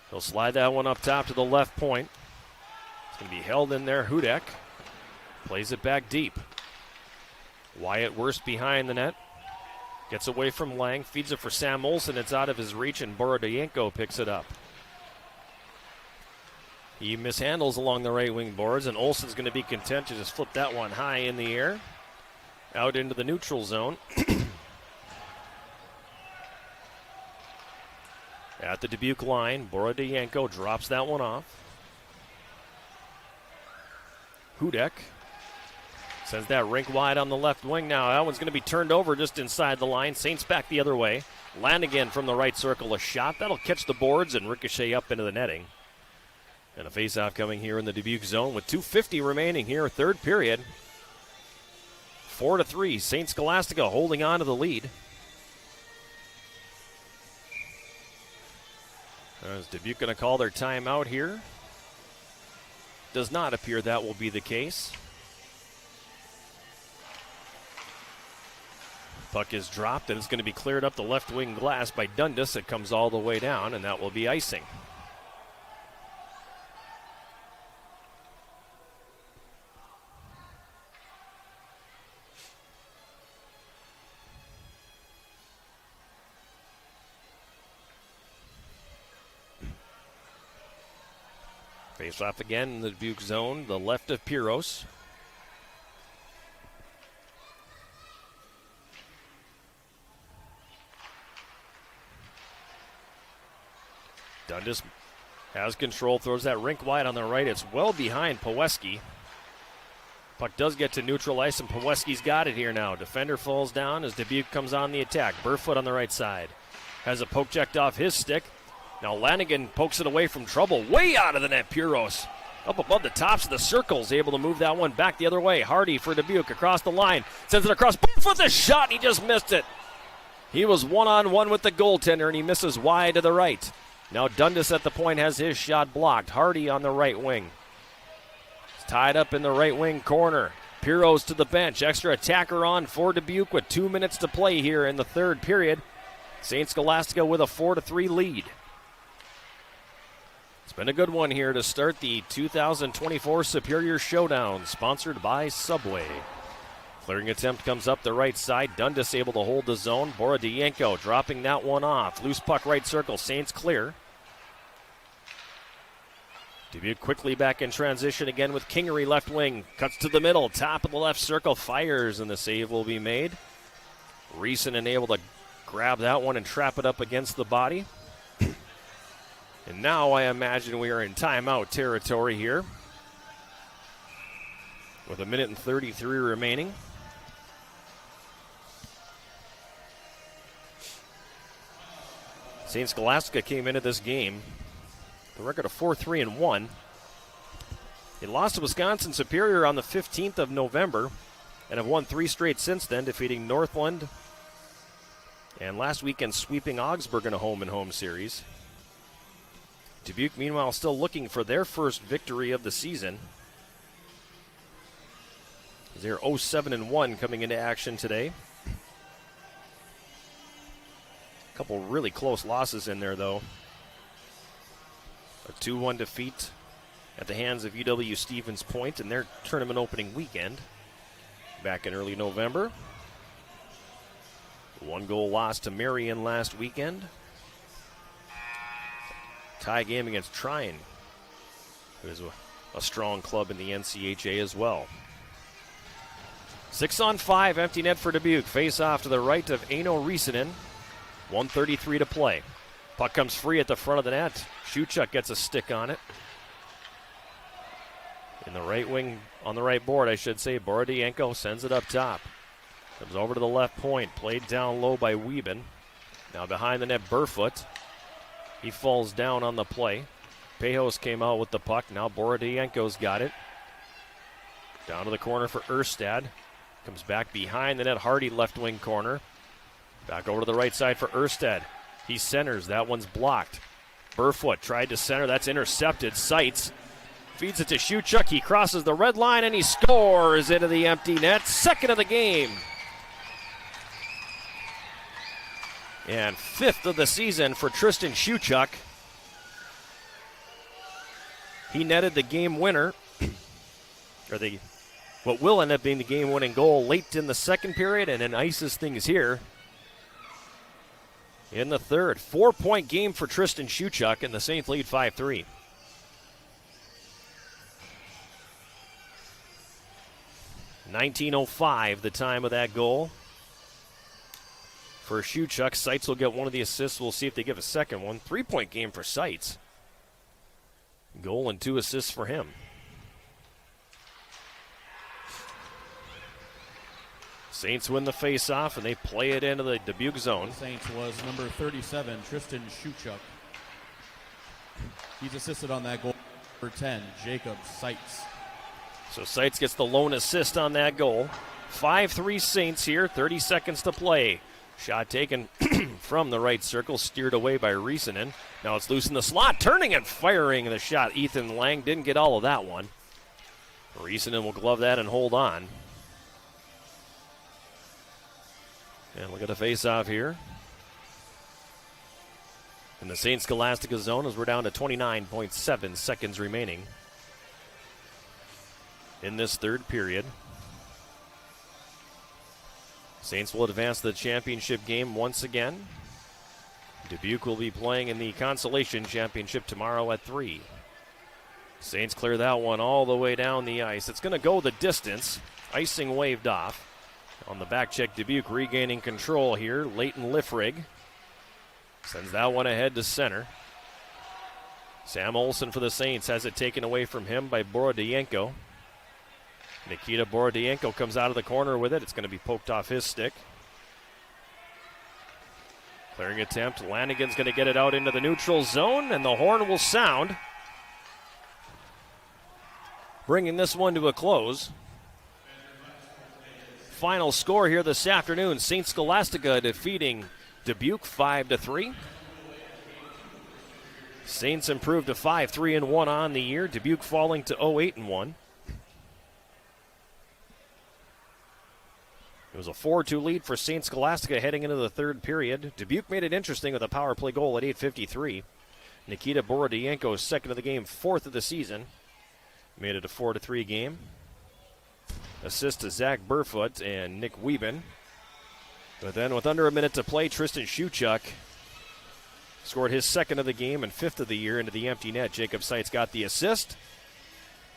He'll slide that one up top to the left point. It's going to be held in there. Hudek plays it back deep. Wyatt Worst behind the net. Gets away from Lang, feeds it for Sam Olsen. It's out of his reach, and Borodienko picks it up. He mishandles along the right wing boards, and Olsen's going to be content to just flip that one high in the air. Out into the neutral zone. At the Dubuque line, Borodienko drops that one off. Hudek sends that rink wide on the left wing now. That one's going to be turned over just inside the line. Saints back the other way. Lanigan from the right circle, a shot. That'll catch the boards and ricochet up into the netting. And a faceoff coming here in the Dubuque zone with 2:50 remaining here, third period. 4-3, St. Scholastica holding on to the lead. Is Dubuque going to call their timeout here? Does not appear that will be the case. Puck is dropped, and it's going to be cleared up the left wing glass by Dundas. It comes all the way down, and that will be icing. Face off again in the Dubuque zone, the left of Piros. Dundas has control, throws that rink wide on the right. It's well behind Paweski. Puck does get to neutral ice, and Paweski's got it here now. Defender falls down as Dubuque comes on the attack. Burfoot on the right side. Has a poke checked off his stick. Now Lanigan pokes it away from trouble. Way out of the net, Piros. Up above the tops of the circles, able to move that one back the other way. Hardy for Dubuque across the line. Sends it across. Burfoot the shot, and he just missed it. He was one-on-one with the goaltender, and he misses wide to the right. Now Dundas at the point has his shot blocked. Hardy on the right wing. It's tied up in the right wing corner. Piros to the bench. Extra attacker on for Dubuque with 2 minutes to play here in the third period. St. Scholastica with a 4-3 lead. It's been a good one here to start the 2024 Superior Showdown, sponsored by Subway. Clearing attempt comes up the right side. Dundas able to hold the zone. Borodienko dropping that one off. Loose puck right circle. Saints clear. Dubuque quickly back in transition again with Kingery left wing. Cuts to the middle. Top of the left circle. Fires, and the save will be made. Reeson able to grab that one and trap it up against the body. And now I imagine we are in timeout territory here, with 1:33 remaining. St. Scholastica came into this game with a record of 4-3-1. They lost to Wisconsin Superior on the 15th of November and have won 3 straight since then, defeating Northland and last weekend sweeping Augsburg in a home-and-home series. Dubuque, meanwhile, still looking for their first victory of the season. They're 0-7-1 coming into action today. A couple really close losses in there, though. A 2-1 defeat at the hands of UW Stevens Point in their tournament opening weekend back in early November. 1-goal loss to Marion last weekend. Tie game against Tryon, who is a strong club in the NCHA as well. 6-on-5, empty net for Dubuque. Face off to the right of Aino Risanen. 1:33 to play. Puck comes free at the front of the net. Shuchuk gets a stick on it. In the right wing, on the right board, I should say, Borodienko sends it up top. Comes over to the left point, played down low by Wieben. Now behind the net, Burfoot. He falls down on the play. Pejos came out with the puck. Now Borodienko's got it. Down to the corner for Erstad. Comes back behind the net. Hardy left wing corner. Back over to the right side for Erstad. He centers. That one's blocked. Burfoot tried to center. That's intercepted. Seitz feeds it to Shuchuk. He crosses the red line and he scores into the empty net. Second of the game. And 5th of the season for Tristan Shuchuk. He netted the game winner, or what will end up being the game-winning goal late in the second period, and then ices things here in the third. 4-point game for Tristan Shuchuk, and the Saints lead 5-3. .19:05 the time of that goal. For Shuchuk, Seitz will get one of the assists. We'll see if they give a second one. 3-point game for Seitz. Goal and 2 assists for him. Saints win the face-off, and they play it into the Dubuque zone. Saints was number 37, Tristan Shuchuk. He's assisted on that goal. Number 10, Jacob Seitz. So Seitz gets the lone assist on that goal. 5-3 Saints here, 30 seconds to play. Shot taken from the right circle, steered away by Risanen. Now it's loose in the slot, turning and firing the shot. Ethan Lang didn't get all of that one. Risanen will glove that and hold on. And look at the face-off here. In the St.Scholastica zone as we're down to 29.7 seconds remaining in this third period. Saints will advance to the championship game once again. Dubuque will be playing in the Consolation Championship tomorrow at 3. Saints clear that one all the way down the ice. It's going to go the distance. Icing waved off. On the back check, Dubuque regaining control here. Leighton Liffrig sends that one ahead to center. Sam Olsen for the Saints has it taken away from him by Borodienko. Nikita Borodienko comes out of the corner with it. It's going to be poked off his stick. Clearing attempt. Lanigan's going to get it out into the neutral zone, and the horn will sound, bringing this one to a close. Final score here this afternoon, St. Scholastica defeating Dubuque 5-3. Saints improved to 5-3-1 on the year. Dubuque falling to 0-8-1. It was a 4-2 lead for St. Scholastica heading into the third period. Dubuque made it interesting with a power play goal at 8:53. Nikita Borodienko, second of the game, fourth of the season, made it a 4-3 game. Assist to Zach Burfoot and Nick Wieben. But then with under a minute to play, Tristan Shuchuk scored his second of the game and fifth of the year into the empty net. Jacob Seitz got the assist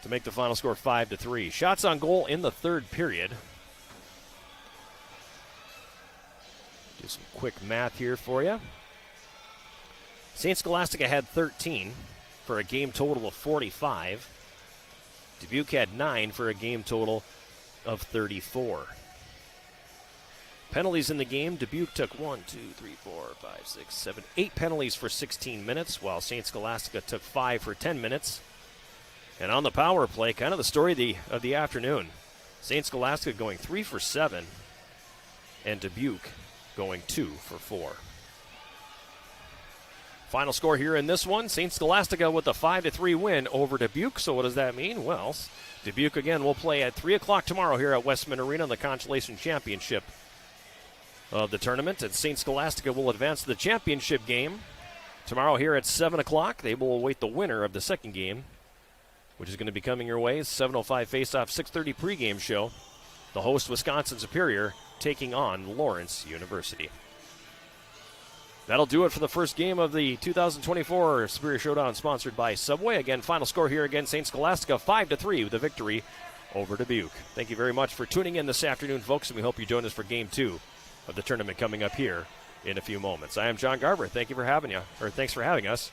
to make the final score 5-3. Shots on goal in the third period. Do some quick math here for you. St. Scholastica had 13 for a game total of 45. Dubuque had 9 for a game total of 34. Penalties in the game. Dubuque took 8 penalties for 16 minutes, while St. Scholastica took 5 for 10 minutes. And on the power play, kind of the story of the afternoon. St. Scholastica going 3 for 7, and Dubuque going 2 for 4. Final score here in this one, St. Scholastica with a 5-3 win over Dubuque. So what does that mean? Well, Dubuque again will play at 3 o'clock tomorrow here at Westman Arena in the Consolation Championship of the tournament. And St. Scholastica will advance to the championship game tomorrow here at 7 o'clock. They will await the winner of the second game, which is going to be coming your way. 7:05 face-off, 6:30 pregame show. The host, Wisconsin Superior, taking on Lawrence University. That'll do it for the first game of the 2024 Superior Showdown, sponsored by Subway. Again, final score here against St. Scholastica, 5-3 with a victory over Dubuque. Thank you very much for tuning in this afternoon, folks, and we hope you join us for Game 2 of the tournament coming up here in a few moments. I am John Garber. Thanks for having us.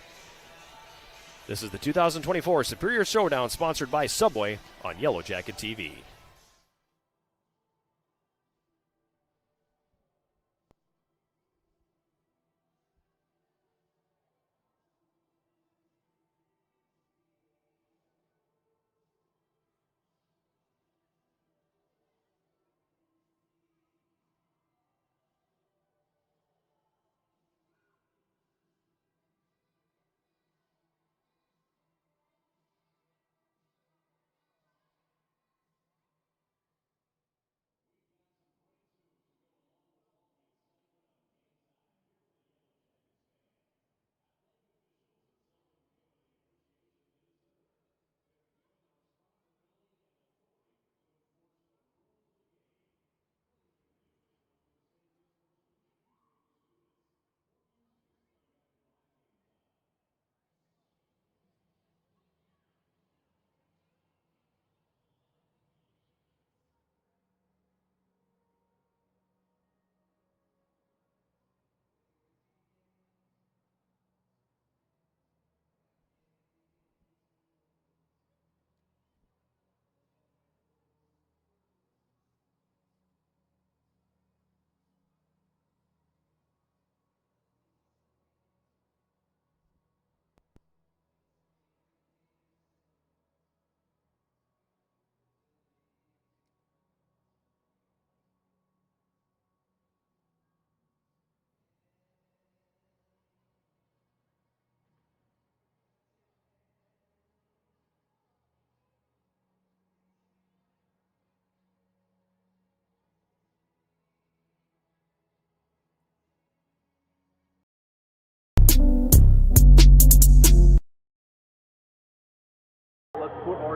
This is the 2024 Superior Showdown, sponsored by Subway on Yellow Jacket TV.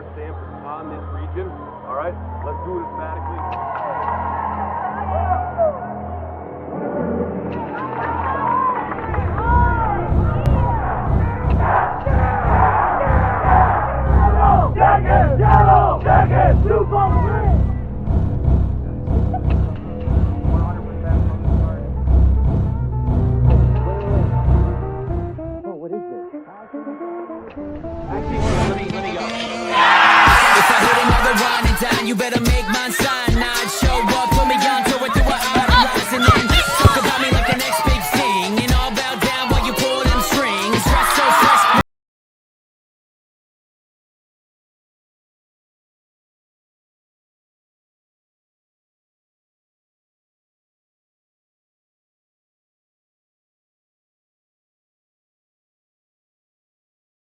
our stamp on this region. All right, let's do it emphatically. Yellow Jackets, 2-3. If I hit another run and down, you better make